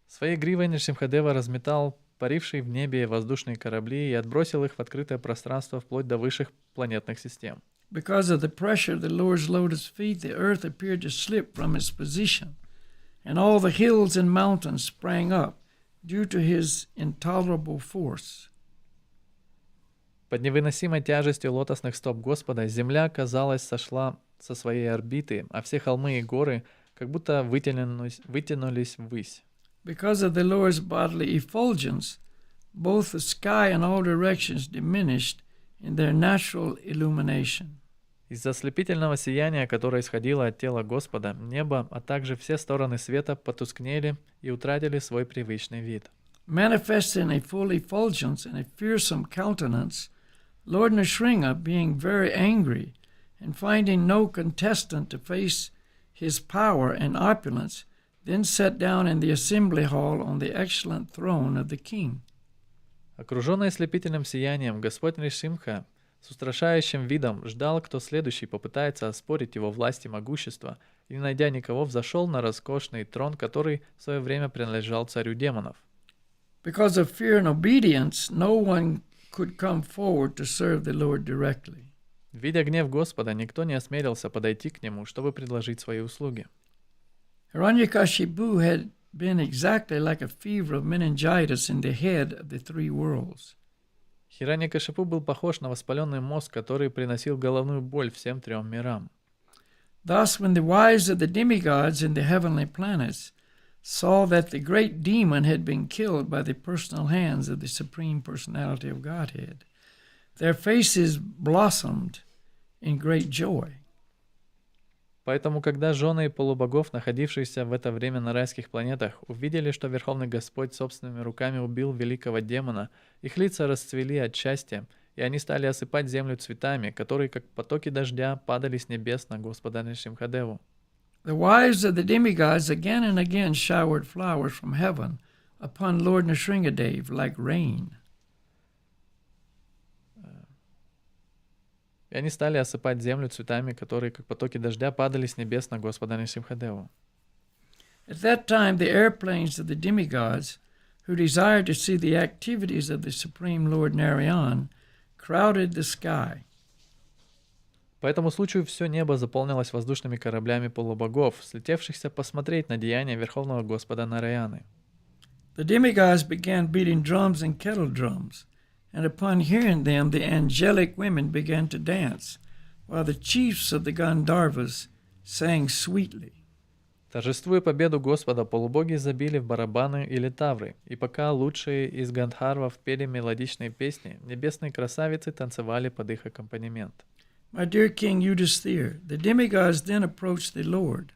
Своей гривой Нрсимхадева разметал паривший в небе воздушные корабли и отбросил их в открытое пространство вплоть до высших планетных систем. Because of the pressure of the Lord's lotus feet, the earth appeared to slip from its position, and all the hills and mountains sprang up due to his intolerable force. Под невыносимой тяжестью лотосных стоп Господа земля, казалось, сошла со своей орбиты, а все холмы и горы как будто вытянулись ввысь. Because of the Lord's bodily effulgence, both the sky and all directions diminished in their natural illumination. Из-за ослепительного сияния, которое исходило от тела Господа, небо, а также все стороны света потускнели и утратили свой привычный вид. Manifesting a full effulgence and a fearsome countenance, Lord Nrsimha, being very angry and finding no contestant to face his power and opulence, then sat down in the assembly hall on the excellent throne of the king. Окруженный ослепительным сиянием, Господь Нрсимха с устрашающим видом ждал, кто следующий попытается оспорить его власть и могущество, и, не найдя никого, взошел на роскошный трон, который в свое время принадлежал царю демонов. Because of fear and obedience, no one could come forward to serve the Lord directly. Видя гнев Господа, никто не осмелился подойти к нему, чтобы предложить свои услуги. Hiranyakashipu had been exactly like a fever of meningitis in the head of the three worlds. Хираньякашипу был похож на воспаленный мозг, который приносил головную боль всем трем мирам. Thus, when the wives of the demigods in the heavenly planets saw that the great demon had been killed by the personal hands of the Supreme Personality of Godhead, their faces blossomed in great joy. Поэтому, когда жены полубогов, находившиеся в это время на райских планетах, увидели, что Верховный Господь собственными руками убил великого демона, их лица расцвели от счастья, и они стали осыпать землю цветами, которые, как потоки дождя, падали с небес на Господа Нрсимхадеву. The wives of the demigods again and again showered flowers from heaven upon Lord Nrsimhadev like rain. И они стали осыпать землю цветами, которые, как потоки дождя, падали с небес на Господа Нрсимхадеву. At that time, the airplanes of the demigods, who desired to see the activities of the Supreme Lord Narayan, crowded the sky. По этому случаю все небо заполнилось воздушными кораблями полубогов, слетевшихся посмотреть на деяния Верховного Господа Нараяны. The demigods began beating drums and kettle drums, and upon hearing them, the angelic women began to dance, while the chiefs of the Gandharvas sang sweetly. Торжествуя победу Господа, полубоги забили в барабаны или тавры, и пока лучшие из гандхарвов пели мелодичные песни, небесные красавицы танцевали под их аккомпанемент. My dear King Yudhisthira, the demigods then approached the Lord.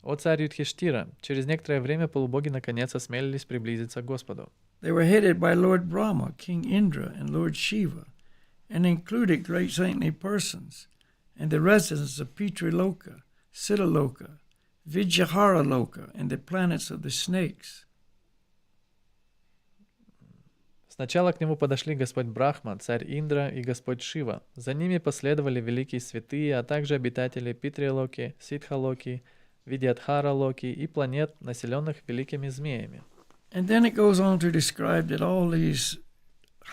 О царь Юдхиштира, через некоторое время полубоги наконец осмелились приблизиться к Господу. They were headed by Lord Brahma, King Indra, and Lord Shiva, and included great saintly persons, and the residents of Pitriloka, Siddhaloka, Vidyahara-loka, and the planets of the snakes. Сначала к нему подошли Господь Брахма, царь Индра и Господь Шива. За ними последовали великие святые, а также обитатели Питрилоки, Сиддхалоки, Видьядхара-локи и планет, населенных великими змеями. And then it goes on to describe that all these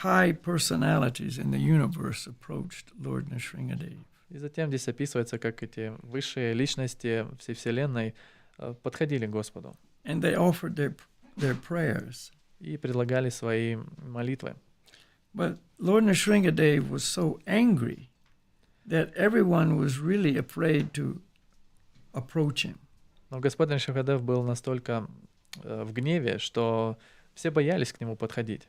high personalities in the universe approached Lord Nrsimhadev. И затем здесь описывается, как эти высшие личности всей Вселенной подходили к Господу And they offered their prayers. и предлагали свои молитвы. But Lord Nrsimhadev was so angry that everyone was really afraid to approach him. Но Господь Нрсимхадев был настолько в гневе, что все боялись к нему подходить,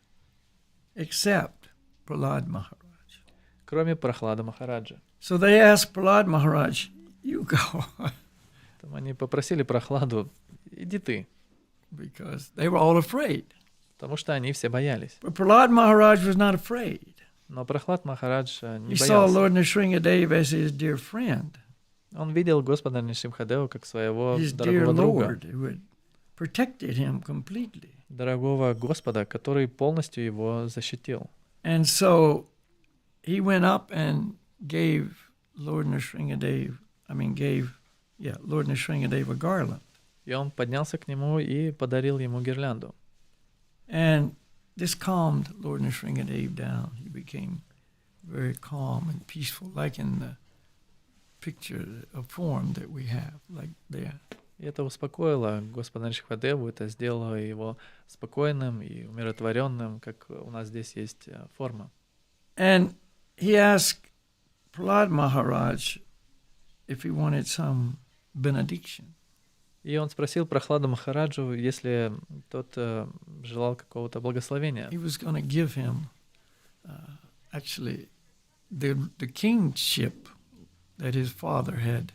Except Prahlad Maharaj. кроме Прахлада Махараджа. So they asked Prahlad Maharaj, you go. Там они попросили Прахладу, иди ты, Because they were all afraid. потому что они все боялись. But Prahlad Maharaj was not afraid. Но Прахлад Махарадж не He saw боялся. Lord Nrsimhadev as his dear friend, Он видел Господа Нрсимхадева как своего his dear дорогого друга, Lord, who had protected him completely. дорогого Господа, который полностью его защитил. And so he went up and gave Lord Nrsimhadev a garland. И он поднялся к нему и подарил ему гирлянду. And this calmed Lord Nrsimhadev down. He became very calm and peaceful, like in the picture of form that we have, like there. И это успокоило Господа Нрсимхадеву, это сделало его спокойным и умиротворенным, как у нас здесь есть форма. And he asked Prahlad Maharaj if he wanted some benediction. И он спросил Прохлада Махараджу, если тот желал какого-то благословения. He was going to give him actually the kingship that his father had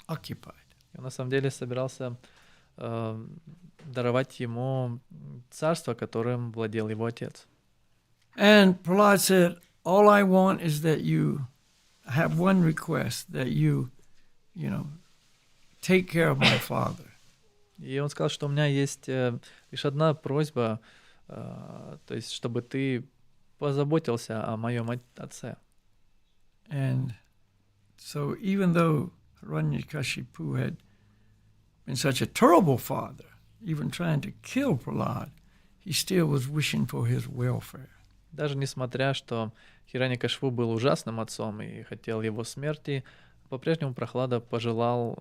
occupied. И он на самом деле собирался даровать ему царство, которым владел его отец. And Prahlad said, all I want is that you have one request, that you take care of my father. И он сказал, что у меня есть лишь одна просьба, то есть, чтобы ты позаботился о моем отце. And so even though Hiranyakashipu had been such a terrible father, even trying to kill Prahlad, he still was wishing for his welfare. Даже несмотря, что Хираньякашипу был ужасным отцом и хотел его смерти, по-прежнему Прохлада пожелал,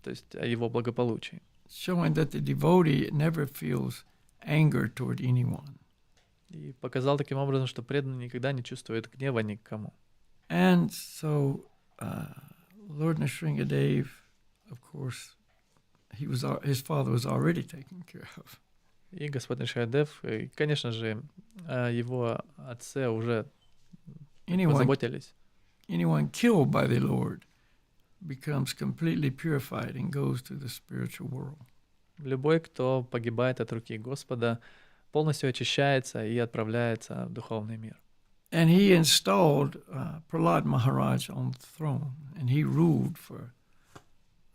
то есть, о его благополучии. Showing that the devotee never feels anger toward anyone. И показал таким образом, что преданный никогда не чувствует гнева ни к кому. And so Lord Nrsimhadev, of course, his father was already taken care of. И Господь Нрсимхадев, конечно же, о его отце уже позаботились. Anyone killed by the Lord becomes completely purified and goes to the spiritual world. Любой, кто погибает от руки Господа, полностью очищается и отправляется в духовный мир. And he installed Prahlad Maharaj on the throne, and he ruled for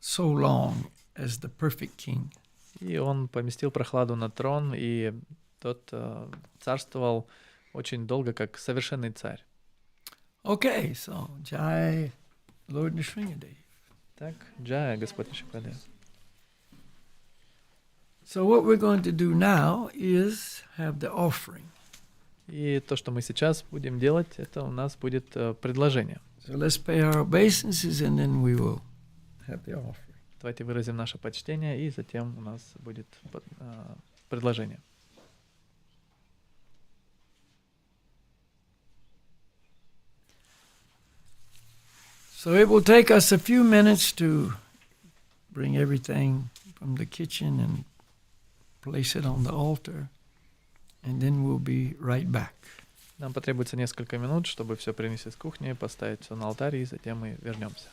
so long as the perfect king. И он поместил Прохладу на трон, и тот царствовал очень долго, как совершенный царь. Okay, so Jai Lord Nrsimhadev. Так, Джая, Господь Нрсимхадев. So what we're going to do now is have the offering. И то, что мы сейчас будем делать, это у нас будет предложение. So let's pay our obeisances and then we will have the offering. Давайте выразим наше почтение, и затем у нас будет предложение. So it will take us a few minutes to bring everything from the kitchen and place it on the altar, and then we'll be right back. Нам потребуется несколько минут, чтобы все принести с кухни, поставить все на алтарь, и затем мы вернемся.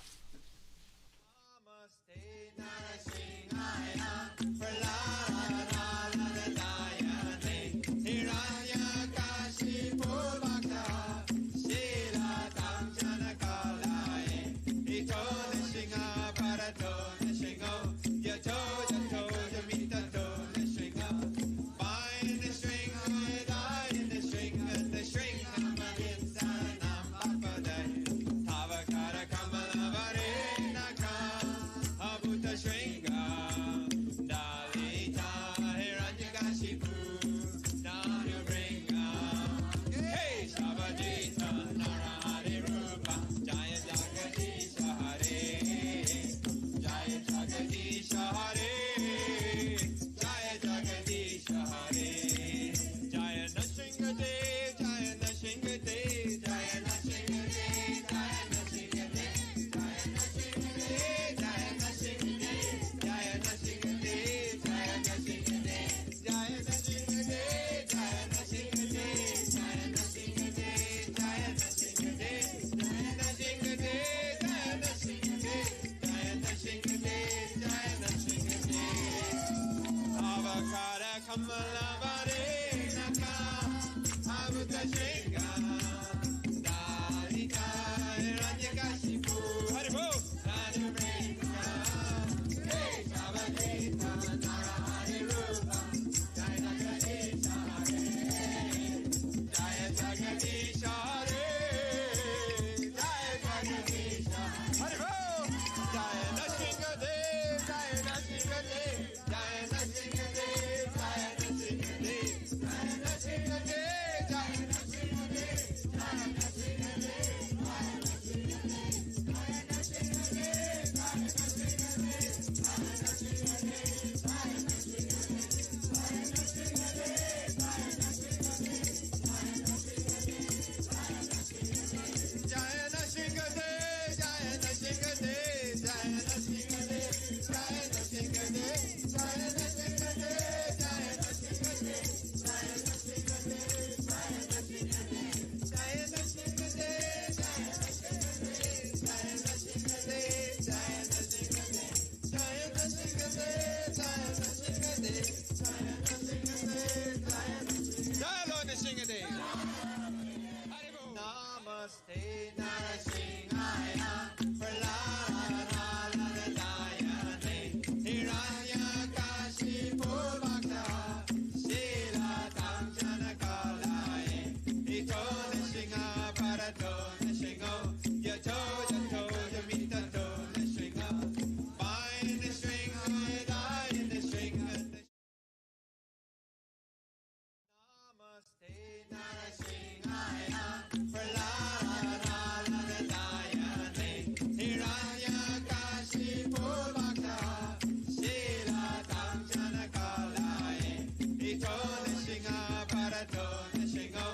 Nrsimha Bharato Nrsimha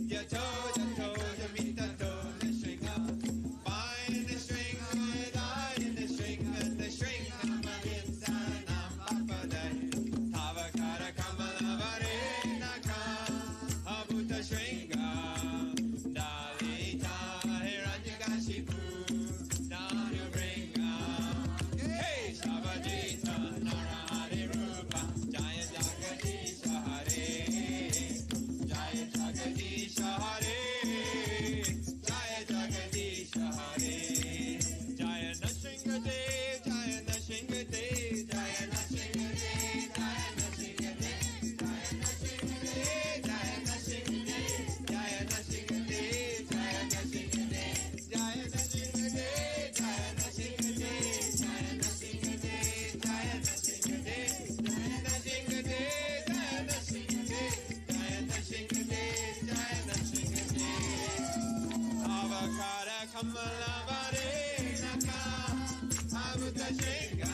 Yato Yato Yamitato Nrsimha Bind the string, die in the string Namadinsa Nam Papadai Tavakara Kamala Varenaka Abhuta Shringa Dalita Hiranyakashipu Danu Bringa Hey Shabajita Narahari Rupa Jaya Jagadisha Hare Jaya Jagadisha Hare Jaya Jagadisha Hare Jaya Nrsimhadev Jaya Nrsimhadev Jaya Nrsimhadev Jaya Nrsimhadev Jaya Nrsimhadev Jaya Nrsimhadev Jaya Nrsimhadev Jaya Nrsimhadev Jaya Nrsimhadev Jaya Nrsimhadev Jaya Nrsimhadev Jaya Nrsimhadev Jaya Nrsimhadev Jaya Nrsimhadev Jaya Nrsimhadev Jaya Nrsimhadev Avakara Kamala Varenaka Abhuta Shringa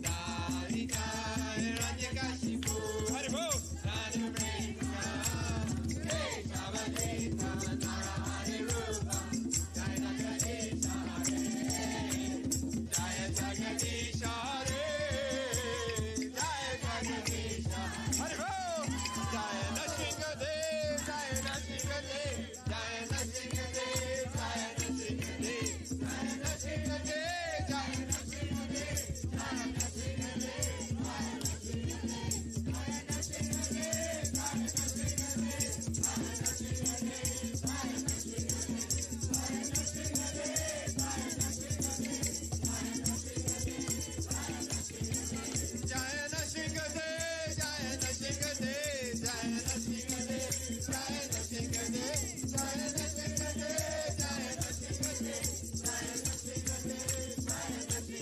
Dalita Hiranyakashipu Haribol Danu Bringa Hey Shabajita Narahari Rupa Jaya Jagadisha Hare Jaya Jagadisha Hare Jaya Jagadisha Haribol Jaya Nrsimhadev Jaya Nrsimhadev Jaya Nrsimhadev Jaya Nrsimhadev Jaya Nrsimhadev Jaya Nrsimhadev Jaya Jaya Nrsimhadev Jaya Nrsimhadev Jaya Nrsimhadev Jaya Nrsimhadev Jaya Nrsimhadev Jaya Nrsimhadev Jaya Nrsimhadev Jaya Nrsimhadev Jaya Nrsimhadev Jaya Nrsimhadev Jaya Nrsimhadev Jaya Nrsimhadev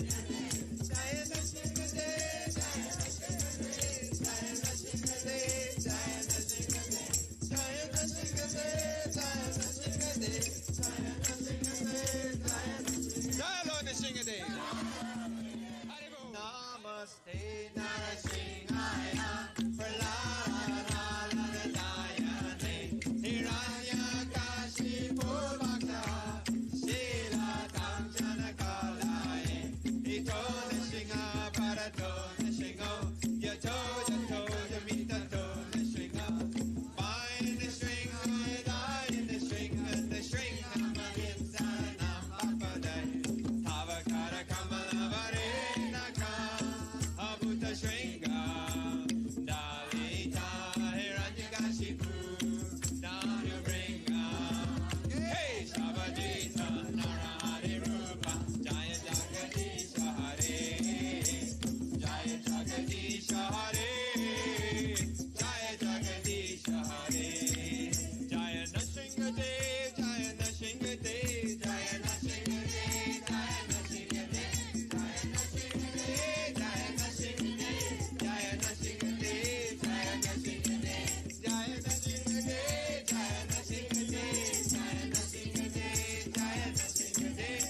Jaya Nrsimhadev Jaya Nrsimhadev Jaya Nrsimhadev Jaya Nrsimhadev Jaya Lord Nrsimhadev Namaste Nrsimhaya Praladayane Hiranyakashipu Bhakta Shilatam Janakalaye Ito Nrsimha Bharato Nrsimha Yato Yato Yamitato Nrsimha Bind the string, die in the string Namadinsa Nam Papadai Tavakara Kamala Varenaka Abhuta Shringa Dalita Hiranyakashipu Danu Bringa Hey Shabajita Narahari Rupa Jaya Jagadisha Hare Jaya Jagadisha Hare Jaya Jagadisha Hare Jaya Nrsimhadev Jaya Nrsimhadev Jaya Nrsimhadev Jaya Nrsimhadev Jaya Nrsimhadev Jaya Nrsimhadev Jaya Nrsimhadev Jaya Nrsimhadev Jaya Nrsimhadev Jaya Nrsimhadev Jaya Nrsimhadev Jaya Nrsimhadev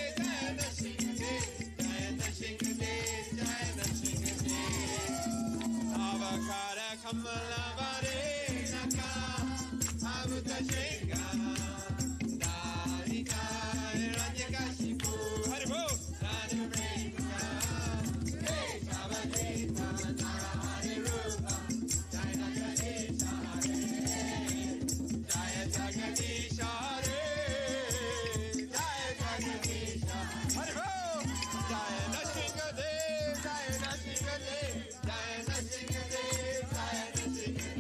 Jaya Nrsimhadev Jaya Nrsimhadev Jaya Nrsimhadev Jaya Nrsimhadev Avakara Kamala Varenaka Abhuta Shringa Dalita Hiranyakashipu Haribol Danu Bringa Hey Shabajita Narahari Rupa Jaya Jagadisha Hare Jaya Jagadisha Hare Jaya Jagadisha Haribol Jaya Nrsimhadev Jaya Nrsimhadev Jaya Nrsimhadev Jaya Nrsimhadev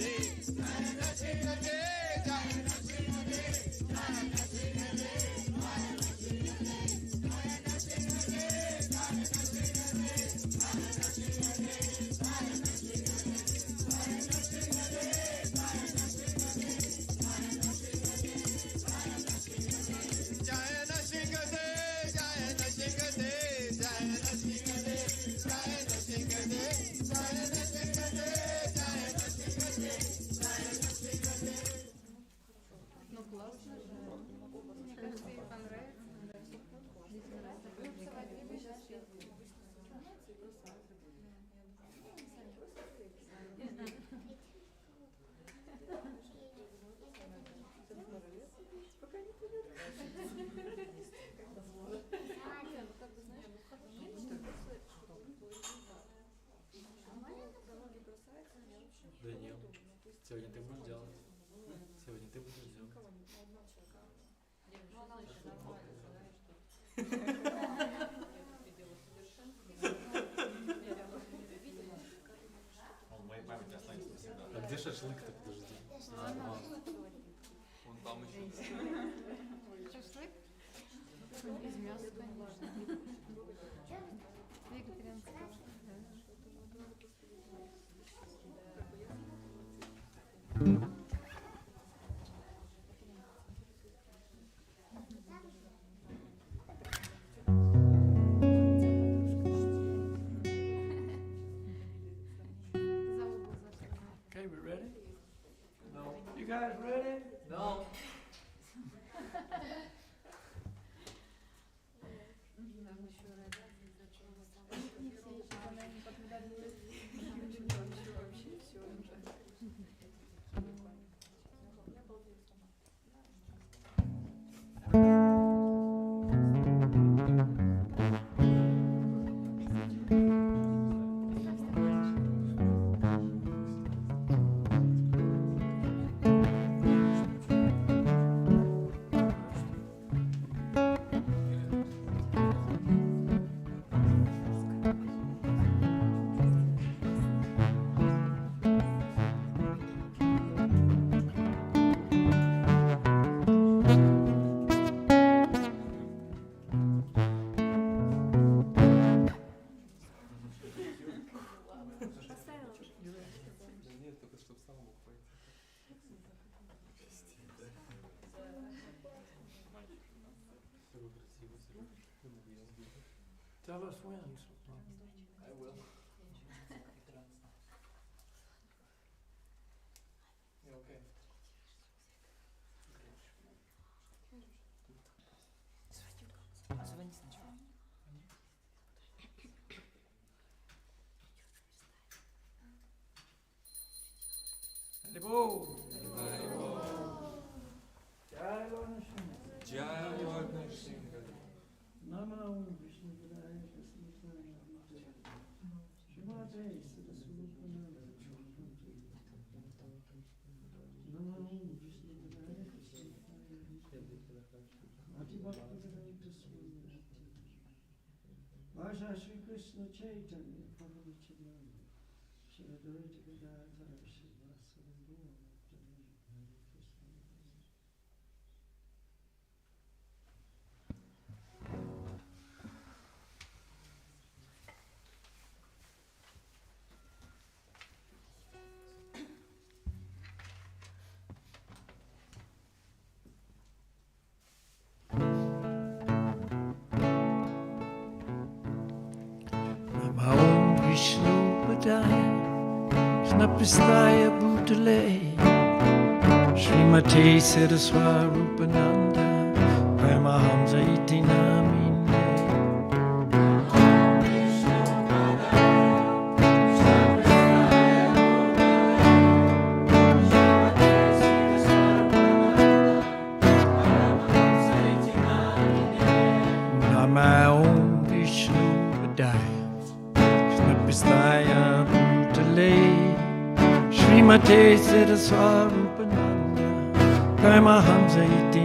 Даниил, сегодня ты будешь делать. Сегодня ты будешь делать. Он в моей памяти останется навсегда. А где шашлык-то, подожди? Он там еще. Шашлык? Из мяса, конечно. Вегетарианского. Okay, we ready? No. You guys ready? No. Да нет, только чтобы сам мог пойти. Такой красивый, Сережа. Tell us when. I will. Yeah, okay. Звони сначала. Haribol. Jai Lord Nrsimhadev. Jai Lord Nrsimhadev. Namo Vishnu Padaya Kasmitaya Shrimate Sadaswarupananda. Namo Vishnu Padaya Kasmitaya Adibhakti Swami. Vaja Shri Krishna Chaitanya Prabhu Nityananda Shri Advaita Gadadhara Shivasari Gaura Bhaktavrinda. Hare Krishna. Namo Vishnu Padaya Snapistaya Bhutale Srimate Saraswarupananda Paramahamsa Iti Namine. Namo Vishnu Padaya Snapistaya Bhutale Srimate Saraswarupananda Paramahamsa Iti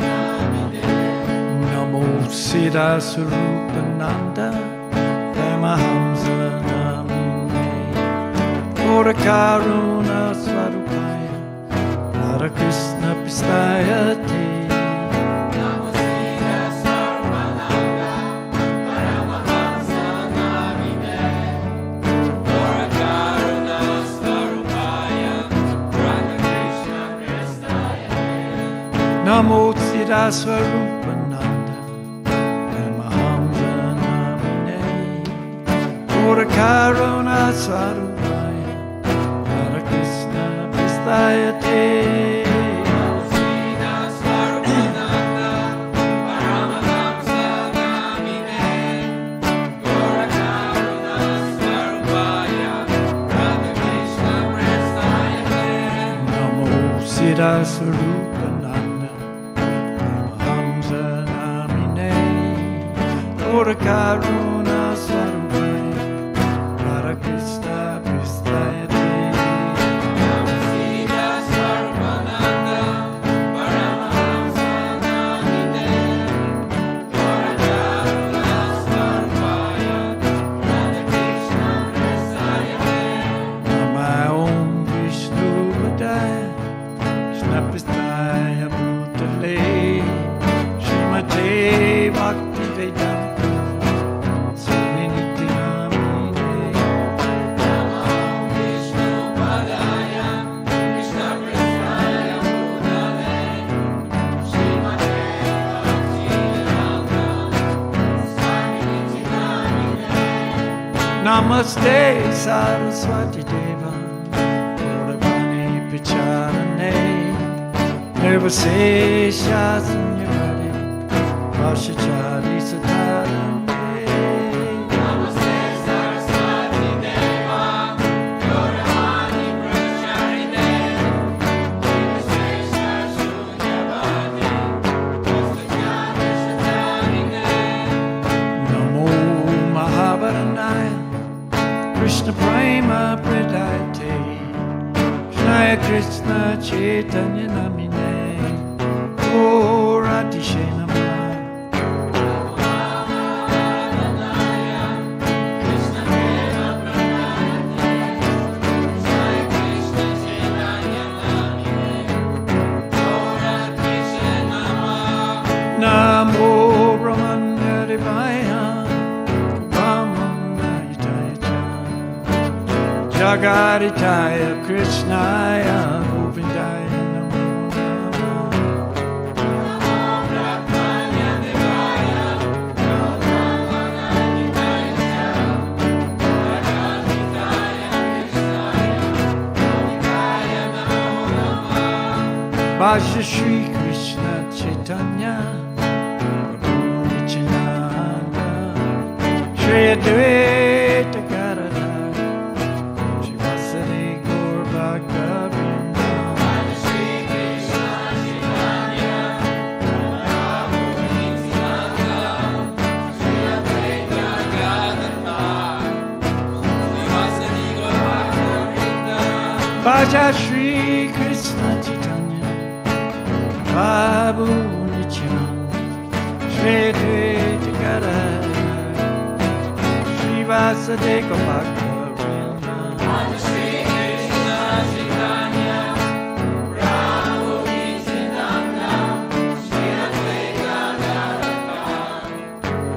Namine. Namo Siddhaswarupananda Paramahamsa Namine. Gora Karuna Swarupaya Hare Krishna Pistaya Te. Namo Siddhaswarupananda Paramahamsa Namine. Gora Karuna Swarupaya Hare Krishna Pistaya Te. Namo Siddha Swarupananda Hamsa Namine Lord Karuna Swarupai Radha Krishna Pristayate Namaste Saraswati Deva Gauravani Picharane Nirvasesha Sunyavadi Vashachari Satarane Namaste Saraswati Deva Gauravani Picharane Nirvasesha Sunyavadi Vashachari Satarane Namo Mahabaranaya Krishna Prema Pradate Shnaya Krishna Chaitanya Namine Radhishe Namah Krishna Prema Pradate Shnaya Krishna Chaitanya Namine Radhishe Namah Namo Brahmanya Devaya Jagaritaya Krishnaya Govindaya Namo Namo Namo Brahmanya Devaya Jagaritaya Krishnaya Govindaya Namo Namo Bhaja Shri Krishna Chaitanya Prabhu Nityananda Shri Advaita Gadadhara Bhaja Shri Krishna Chaitanya Prabhu Nityananda Shri Advaita Gadadhara Shri Vasudeva Bhakta-vrinda Bhaja Shri Krishna Chaitanya Prabhu Nityananda Shri Advaita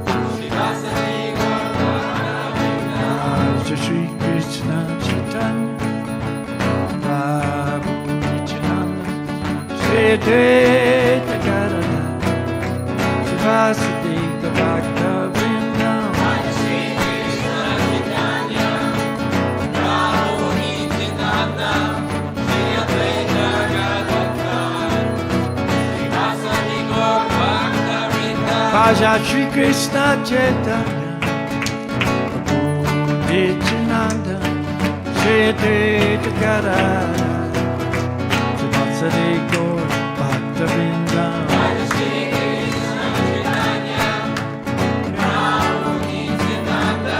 Gadadhara Shri Vasudeva Bhakta-vrinda Bhaja Shri Krishna Chaitanya Advaita Gadadhara Shri Vasudeva Bhakta-vrinda Bhaja Shri Krishna Chaitanya Prabhu Nityananda Shri Advaita Gadadhara Shri Vasudeva Bhakta-vrinda Bhaja Shri Krishna Chaitanya Prabhu Nityananda Shri Advaita Gadadhara Shri Bhakta-vrinda Bhaja Shri Krishna Chaitanya Prabhu Nityananda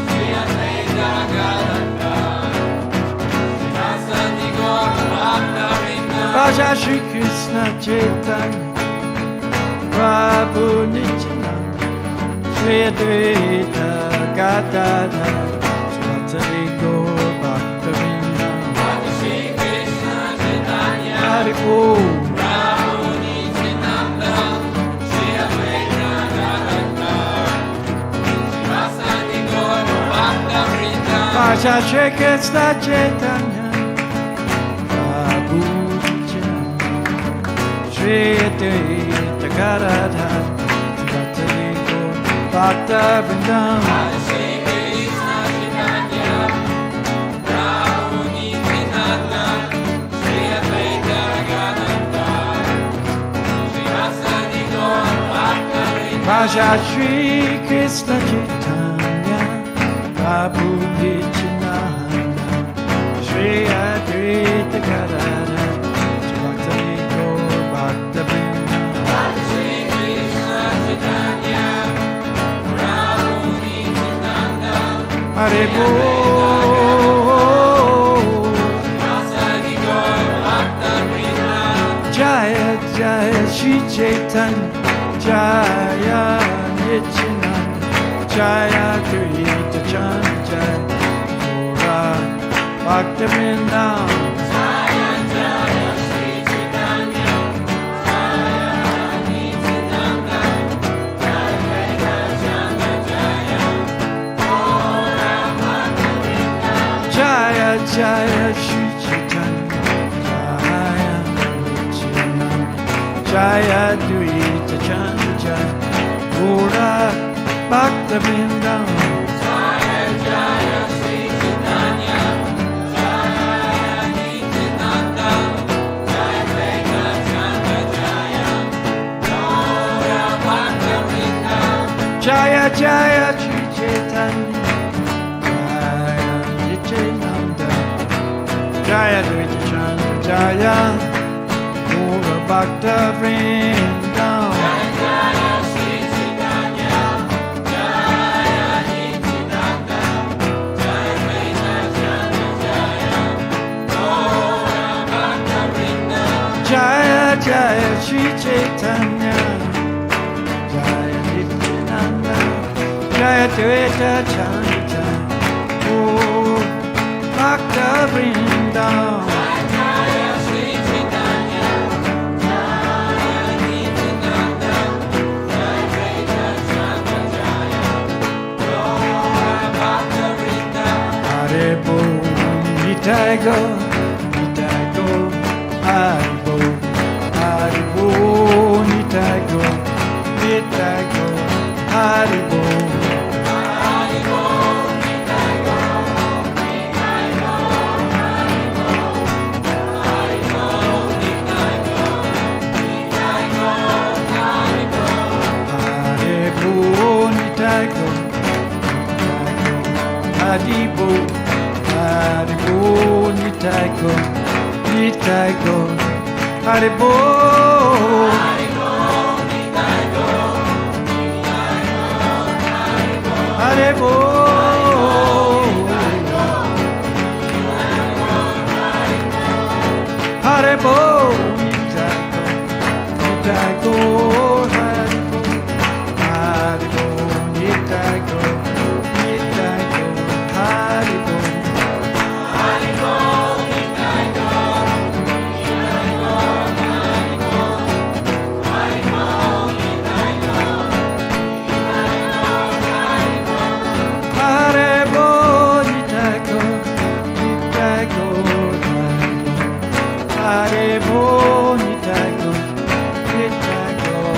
Shri Advaita Gadadhara Shri Vasudeva Bhakta-vrinda Bhaja Shri Krishna Chaitanya Prabhu Nityananda Shri Advaita Gadadhara Shri Vasudeva Bhakta-vrinda Bhaja Shri Krishna Chaitanya Haribol Prabhu Nityananda Shri Advaita Gadadhara Shri Vasudeva Bhakta-vrinda Bhaja Shri Krishna Chaitanya Prabhu Nityananda Shri Advaita Gadadhara Shri Vasudeva Bhakta-vrinda Bhaja Shri Krishna Chaitanya Prabhu Nityananda Shri Advaita Gadadhara Shri Vasudeva Bhakta-vrinda Bhaja Shri Krishna Chaitanya Prabhu Nityananda Shri Advaita Gadadhara Shri Haribol. Jaya Jaya Shri Chaitanya, Jaya Nityananda, Jaya Krita Chandra, Gora Bhaktivinoda. Jaya Jaya Shri Chaitanya, Jaya Nityananda, Jaya Dvaita Chandra, Gora Bhaktivinoda. Jaya Jaya Shri Chaitanya, Jaya Nityananda, Jaya Dvaita Chandra, Gora Bhaktivinoda. Jaya Jaya Shri Chaitanya, Jaya Dvaita Chandra, Jaya Gora Bhaktivinoda. Jaya Shri Chaitanya, Jaya Nityananda, Jaya Dvaita Chandra, Gora Bhaktivinoda. Jaya Jaya Shri Chaitanya, Jaya Nityananda, Jaya Dvaita Chandra, Gora Bhaktivinoda. Jaya Shri Chaitanya, Jaya Nityananda, Jaya Dvaita Chandra, Gora Bhaktivinoda. Haribol, Nitai Gaur, Nitai Gaur, Haribol, Haribol, Nitai Gaur, Nitai Gaur, Haribol. Haribol, Haribol, Nitai Gaur, Nitai Gaur, Haribol. Haribol, Haribol, Nitai Gaur, Haribol, Nitai Gaur.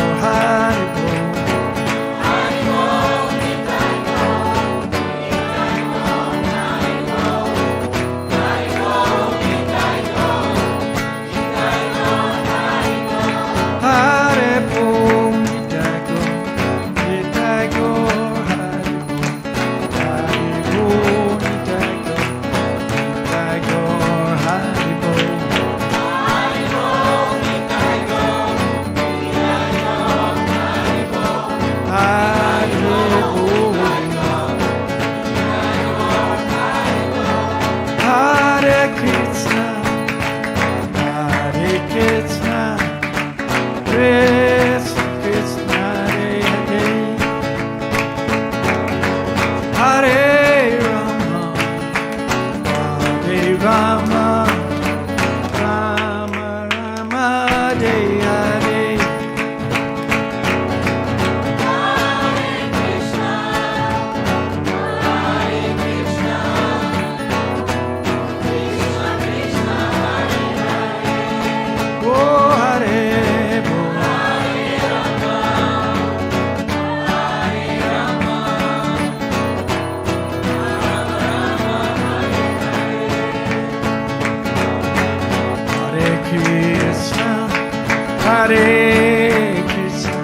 Hare Krishna,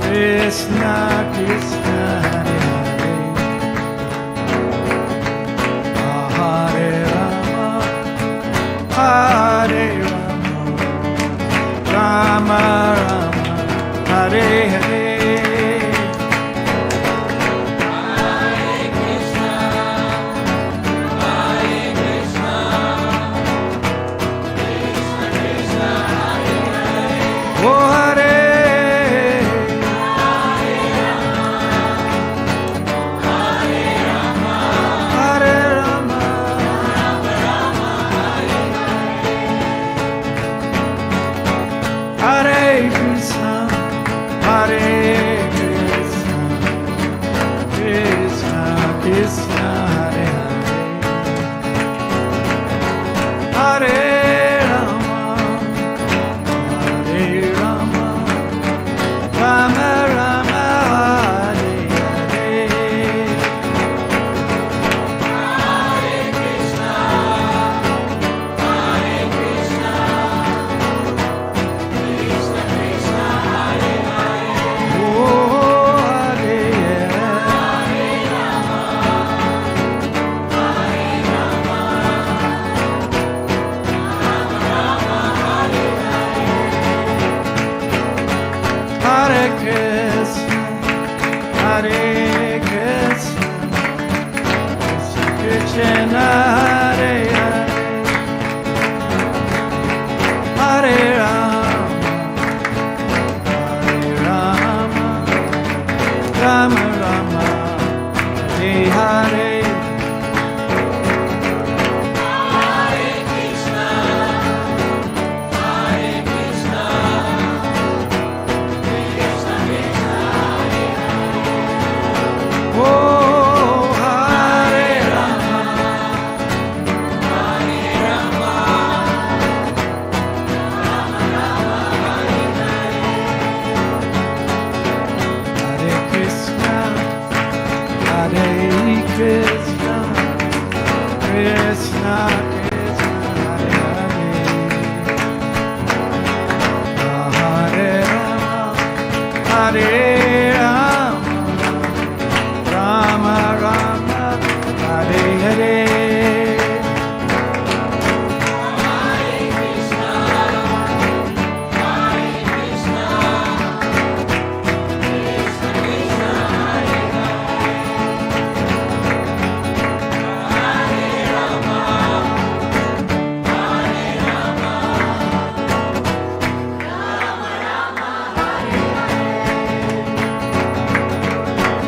Krishna Krishna, Hare Rama, Hare Rama, Rama Rama, Hare Hare. Hare Krishna, Hare Krishna, Hare Krishna, Krishna Krishna, Hare Hare, Hare Rama, Hare Rama, Rama Rama, Hare Hare. Hare Krishna, Hare Krishna, Krishna Krishna, Hare Hare, Hare Rama, Hare Rama, Rama Rama, Hare Hare. Oh, Hare Rama, Hare Krishna, Hare Krishna, Krishna Krishna, Hare Hare, Hare Rama, Hare Rama, Rama Rama, Hare Hare.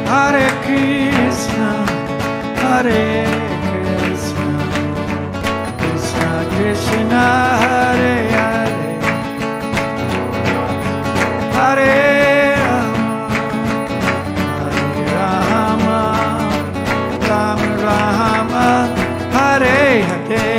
Hare Krishna, Hare Krishna, Krishna Krishna, Hare Hare, Hare Rama, Rama Rama, Hare Hare.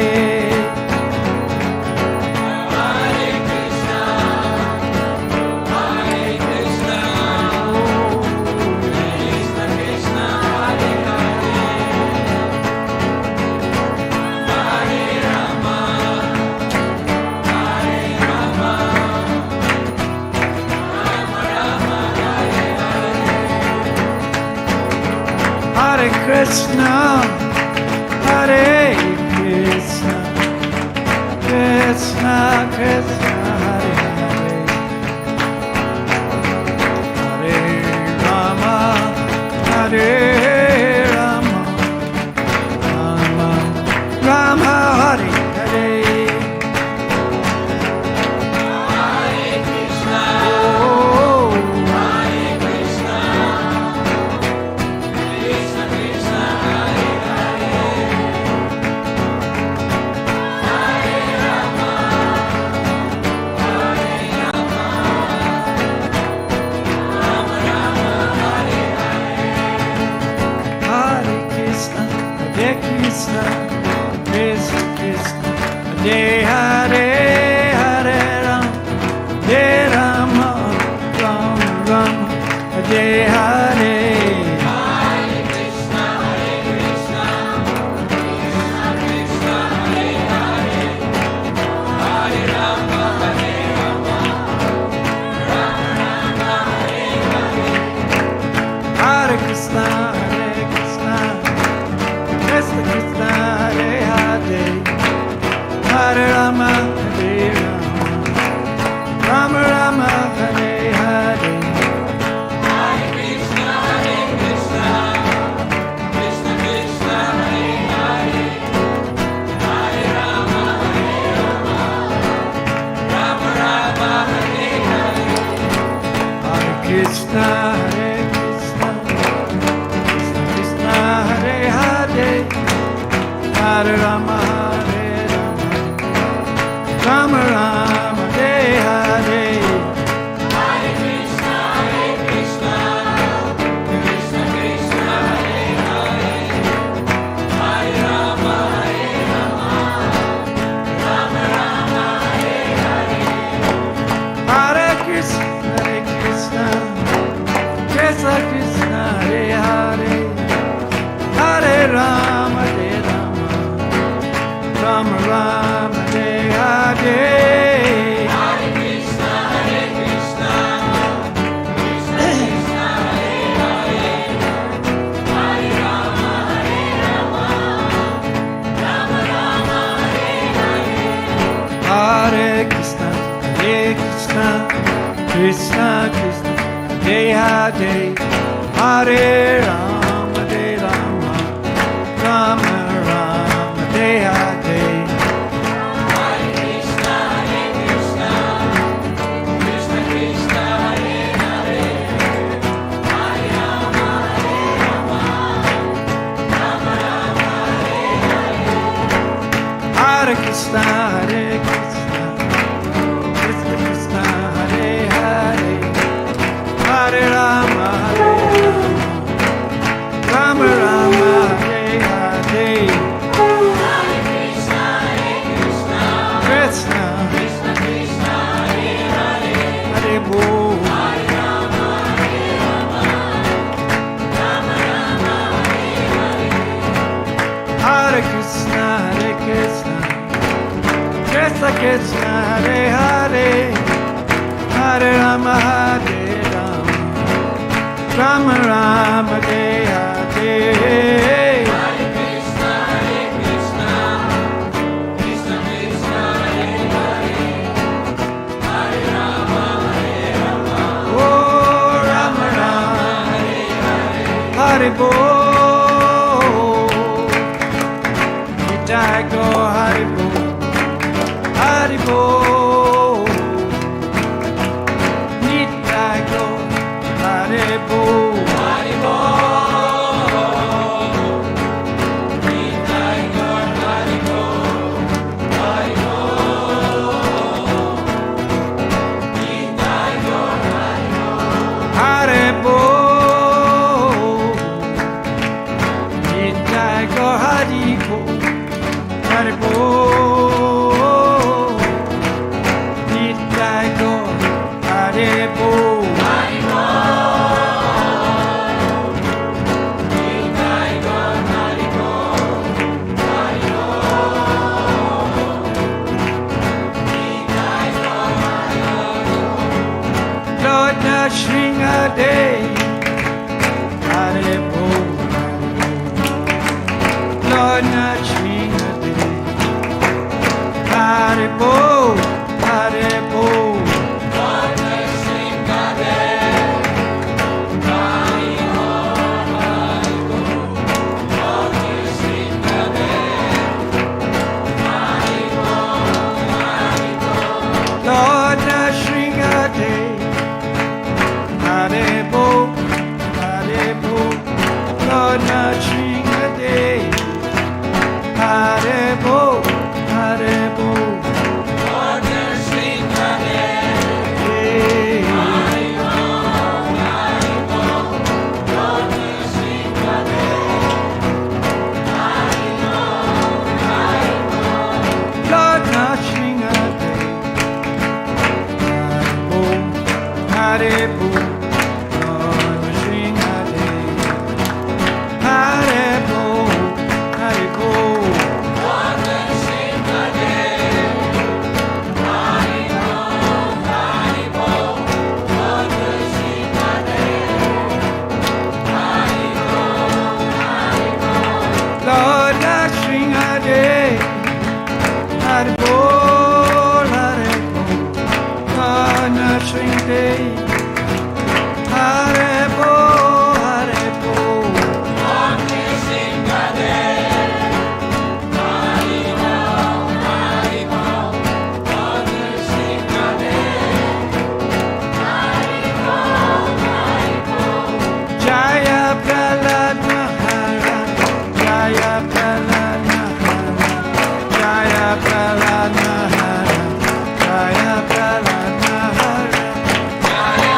Hare Krishna, Hare Krishna, Krishna Krishna, Hare Hare, Hare Rama, Hare Rama, Rama Rama, Hare Hare. Oh, Hare Krishna, Hare Krishna, Krishna Krishna, Hare Hare, Hare Rama, Hare Rama, Rama Rama, Hare Hare. Hare Krishna, Hare Krishna, Krishna Krishna, Hare Hare, Hare Rama, Hare Rama, Rama Rama, Hare Hare. Hare Krishna, Hare Krishna, Krishna Krishna, Hare Hare, Hare Rama, Hare Rama, Rama Rama, Hare Hare. Hare Krishna, Krishna Krishna, Hare Hare, Hare Rama, Rama Rama, Hare Hare. Hare Krishna, Hare Krishna, Krishna Krishna, Hare Hare, Hare Rama, Rama Rama, Hare Hare. Hare Krishna, Krishna Krishna, Hare Bol. Hare Krishna, Hare Krishna, Krishna Krishna, Hare Hare, Hare Rama, Hare Rama, Rama Rama, Hare Hare. Hare Krishna, Krishna Krishna, Hare Hare, Hare Rama, Hare Rama, oh Rama Rama, Hare Bol. Go Haribol, Haribol. Nitai go Haribol, Haribol. Nitai go Haribol, Haribol. Nitai go Haribol, Haribol. Nitai go Haribol. Haribol, Nitai go Haribol, Haribol, Nitai go Haribol, Haribol, Nitai go Haribol. Lord Nrsimhadev, Haribol, Lord Nrsimhadev. Haribol, Haribol, Lord Nrsimhadev. Haribol, Haribol, Lord Nrsimhadev. Haribol, Haribol, Lord Nrsimhadev. Haribol, Haribol, Lord Nrsimhadev. Haribol, Haribol, Lord Nrsimhadev. Haribol, Haribol, Lord Nrsimhadev. Haribol, Haribol, Lord Nrsimhadev. Haribol, Haribol, Lord Nrsimhadev. Haribol, Haribol. Lord Nrsimhadev, Haribol, Haribol, Lord Nrsimhadev, Haribol, Haribol, Lord Nrsimhadev, Haribol, Haribol, Lord Nrsimhadev, Haribol, Haribol, Jaya Prahlad Maharaj, Jaya Prahlad Maharaj, Jaya Prahlad Maharaj, Jaya Prahlad Maharaj, Jaya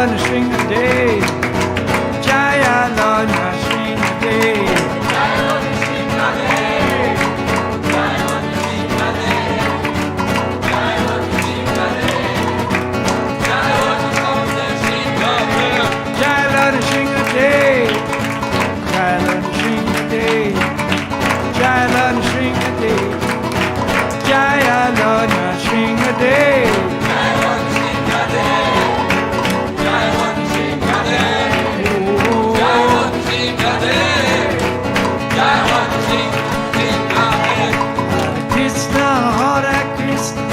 Lord Nrsimhadev. Jaya Lord Nrsimhadev. Jai Lord Nrsimhadev. Jai Lord Nrsimhadev. Jai Lord Nrsimhadev. Jaya Lord Nrsimhadev. Krishna, Hare Krishna,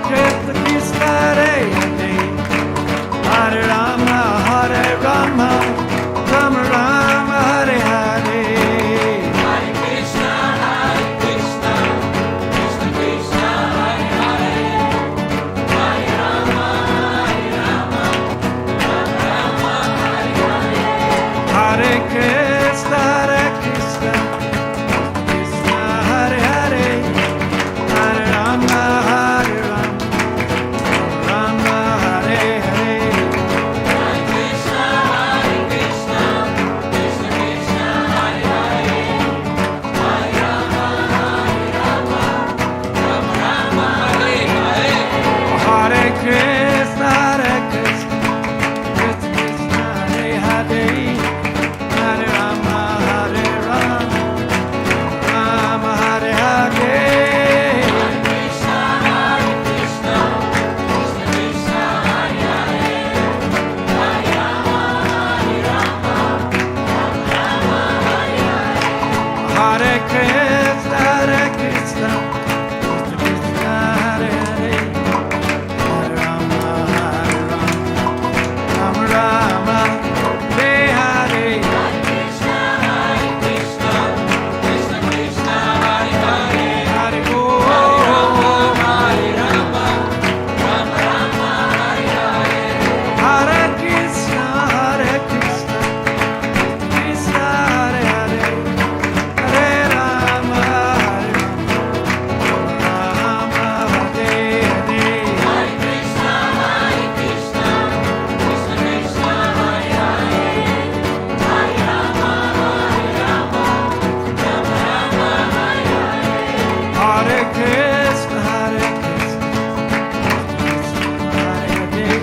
Krishna Krishna, Hare Hare, Hare Rama, Hare Rama, Rama Rama, Hare Hare. Hare Krishna, Hare Krishna, Krishna Hare Hare, Hare Rama, Hare Rama, Rama Hare Hare. Hare Krishna, Hare Krishna, Krishna Krishna, Hare Hare, Hare Rama, Hare Rama, Rama Hare Hare. Hare Krishna, Hare Krishna, Krishna Krishna, Hare Hare, Hare Rama, Hare Rama, Rama Rama, Hare Hare. Haribol. Hare Krishna, Hare Krishna, Krishna Hare Hare,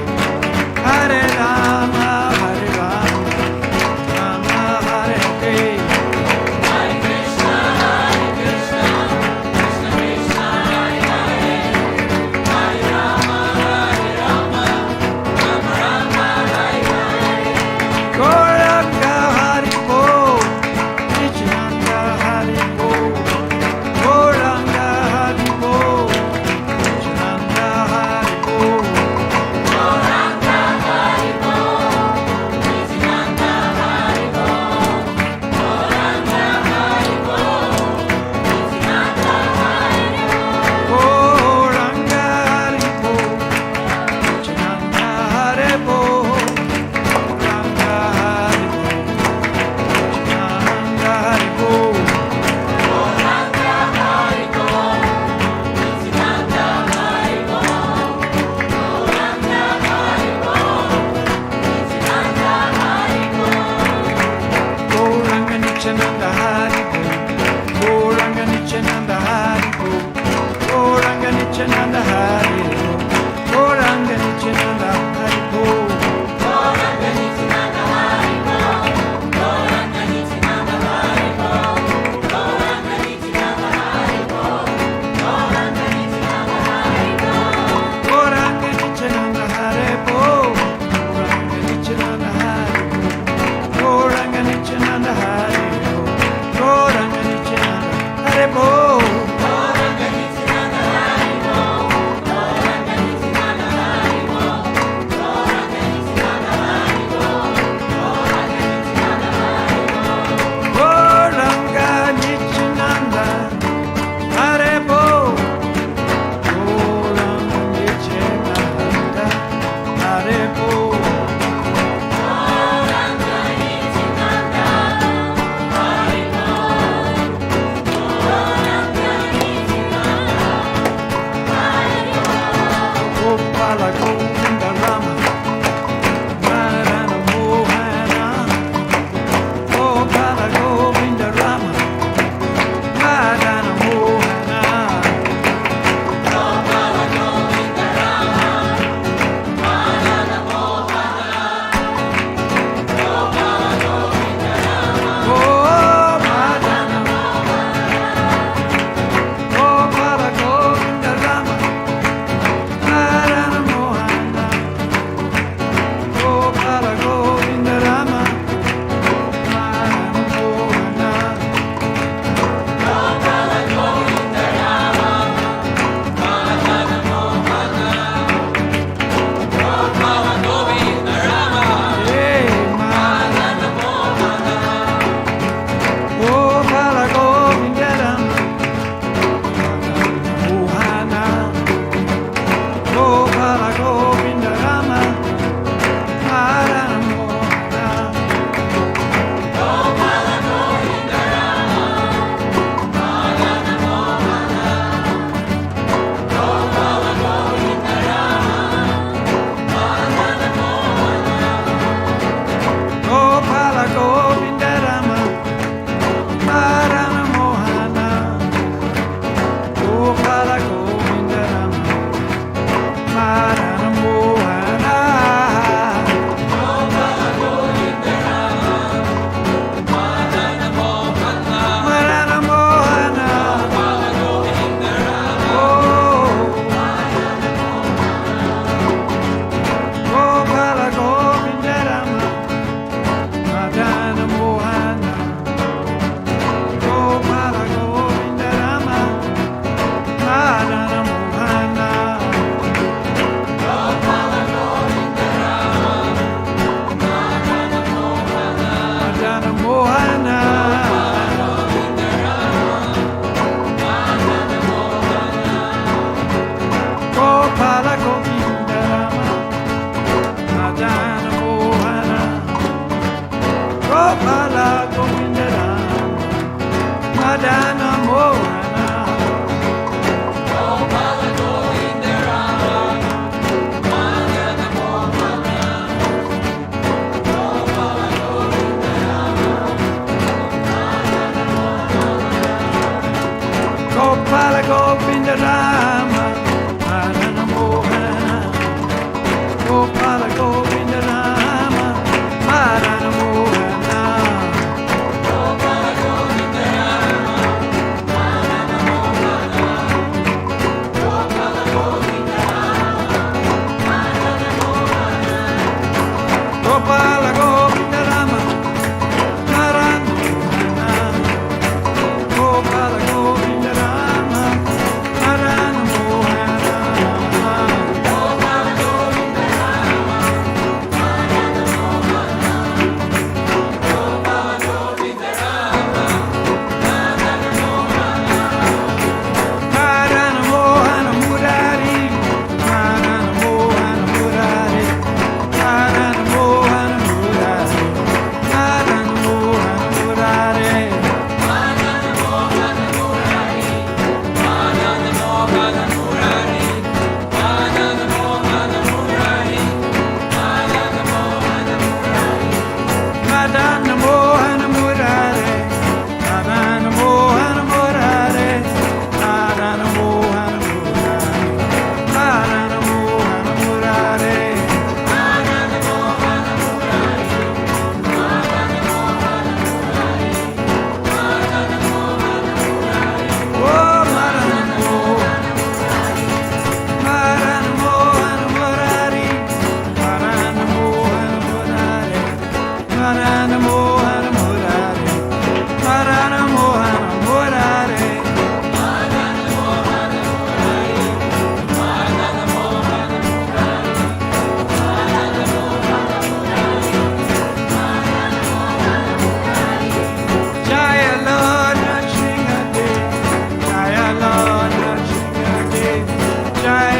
Hare Rama, Hare Rama, Rama Hare Hare. Hare Krishna, Hare Krishna, Krishna Hare Hare, Hare Rama, Hare Rama, Rama Hare Hare. Gauranga Haribol, Nityananda Haribol, Gauranga Haribol, Nityananda Haribol. Gauranga Haribol, Nityananda Haribol, Gauranga Haribol, Nityananda Haribol. Gauranga Nityananda Haribol, Gauranga Nityananda Haribol, Gauranga Nityananda Haribol, Gauranga Nityananda Haribol. Gauranga Nityananda Haribol, Gauranga Nityananda Haribol, Gauranga Nityananda Haribol, Gauranga Nityananda Haribol.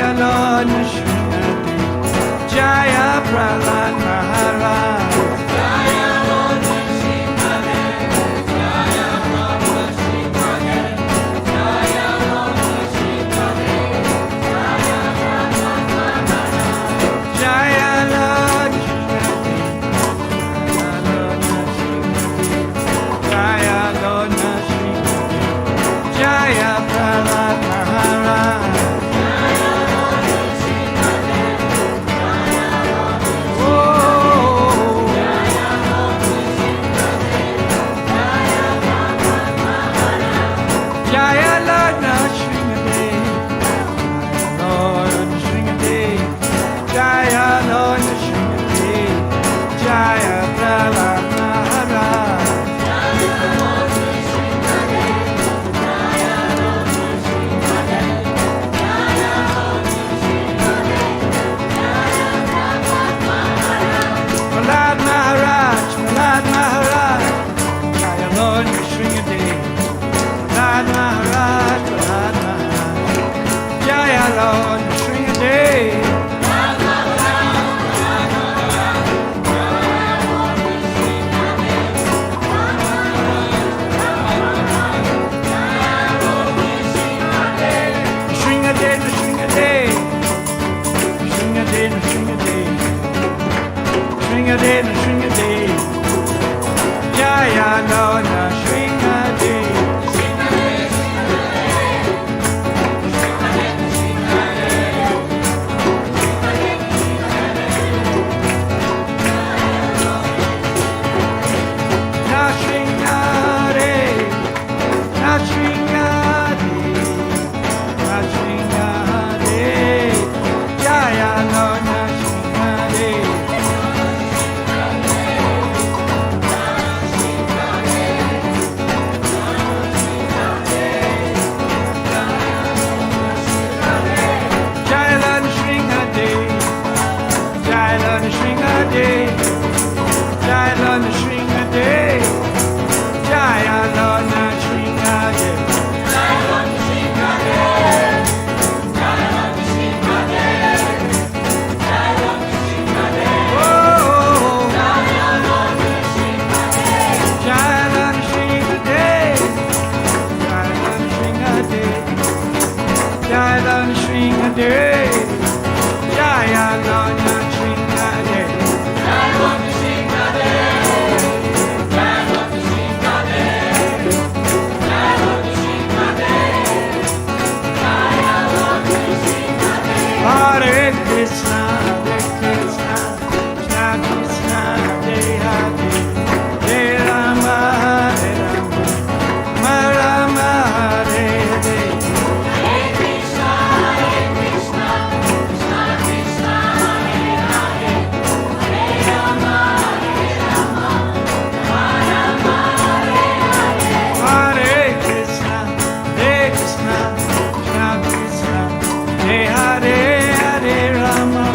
Jaya Lord Nrsimhadev, Jaya Prahlad Maharaj. Jaya Lord Nrsimhadev, Jaya Prabhu Nrsimhadev, Jaya Lord Nrsimhadev, Jaya Prabhu Nrsimhadev, Jaya Lord Nrsimhadev, Jaya Lord Nrsimhadev, Jaya Prahlad Maharaj. Jaya Lord Nrsimhadev, Lord Nrsimhadev, Jaya Lord Nrsimhadev, Jaya Prahlad Maharaj. Prahlad Maharaj, Prahlad Maharaj, Jaya Lord Nrsimhadev, Prahlad Maharaj, Prahlad Maharaj, Jaya Lord Nrsimhadev. Nrsimhadev, Nrsimhadev, Nrsimhadev, Nrsimhadev, Nrsimhadev, Nrsimhadev, Jaya Lord Nrsimhadev. Nrsimhadev, Nrsimhadev, Nrsimhadev, Jaya Lord Nrsimhadev. Jaya Lord Nrsimhadev, Jaya Lord Nrsimhadev, Jaya Lord Nrsimhadev, Jaya Lord Nrsimhadev. Oh, Jaya Lord Nrsimhadev, Jaya Lord Nrsimhadev, Jaya Lord Nrsimhadev, Jaya Lord Nrsimhadev. Hare Krishna, Krishna, Krishna Krishna, Hare Hare, Hare Rama, Hare Rama, Rama Hare Hare. Hare Krishna, Krishna Krishna, Hare Hare, Hare Rama, Rama Hare Hare. Hare Krishna, Krishna, Krishna Krishna, Hare Hare, Hare Rama,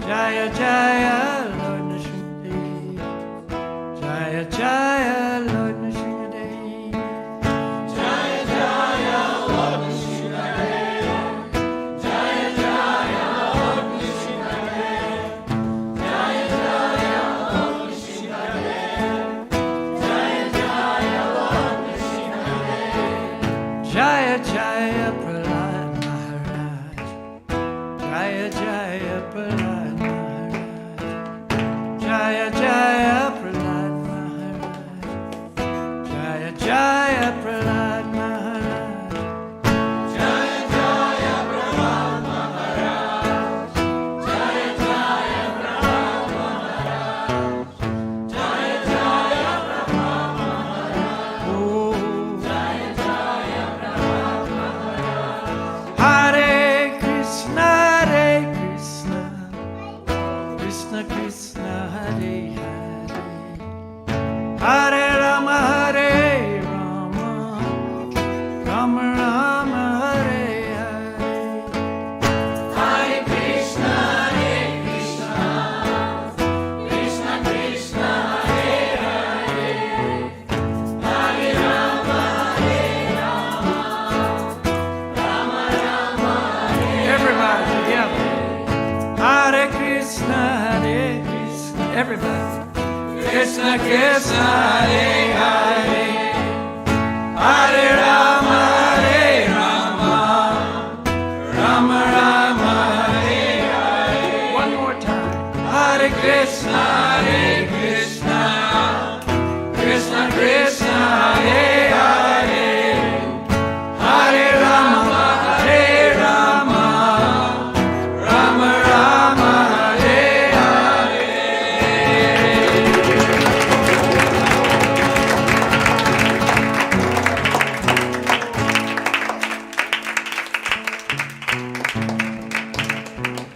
Jaya Jaya Lord Nrsimhadev. Jaya Jaya Lord Nrsimhadev. Jaya Jaya Lord Nrsimhadev. Jaya Jaya Lord Nrsimhadev. Jaya Jaya Lord Nrsimhadev. Jaya Jaya Lord Nrsimhadev. Jaya Jaya Prahlad Maharaj. Jaya Jaya Prahlad Maharaj. Jaya Jaya Prahlad Maharaj. Jaya Jaya Prahlad Maharaj. Jaya Jaya Prahlad Maharaj. Jaya Jaya Prahlad Maharaj. Jaya Jaya Prahlad Maharaj. Oh, Jaya Jaya Prahlad Maharaj. Hare Krishna, Krishna Krishna, Hare Hare, Hare Rama, Rama Rama, Hare Hare. Hare Krishna, Krishna Krishna, Hare Hare, Hare Rama, Rama Rama, Everybody together. Hare Krishna, everybody. Krishna Krishna, Hare Hare, Hare Rama, Rama Rama, Hare Hare. One more time. Hare Krishna, Krishna Krishna, Hare Hare, Hare Rama, Rama Rama, Hare Hare.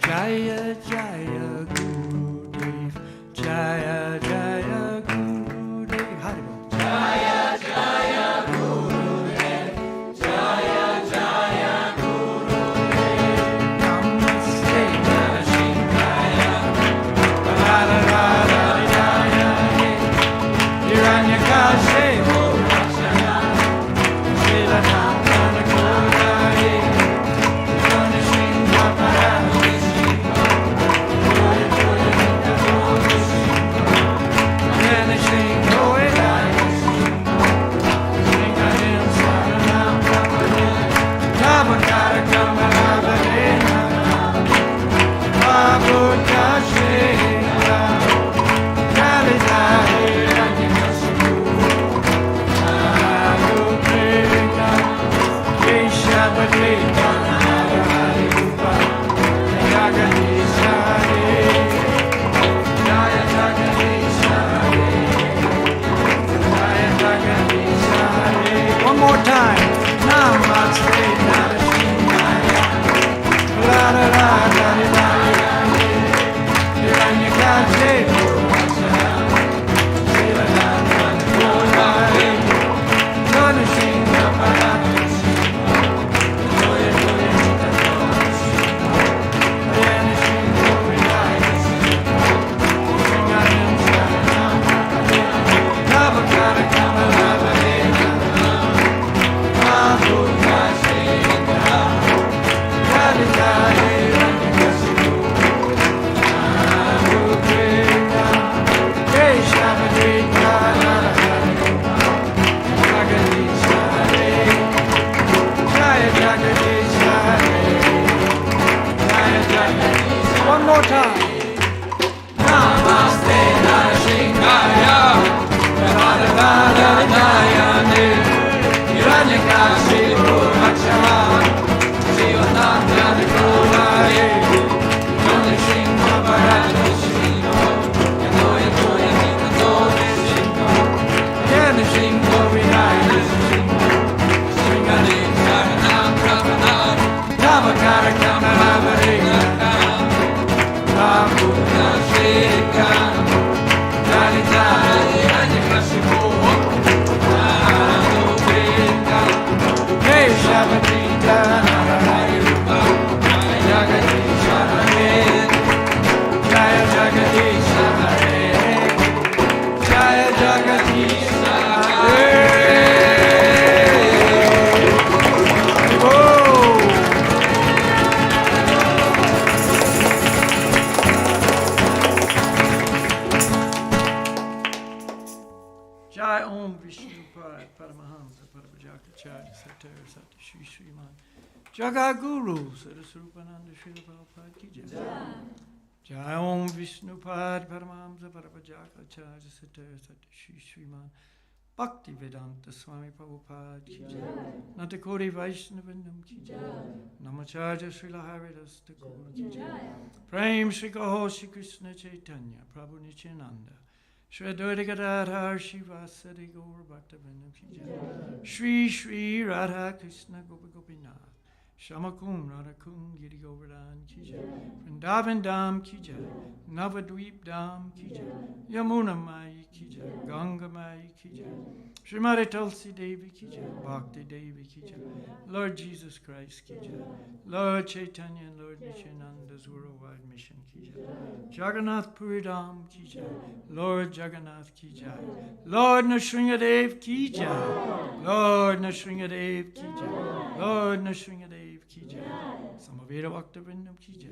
Jaya Jaya Gurudev, Jaya Om Vishnu Pad Paramahamsa Paramajakacharya Satara Sati Shri Sriman Jagaguru Sarasrupananda Srila Prabhupada Ki Jai. Jai Om Vishnu Pad Paramahamsa Paramajakacharya Satara Sati Shri Sriman Bhakti Vedanta Swami Prabhupada Ki Jai. Natakori Vaishnavandam Ki Jai. Namacharya Srila Haridas Thakur Ki Jai. Prem Shri Gaho Shri Krishna Chaitanya Prabhu Nityananda Shri Advaita Gadadhar Shivasari Gaur Bhaktivinoda Ki Jai. Shri Shri Radha Krishna Gopi Gopinath Shamakun Radhakun Giri Govardhan Ki Jai. Vrindavan Dham Ki Jai. Navadweep Dham Ki Jai. Yamuna Mai Ki Jai. Ganga Mai Ki Jai. Srimati Tulsi Devi Ki Jai. Bhakti Devi Ki Jai. Lord Jesus Christ Ki Jai. Lord Chaitanya and Lord Nityananda's worldwide mission Ki Jai. Jagannath Puri Dham Ki Jai. Lord Jagannath Ki Jai. Lord Nrsimhadev Ki Jai. Lord Nrsimhadev Ki Jai. Lord Nrsimhadev Ki Jai. Samaveda Bhaktivinoda Ki Jai.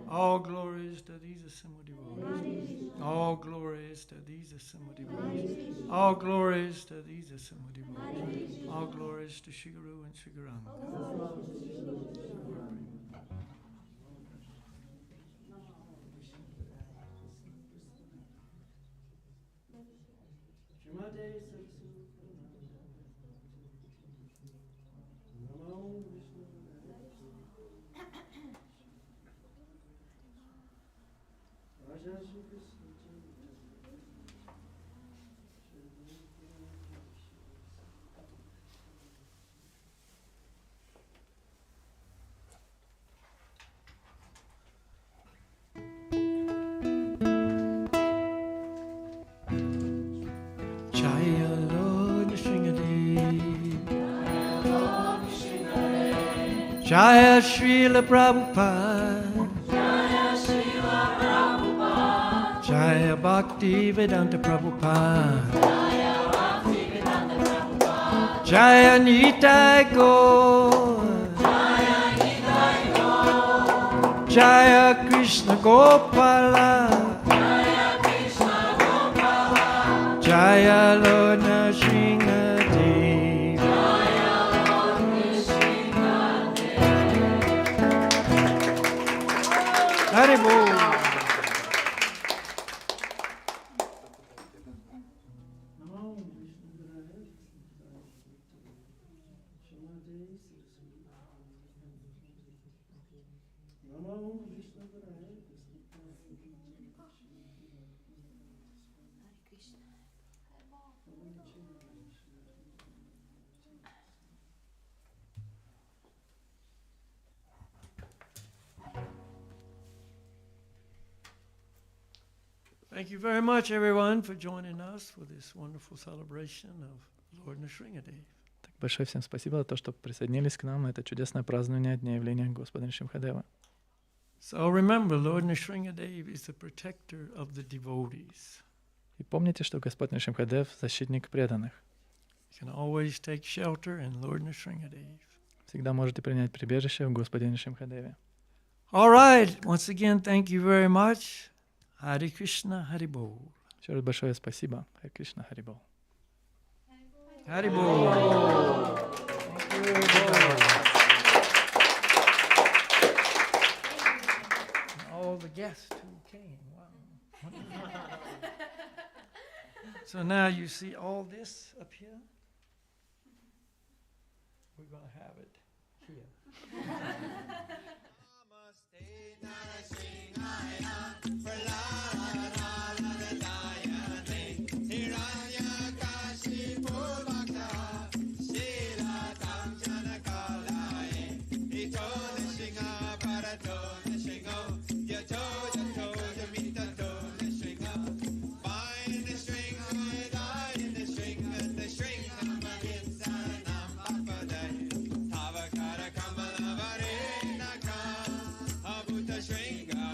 All glories to these assembled devotees. All glories to these assembled devotees. All glories to these assembled devotees. All glories to Shri Guru and Shri Guranga. Jaya Lord Nrsimhadev. Jaya Srila Prabhupada. Jaya Bhakti Vedanta Prabhupada. Jaya Nitai Gaur. Jaya Krishna Gopala. Jaya Lord Nrsimhadev. Haribol. Thank you very much, everyone, for joining us for this wonderful celebration of Lord Nrsimhadev. Большое всем спасибо за то, что присоединились к нам. Это чудесное празднование Дня явления Господа Нрсимхадева. So remember, Lord Nrsimhadev is the protector of the devotees. И помните, что Господь Нрсимхадев — защитник преданных. You can always take shelter in Lord Nrsimhadev. Всегда можете принять прибежище в Господе Нрсимхадеве. All right. Once again, thank you very much. Hare Krishna, Haribol. Еще раз большое спасибо. Харе Кришна, Харибол. Haribol. All the guests who came. Wow. So now you see all this up here. We're going to have it here. Shringa,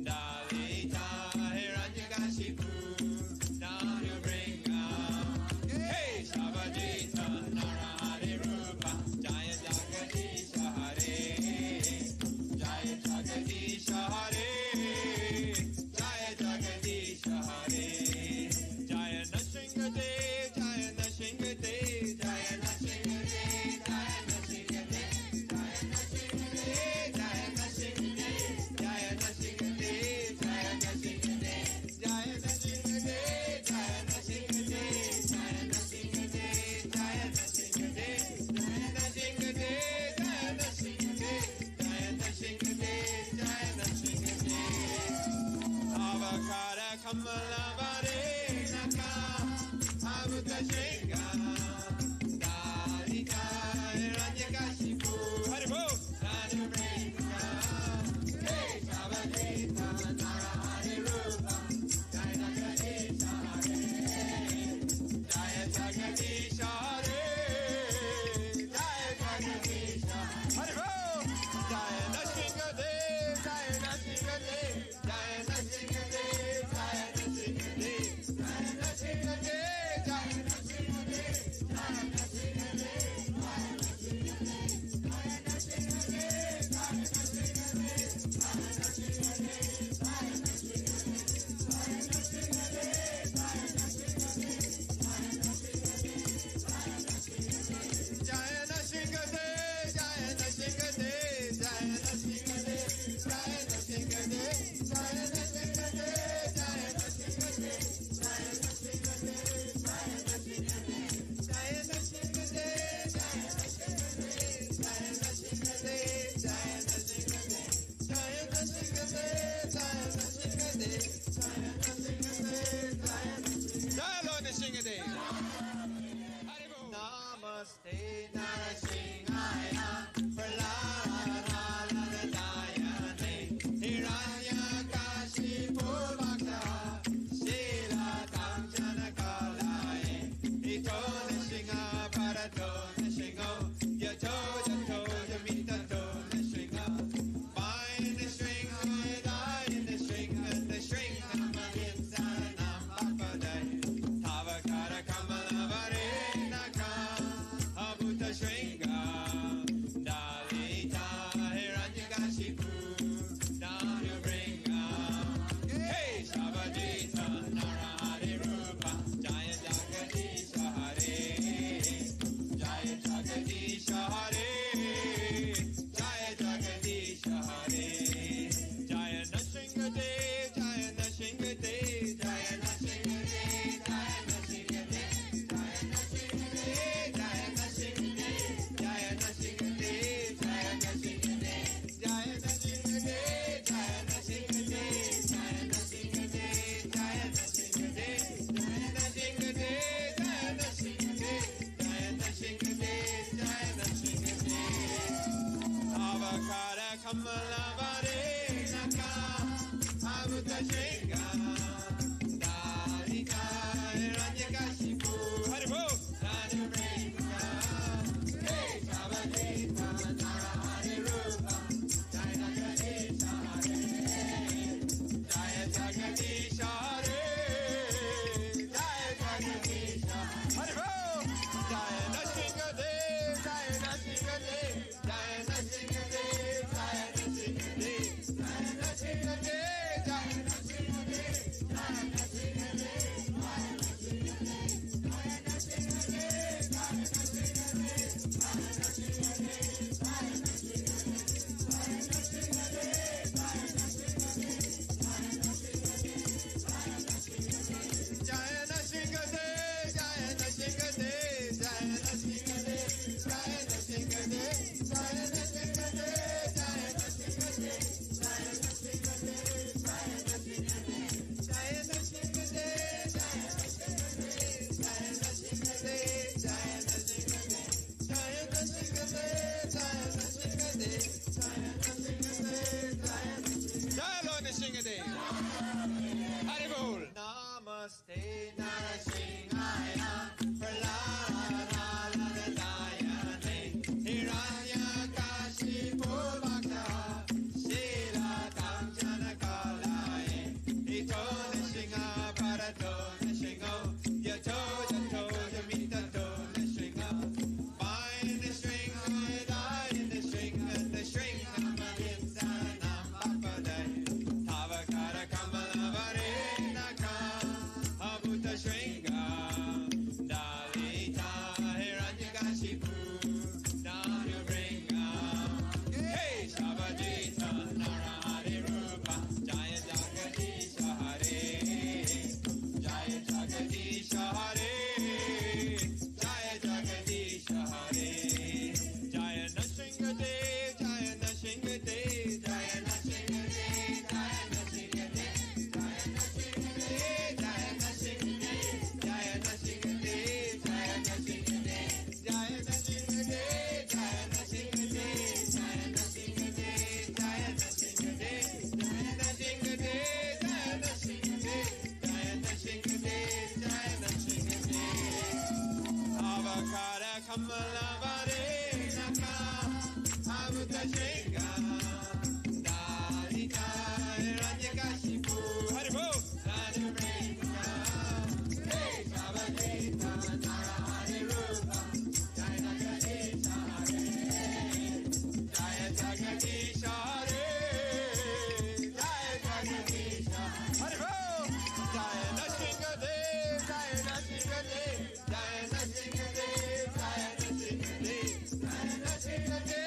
Dali Namaste Nrsimhaya Praladayane Hiranyakashipu Bhakta Sila Tamjanakalaye Ito Nrsimha Parato Nrsimha Yato Jato Jamitato Nrsimha By Nrsimha Hidai Nrsimha Nrsimha Malinsanam Bhakpadai Tavakara Kamalavari Shringa, Dalita, Hiranyakashipu, Dhamyabringa, Hey, Shabadita, Narahari Rupa, Jaya Jagadisha Hare, Jaya Jagadisha Hare, Jaya Jagadisha Hare, Jaya Nrsimhadev, Jaya Nrsimhadev, Jaya Nrsimhadev, Jaya Nrsimhadev, Jaya Nrsimhadev, Jaya Nrsimhadev. Jaya Nrsimhadev, Jaya Nrsimhadev, Jaya Nrsimhadev, Jaya Nrsimhadev, Jaya Nrsimhadev, Jaya Nrsimhadev, Jaya Nrsimhadev, Jaya Nrsimhadev, Jaya Nrsimhadev, Jaya Nrsimhadev. Avakara Kamalavare Naka, Avuta Shringa, Dalita, Hiranyakashipu, Haribol, Dhamyabringa. Hey, Shabadita, Narahari Rupa, Jaya Jagadisha Hare, Jaya Jagadisha Hare, Jaya Jagadisha Haribol, Jaya Nrsimhadev, Jaya Nrsimhadev, Jaya Nrsimhadev, Jaya Nrsimhadev, Jaya Nrsimhadev, Jaya Nrsimhadev, Jaya Nrsimhadev, Jaya Lord Nrsimhadev. Haribol. Namaste Nrsimhaya Praladayane Hiranyakashipu Bhakta Sila Tamjanakalaye Ito Nrsimha Parato Nrsimha Yato Jato Jamitato Nrsimha By Nrsimha Hidai Nrsimha Nrsimha Malinsanam Bhakpadai Tavakara Kamalavare Naka Avuta Shringa Haribol! Jaya Nrsimhadev, Jaya Nrsimhadev, Jaya Nrsimhadev, Jaya Nrsimhadev, Jaya Nrsimhadev,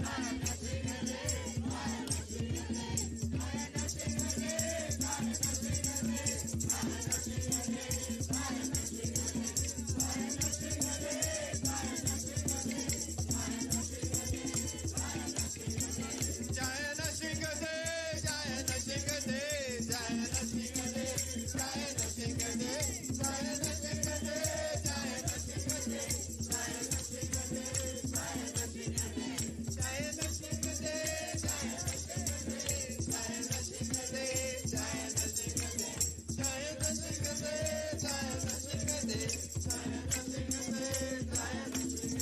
Jaya Nrsimhadev,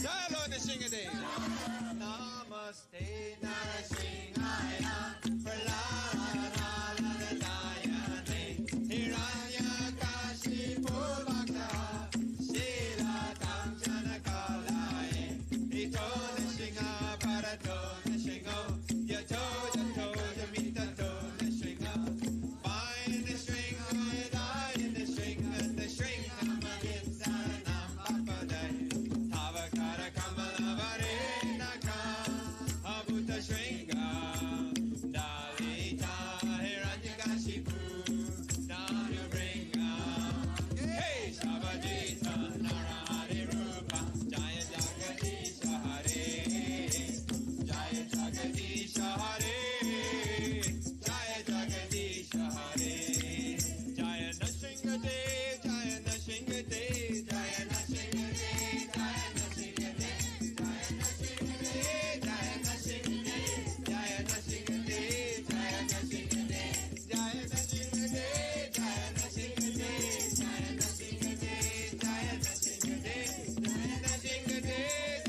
Jaya Lord Nrsimhadev. Namaste Nrsimhaya Praladayane Hiranyakashipu Bhakta Shilatam Janakalaye Ito Nrsimha Parato Nrsimho Yato Jato Jamitato Nrsimha Bind the string, die in the string, and the string Namalin Saranam Papadai Tavakara Kamala Varenaka Abhuta Shringa Dalita Hiranyakashipu Danu Bringa Hey Shabadita Narahari Rupa Jaya Jagadisha Hare Jaya Jagadisha Hare Jaya Jagadisha Hare Jaya Nrsimhadev Jaya Nrsimhadev Jaya Nrsimhadev Jaya Nrsimhadev Jaya Nrsimhadev Jaya Nrsimhadev Jaya Nrsimhadev Jaya Nrsimhadev Jaya Nrsimhadev Jaya Nrsimhadev Jaya Nrsimhadev Jaya Nrsimhadev Jaya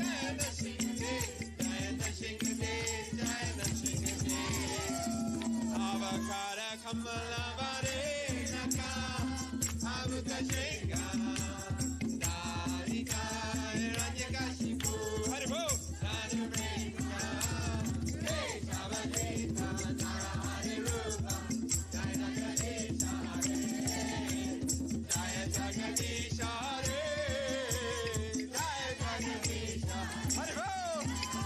Nrsimhadev Jaya Nrsimhadev Jaya Nrsimhadev Jaya Nrsimhadev Avakara Kamala Varenaka Abhuta Shringa Dalita Hiranyakashipu Haribol Danu Bringa Hey Shabadita Narahari Rupa Jaya Jagadisha Hare Jaya Jagadisha Hare Jaya Jagadisha Haribol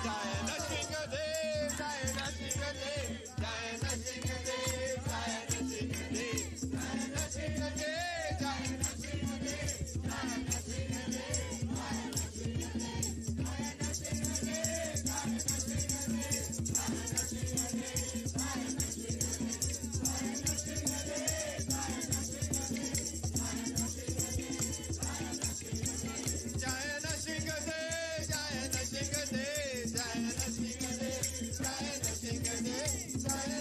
Jaya Nrsimhadev Jaya Nrsimhadev Jaya Nrsimhadev Jaya Nrsimhadev Jaya Nrsimhadev Jaya Nrsimhadev Jaya Jaya Nrsimhadev, Jaya Nrsimhadev, Jaya Nrsimhadev, Jaya Nrsimhadev, Jaya